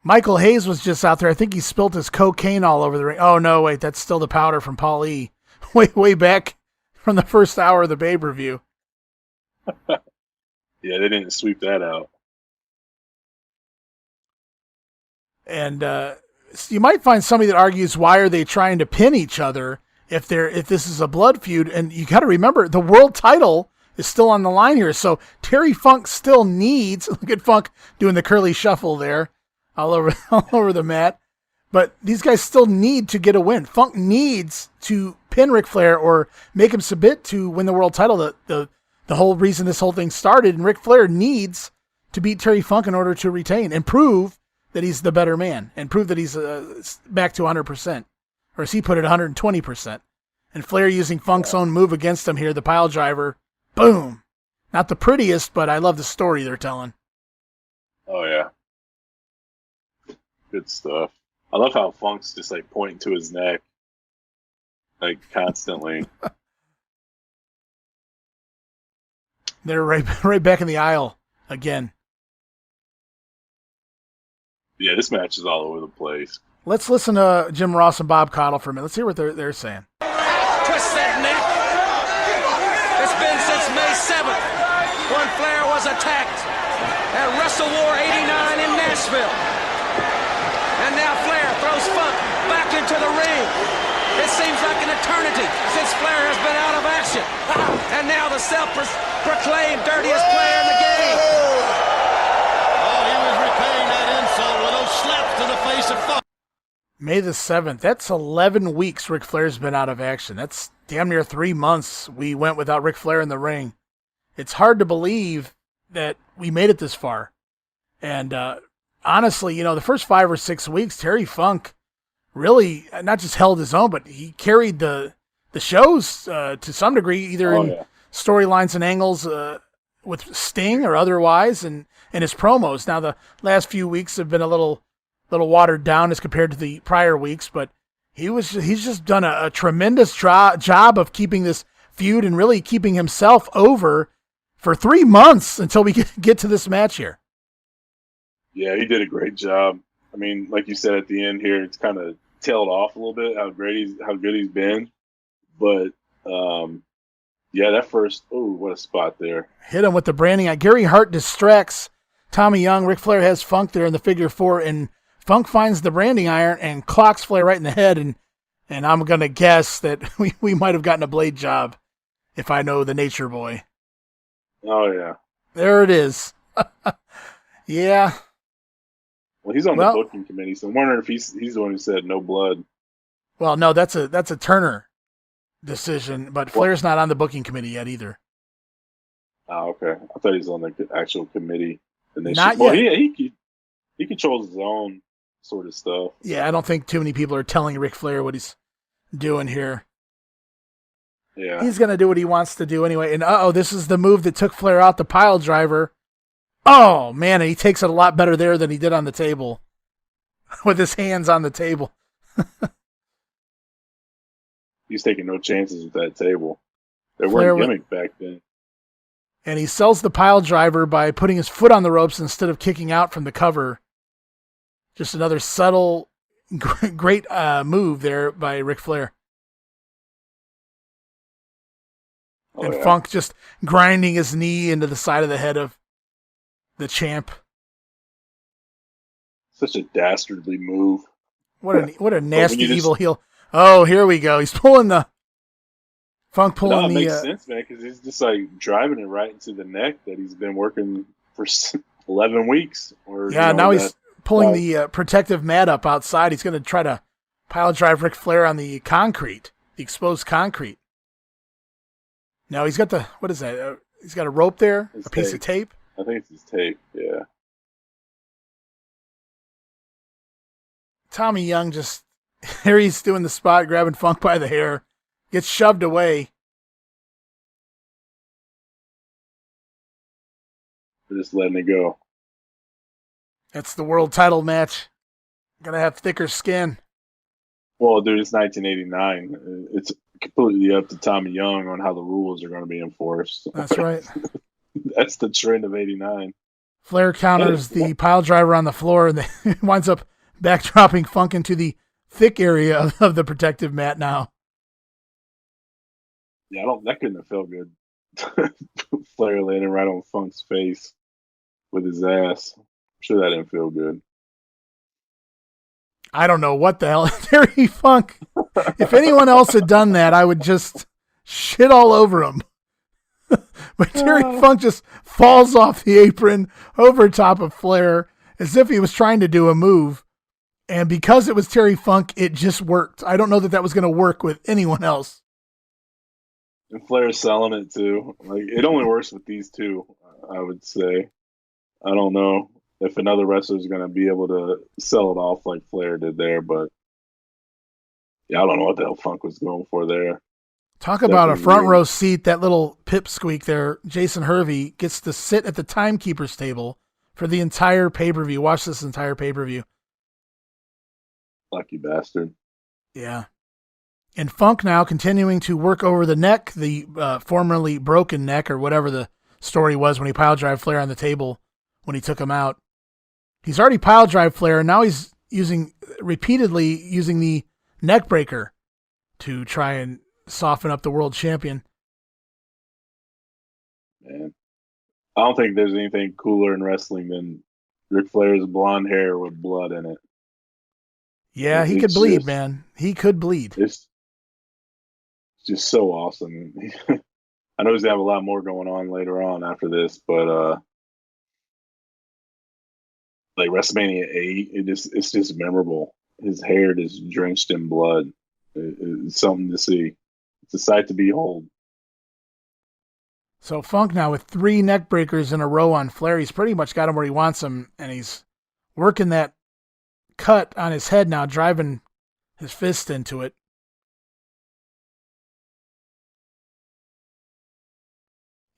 B: Michael Hayes was just out there. I think he spilt his cocaine all over the ring. Oh no, wait, that's still the powder from Paul E. Way back from the first hour of the pay-per-view.
C: Yeah, they didn't sweep that out.
B: And you might find somebody that argues, why are they trying to pin each other if this is a blood feud? And you got to remember, the world title is still on the line here. So Terry Funk still needs, look at Funk doing the curly shuffle there all over the mat. But these guys still need to get a win. Funk needs to pin Ric Flair or make him submit to win the world title. The whole reason this whole thing started. And Ric Flair needs to beat Terry Funk in order to retain and prove that he's the better man and prove that he's back to 100%. Or as he put it, 120%. And Flair using Funk's own move against him here, the pile driver. Boom. Not the prettiest, but I love the story they're telling.
C: Oh, yeah. Good stuff. I love how Funk's just like pointing to his neck, like constantly.
B: They're right back in the aisle again.
C: Yeah, this match is all over the place.
B: Let's listen to Jim Ross and Bob Caudle for a minute. Let's hear what they're saying.
E: Twist that neck. It's been since May 7th when Flair was attacked at Wrestle War 89 in Nashville. And now Flair throws Funk back into the ring. It seems like an eternity since Flair has been out of action. And now the self-proclaimed dirtiest player in the game.
H: Oh, he was repaying that insult with those slaps to the face of Funk.
B: May the 7th. That's 11 weeks Ric Flair's been out of action. That's damn near 3 months we went without Ric Flair in the ring. It's hard to believe that we made it this far. And honestly, the first 5 or 6 weeks, Terry Funk really not just held his own, but he carried the shows to some degree, either in storylines and angles with Sting or otherwise, and his promos. Now, the last few weeks have been a little watered down as compared to the prior weeks, but he's just done a tremendous job of keeping this feud and really keeping himself over for 3 months until we get to this match here.
C: Yeah, he did a great job. I mean, like you said at the end here, it's kind of tailed off a little bit how good he's been. But yeah, that first, what a spot there.
B: Hit him with the branding. Gary Hart distracts Tommy Young. Ric Flair has Funk there in the figure 4, and Funk finds the branding iron and clocks Flair right in the head. And I'm going to guess that we might have gotten a blade job if I know the Nature Boy.
C: Oh, yeah.
B: There it is. Yeah.
C: Well, he's on the booking committee, so I'm wondering if he's the one who said no blood.
B: Well, no, that's a Turner decision, but Flair's not on the booking committee yet either.
C: Oh, okay. I thought he was on the actual committee.
B: Not yet.
C: He controls his own sort of stuff.
B: Yeah, I don't think too many people are telling Ric Flair what he's doing here.
C: Yeah.
B: He's going to do what he wants to do anyway. And this is the move that took Flair out, the pile driver. Oh, man, and he takes it a lot better there than he did on the table with his hands on the table.
C: He's taking no chances with that table. They weren't gimmick back then.
B: And he sells the pile driver by putting his foot on the ropes instead of kicking out from the cover. Just another subtle, great move there by Ric Flair. And
C: yeah.
B: Funk just grinding his knee into the side of the head of the champ.
C: Such a dastardly move.
B: What a nasty
C: just-
B: evil heel. Oh, here we go. He's pulling the Funk pulling
C: No, it
B: the.
C: makes sense, man, because he's just like driving it right into the neck that he's been working for 11 weeks. Or
B: Yeah, now he's pulling the protective mat up outside. He's going to try to pile drive Ric Flair on the concrete, the exposed concrete. Now he's got what is that? He's got a rope there, a piece of tape.
C: I think it's his tape, yeah.
B: Tommy Young just, here he's doing the spot, grabbing Funk by the hair, gets shoved away.
C: They're just letting it go.
B: That's the world title match. Gonna have thicker skin.
C: Well, dude, it's 1989. It's completely up to Tommy Young on how the rules are going to be enforced.
B: That's right.
C: That's the trend of 89.
B: Flair counters the pile driver on the floor, and then winds up backdropping Funk into the thick area of the protective mat now.
C: Yeah, that couldn't have felt good. Flair landing right on Funk's face with his ass. I'm sure that didn't feel good.
B: I don't know what the hell. Terry Funk, if anyone else had done that, I would just shit all over him. But Terry Funk just falls off the apron over top of Flair as if he was trying to do a move. And because it was Terry Funk, it just worked. I don't know that was going to work with anyone else.
C: And Flair's selling it too. Like, it only works with these two, I would say. I don't know if another wrestler is going to be able to sell it off like Flair did there, but yeah, I don't know what the hell Funk was going for there.
B: Talk about a front row seat, that little pipsqueak there. Jason Hervey gets to sit at the timekeeper's table for the entire pay-per-view. Watch this entire pay-per-view.
C: Lucky bastard.
B: Yeah. And Funk now continuing to work over the neck, the formerly broken neck, or whatever the story was when he pile drive Flair on the table when he took him out. He's already pile drive Flair, and now he's repeatedly using the neck breaker to try and soften up the world champion.
C: Man, I don't think there's anything cooler in wrestling than Ric Flair's blonde hair with blood in it.
B: Yeah, he could bleed, man. He could bleed.
C: It's just so awesome. I know he's gonna have a lot more going on later on after this, but like WrestleMania 8, it's just memorable. His hair just drenched in blood. It's something to see. It's a sight to behold.
B: So Funk now with 3 neck breakers in a row on Flair. He's pretty much got him where he wants him, and he's working that cut on his head now, driving his fist into it.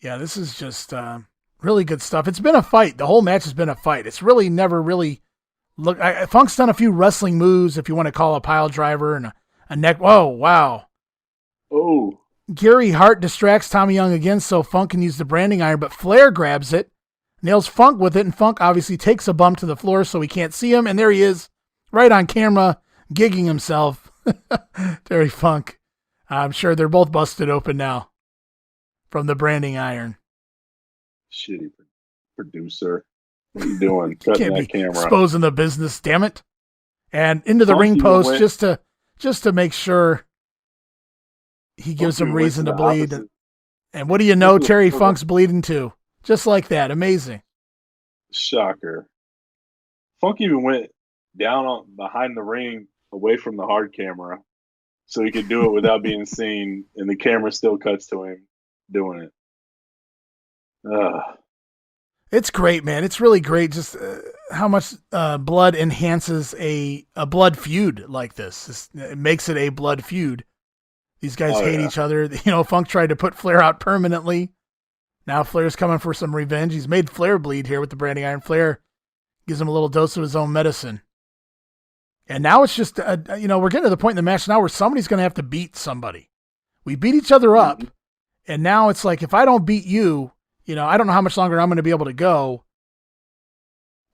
B: Yeah, this is just really good stuff. It's been a fight. The whole match has been a fight. It's really never really Funk's done a few wrestling moves, if you want to call a pile driver and a neck. Whoa, wow.
C: Oh.
B: Gary Hart distracts Tommy Young again so Funk can use the branding iron, but Flair grabs it, nails Funk with it, and Funk obviously takes a bump to the floor so we can't see him, and there he is, right on camera, gigging himself. Terry Funk. I'm sure they're both busted open now from the branding iron.
C: Shitty producer. What are you doing? Cutting that camera.
B: Exposing the business, damn it. And into the ring post just to make sure he gives him reason to bleed. And what do you know? Terry Funk's bleeding too. Just like that. Amazing.
C: Shocker. Funk even went down behind the ring away from the hard camera so he could do it without being seen, and the camera still cuts to him doing it.
B: It's great, man. It's really great just how much blood enhances a blood feud like this. It makes it a blood feud. These guys hate each other. You know, Funk tried to put Flair out permanently. Now Flair's coming for some revenge. He's made Flair bleed here with the branding iron. Flair gives him a little dose of his own medicine. And now it's just, we're getting to the point in the match now where somebody's going to have to beat somebody. We beat each other up. And now it's like, if I don't beat you, I don't know how much longer I'm going to be able to go,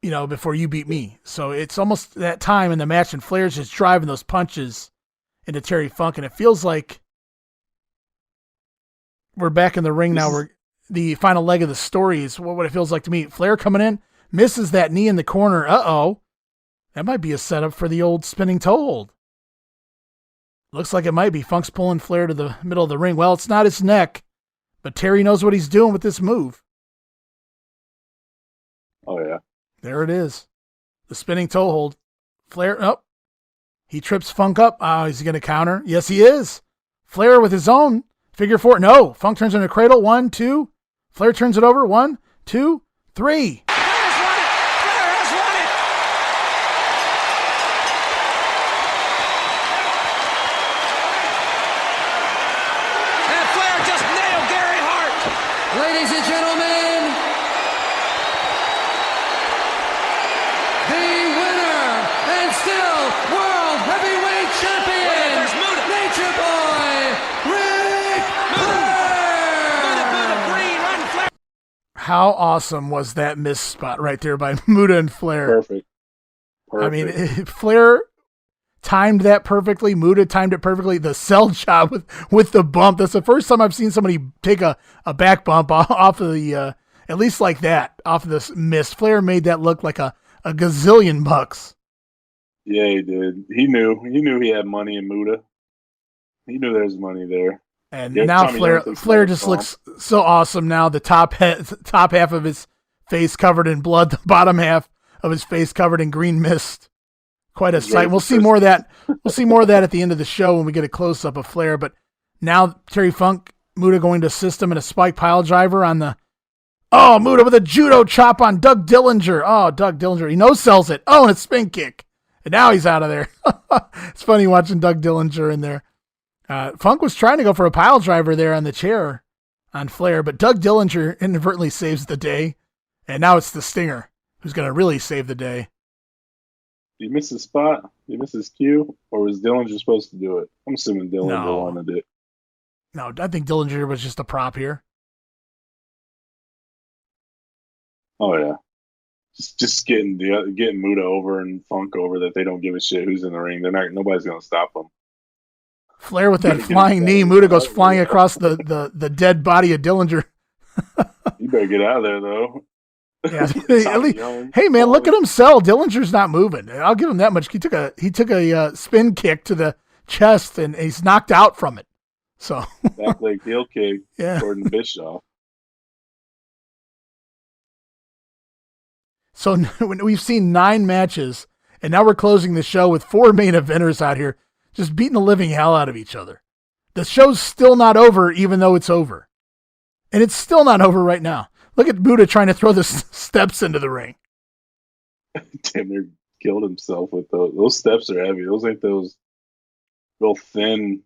B: before you beat me. So it's almost that time in the match, and Flair's just driving those punches into Terry Funk, and it feels like we're back in the ring now. We're the final leg of the story is what it feels like to me. Flair coming in, misses that knee in the corner. Uh-oh. That might be a setup for the old spinning toe hold. Looks like it might be. Funk's pulling Flair to the middle of the ring. Well, it's not his neck, but Terry knows what he's doing with this move.
C: Oh, yeah.
B: There it is. The spinning toe hold. Flair, oh, he trips Funk up. Oh, is he going to counter? Yes, he is. Flair with his own figure four. No, Funk turns into a cradle. 1, 2. Flair turns it over. 1, 2, 3.
M: Ladies and gentlemen, the winner and still World Heavyweight Champion, Nature Boy, Ric Flair!
B: How awesome was that miss spot right there by Muta and Flair?
C: Perfect.
B: I mean, Flair timed that perfectly. Muta timed it perfectly. The sell job with the bump. That's the first time I've seen somebody take a back bump off of the, at least like that, off of this miss. Flair made that look like a gazillion bucks.
C: Yeah, he did. He knew he had money in Muta. He knew there's money there.
B: And now Flair just looks so awesome now. The top half of his face covered in blood, the bottom half of his face covered in green mist. Quite a sight. We'll see more of that. We'll see more of that at the end of the show when we get a close up of Flair. But now Terry Funk, Muta going to system and a spike pile driver on the. Oh, Muta with a judo chop on Doug Dillinger. Oh, Doug Dillinger. He no-sells it. Oh, and a spin kick. And now he's out of there. It's funny watching Doug Dillinger in there. Funk was trying to go for a pile driver there on the chair on Flair, but Doug Dillinger inadvertently saves the day. And now it's the Stinger who's going to really save the day.
C: Did he miss his spot? Did he miss his cue? Or was Dillinger supposed to do it? I'm assuming Dillinger wanted it.
B: No, I think Dillinger was just a prop here.
C: Oh, yeah. Just getting Muta over and Funk over that they don't give a shit who's in the ring. Nobody's going to stop them.
B: Flair with that flying knee. Muta goes flying across the dead body of Dillinger.
C: You better get out of there, though.
B: Yeah. Hey man, look at him sell. Dillinger's not moving. I'll give him that much. He took a spin kick to the chest and he's knocked out from it. So
C: back leg heel kick,
B: yeah.
C: According to Bischoff.
B: So we've seen 9 matches, and now we're closing the show with 4 main eventers out here just beating the living hell out of each other. The show's still not over, even though it's over, and it's still not over right now. Look at Muta trying to throw the steps into the ring.
C: Damn near killed himself with those. Those steps are heavy. Those ain't those real thin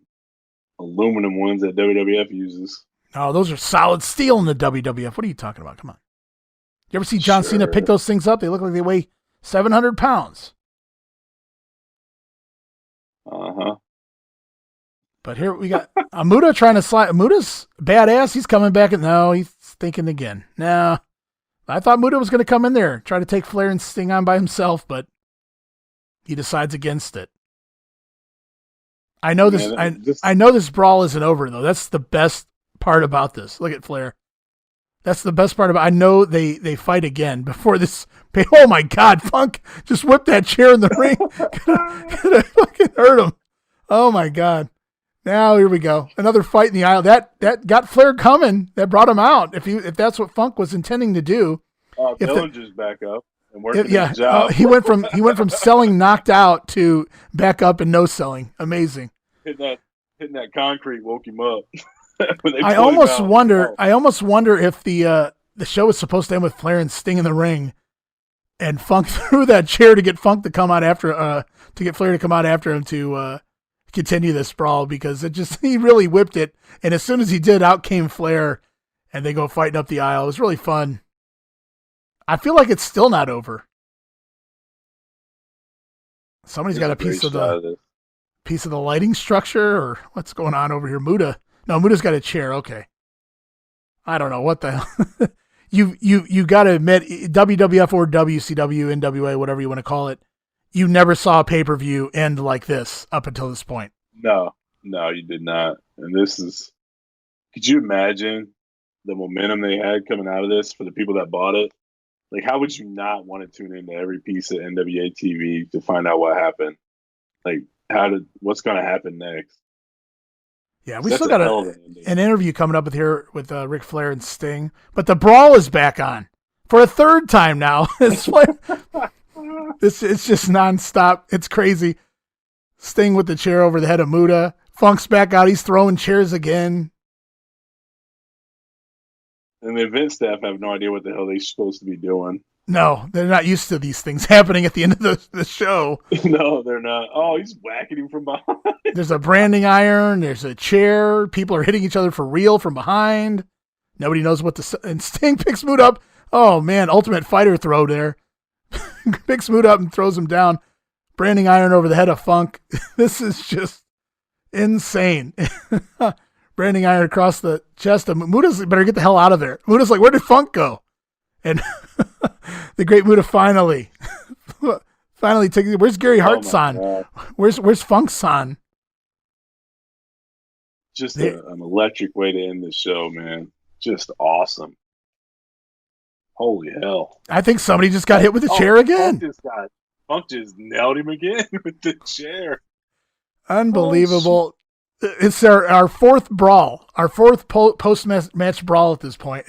C: aluminum ones that WWF uses.
B: Oh, those are solid steel in the WWF. What are you talking about? Come on. You ever see John Cena pick those things up? They look like they weigh 700 pounds.
C: Uh-huh.
B: But here we got Muta trying to slide. Muta's badass. He's coming back. No, he's thinking again. No. I thought Muta was going to come in there, try to take Flair and Sting on by himself, but he decides against it. I know this. I know this brawl isn't over though. That's the best part about this. Look at Flair. That's the best part about. I know they fight again before this. Oh my God, Funk just whipped that chair in the ring. Gonna fucking hurt him. Oh my God. Now here we go. Another fight in the aisle. That got Flair coming. That brought him out. If that's what Funk was intending to do.
C: Dillinger's back up and working his job.
B: He went from selling knocked out to back up and no selling. Amazing.
C: Hitting that concrete woke him up.
B: I almost wonder if the show was supposed to end with Flair and Sting in the ring, and Funk threw that chair to get Funk to come out after to get Flair to come out after him to continue this brawl, because he really whipped it, and as soon as he did, out came Flair, and they go fighting up the aisle. It was really fun. I feel like it's still not over. Somebody's got a piece of the lighting structure, or what's going on over here? Muta's got a chair. Okay. I don't know what the hell. you got to admit, WWF or WCW, NWA, whatever you want to call it, you never saw a pay-per-view end like this up until this point.
C: No, you did not. And this is Could you imagine the momentum they had coming out of this for the people that bought it? Like, how would you not want to tune into every piece of NWA TV to find out what happened? Like, what's going to happen next?
B: Yeah, we still got an interview coming up with Ric Flair and Sting, but the brawl is back on for a third time now. It's like it's just nonstop. It's crazy. Sting with the chair over the head of Muta. Funk's back out. He's throwing chairs again.
C: And the event staff have no idea what the hell they're supposed to be doing.
B: No, they're not used to these things happening at the end of the show.
C: No, they're not. Oh, he's whacking him from behind.
B: There's a branding iron. There's a chair. People are hitting each other for real from behind. Nobody knows what to... And Sting picks Muta up. Oh, man, Ultimate Fighter throw there. Picks Muta up and throws him down. Branding iron over the head of Funk. This is just insane. Branding iron across the chest of Muta's better get the hell out of there. Muta's like, where did Funk go? And the great Muta finally takes. Where's Gary Hart's son? Where's Funk's son?
C: Just an electric way to end the show, man. Just awesome. Holy hell! I
B: think somebody just got hit with a chair again.
C: Funk just nailed him again with the chair.
B: Unbelievable. It's our fourth brawl, our fourth post-match brawl at this point.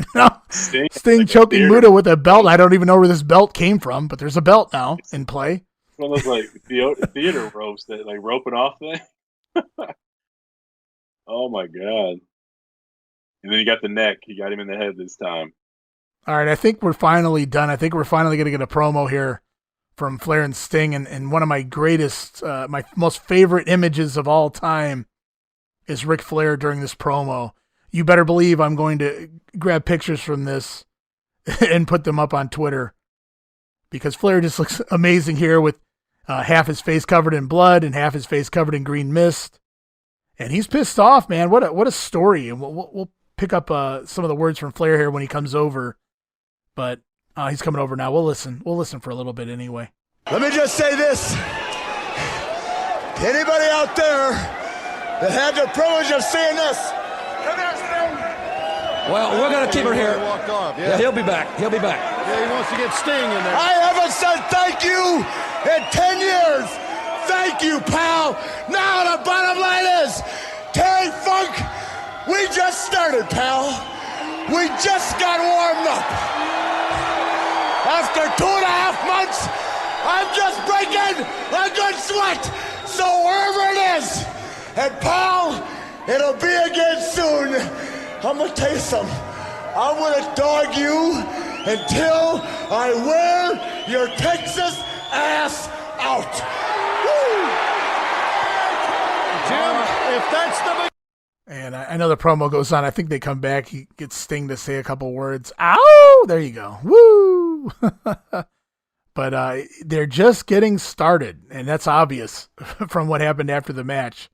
B: Sting choking Muta with a belt. I don't even know where this belt came from, but there's a belt now in play.
C: One of those like theater ropes that like roping off thing. Oh my god! And then you got the neck. He got him in the head this time.
B: All right, I think we're finally done. I think we're finally going to get a promo here from Flair and Sting, and one of my greatest, my most favorite images of all time is Ric Flair during this promo. You better believe I'm going to grab pictures from this and put them up on Twitter, because Flair just looks amazing here with half his face covered in blood and half his face covered in green mist. And he's pissed off, man. What a story. And we'll pick up some of the words from Flair here when he comes over. But he's coming over now. We'll listen. We'll listen for a little bit anyway.
O: Let me just say this. Anybody out there that had the privilege of seeing this? Come here, Sting.
E: Well, we're going to keep her here.
H: Walked off,
E: Yeah, he'll be back. He'll be back.
H: Yeah, he wants to get Sting in there.
O: I haven't said thank you in 10 years. Thank you, pal. Now the bottom line is, Terry Funk, we just started, pal. We just got warmed up. After 2.5 months, I'm just breaking a good sweat. So wherever it is, and pal, it'll be again soon. I'm gonna tell you something. I'm gonna dog you until I wear your Texas ass out. Woo!
H: Jim, if that's the...
B: And I know the promo goes on. I think they come back. He gets Sting to say a couple words. Ow! There you go. Woo! But they're just getting started, and that's obvious from what happened after the match.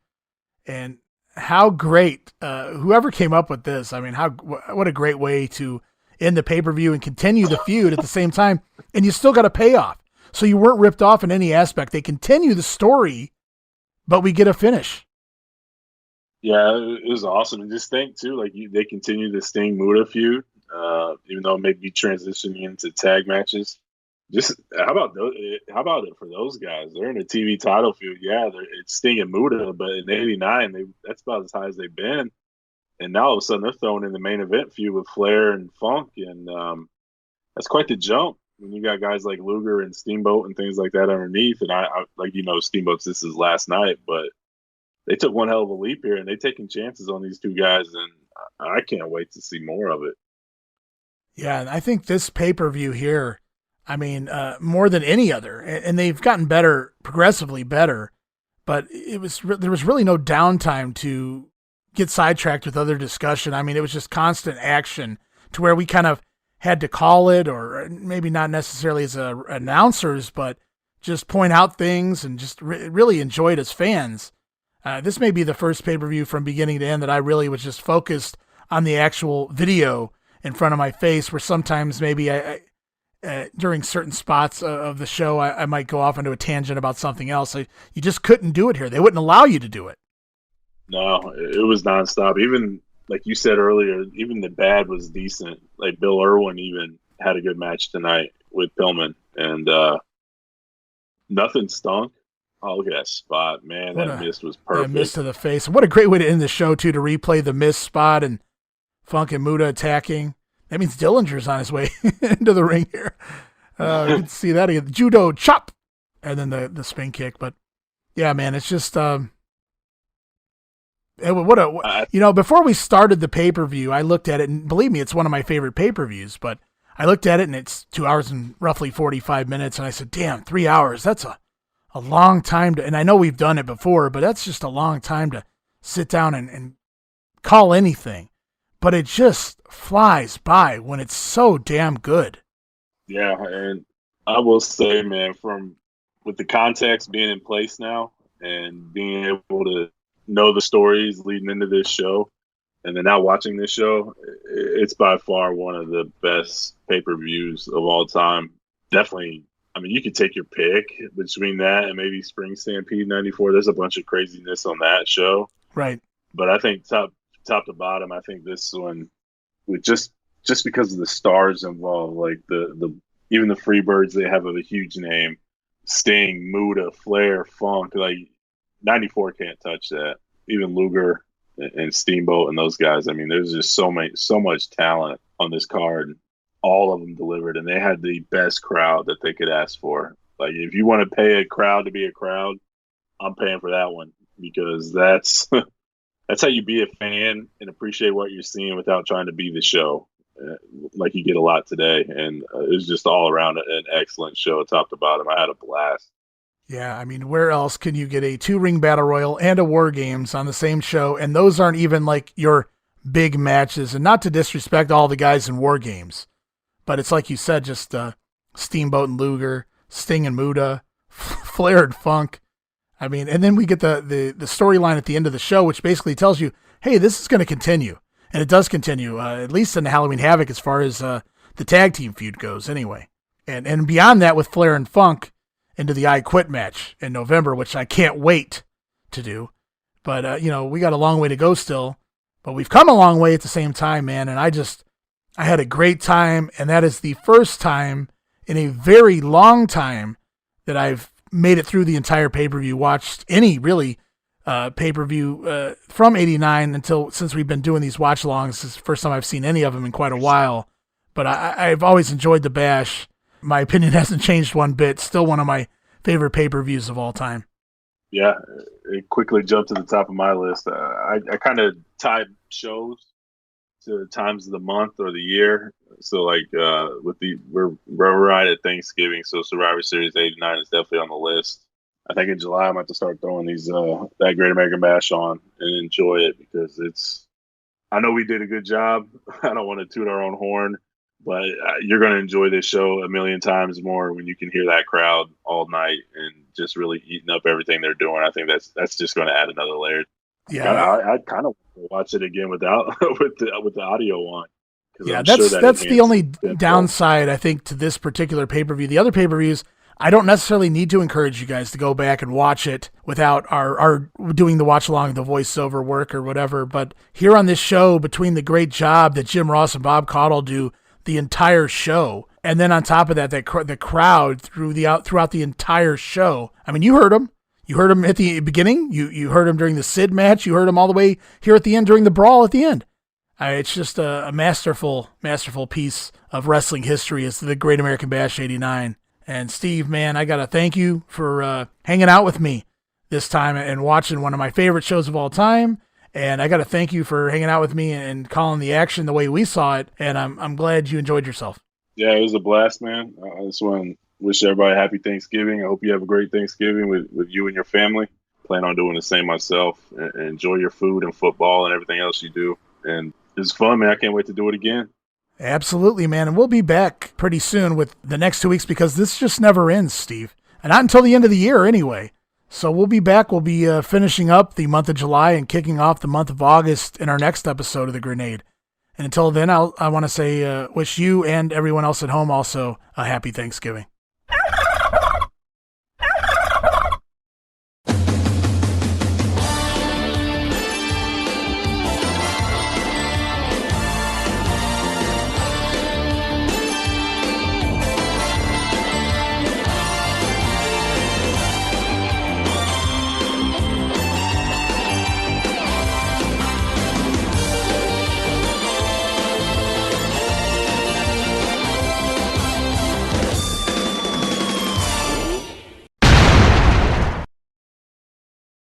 B: And how great, whoever came up with this, I mean, what a great way to end the pay-per-view and continue the feud at the same time, and you still got a payoff. So you weren't ripped off in any aspect. They continue the story, but we get a finish.
C: Yeah, it was awesome. And just think, too, like they continue the Sting-Muta feud, even though it may be transitioning into tag matches. Just how about it for those guys? They're in a TV title feud. Yeah, it's Sting and Muta, but in '89, that's about as high as they've been. And now all of a sudden they're thrown in the main event feud with Flair and Funk, and that's quite the jump when you got guys like Luger and Steamboat and things like that underneath. And I like, Steamboat's this is last night, but they took one hell of a leap here, and they're taking chances on these two guys, and I can't wait to see more of it.
B: Yeah, and I think this pay-per-view here, I mean, more than any other, and they've gotten better, progressively better, but there was really no downtime to get sidetracked with other discussion. I mean, it was just constant action to where we kind of had to call it, or maybe not necessarily as announcers, but just point out things and just really enjoy it as fans. This may be the first pay-per-view from beginning to end that I really was just focused on the actual video in front of my face, where sometimes maybe I during certain spots of the show, I might go off into a tangent about something else. You just couldn't do it here. They wouldn't allow you to do it.
C: No, it was nonstop. Even like you said earlier, even the bad was decent. Like Bill Irwin even had a good match tonight with Pillman, and nothing stunk. Oh, look at that spot, man! That mist was perfect.
B: That mist to the face. What a great way to end the show too, to replay the mist spot and Funk and Muta attacking. That means Dillinger's on his way into the ring here. You can see that again. Judo chop, and then the spin kick. But yeah, man, it's just before we started the pay-per-view, I looked at it, and believe me, it's one of my favorite pay-per-views. But I looked at it, and it's 2 hours and roughly 45 minutes, and I said, "Damn, 3 hours. That's a long time to." And I know we've done it before, but that's just a long time to sit down and call anything. But it just flies by when it's so damn good.
C: Yeah, and I will say, man, with the context being in place now and being able to know the stories leading into this show, and then now watching this show, it's by far one of the best pay-per-views of all time. Definitely, I mean, you could take your pick between that and maybe Spring Stampede 94. There's a bunch of craziness on that show.
B: Right.
C: But I think top to bottom, I think this one, with just because of the stars involved, like the even the Freebirds, they have a huge name. Sting, Muta, Flair, Funk, like 94 can't touch that. Even Luger and Steamboat and those guys. I mean, there's just so much talent on this card. All of them delivered, and they had the best crowd that they could ask for. Like, if you want to pay a crowd to be a crowd, I'm paying for that one, because that's that's how you be a fan and appreciate what you're seeing without trying to be the show, like you get a lot today. And it was just all around an excellent show, top to bottom. I had a blast.
B: Yeah, I mean, where else can you get a 2-ring battle royal and a War Games on the same show? And those aren't even like your big matches. And not to disrespect all the guys in War Games, but it's like you said, just Steamboat and Luger, Sting and Muta, Flair and Funk. I mean, and then we get the storyline at the end of the show, which basically tells you, hey, this is going to continue. And it does continue, at least in the Halloween Havoc, as far as the tag team feud goes anyway. And beyond that, with Flair and Funk, into the I Quit match in November, which I can't wait to do. But, we got a long way to go still. But we've come a long way at the same time, man. And I had a great time. And that is the first time in a very long time that I've made it through the entire pay-per-view, watched any really pay-per-view from 89 since we've been doing these watch-alongs. This is the first time I've seen any of them in quite a while. But I've always enjoyed the Bash. My opinion hasn't changed one bit. Still one of my favorite pay-per-views of all time.
C: Yeah, it quickly jumped to the top of my list. I kind of tied shows to times of the month or the year. So like we're right at Thanksgiving, so Survivor Series 89 is definitely on the list. I think in July I'm about to start throwing these that Great American Bash on and enjoy it, because I know we did a good job. I don't want to toot our own horn, but you're going to enjoy this show a million times more when you can hear that crowd all night and just really eating up everything they're doing. I think that's just going to add another layer.
B: Yeah,
C: I kind of watch it again without with the audio on.
B: Yeah, that's the only downside, I think, to this particular pay-per-view. The other pay-per-views, I don't necessarily need to encourage you guys to go back and watch it without our doing the watch-along, the voiceover work or whatever. But here on this show, between the great job that Jim Ross and Bob Caudle do the entire show, and then on top of that, the crowd throughout the entire show. I mean, you heard them. You heard them at the beginning. You heard them during the Sid match. You heard them all the way here at the end during the brawl at the end. It's just a masterful piece of wrestling history. It's the Great American Bash 89. And Steve, man, I got to thank you for hanging out with me this time and watching one of my favorite shows of all time. And I got to thank you for hanging out with me and calling the action the way we saw it. And I'm glad you enjoyed yourself.
C: Yeah, it was a blast, man. I just want to wish everybody a happy Thanksgiving. I hope you have a great Thanksgiving with you and your family. Plan on doing the same myself. And enjoy your food and football and everything else you do. And it's fun, man. I can't wait to do it again.
B: Absolutely, man. And we'll be back pretty soon with the next 2 weeks, because this just never ends, Steve. And not until the end of the year anyway. So we'll be back. We'll be finishing up the month of July and kicking off the month of August in our next episode of The Grenade. And until then, I want to say wish you and everyone else at home also a happy Thanksgiving.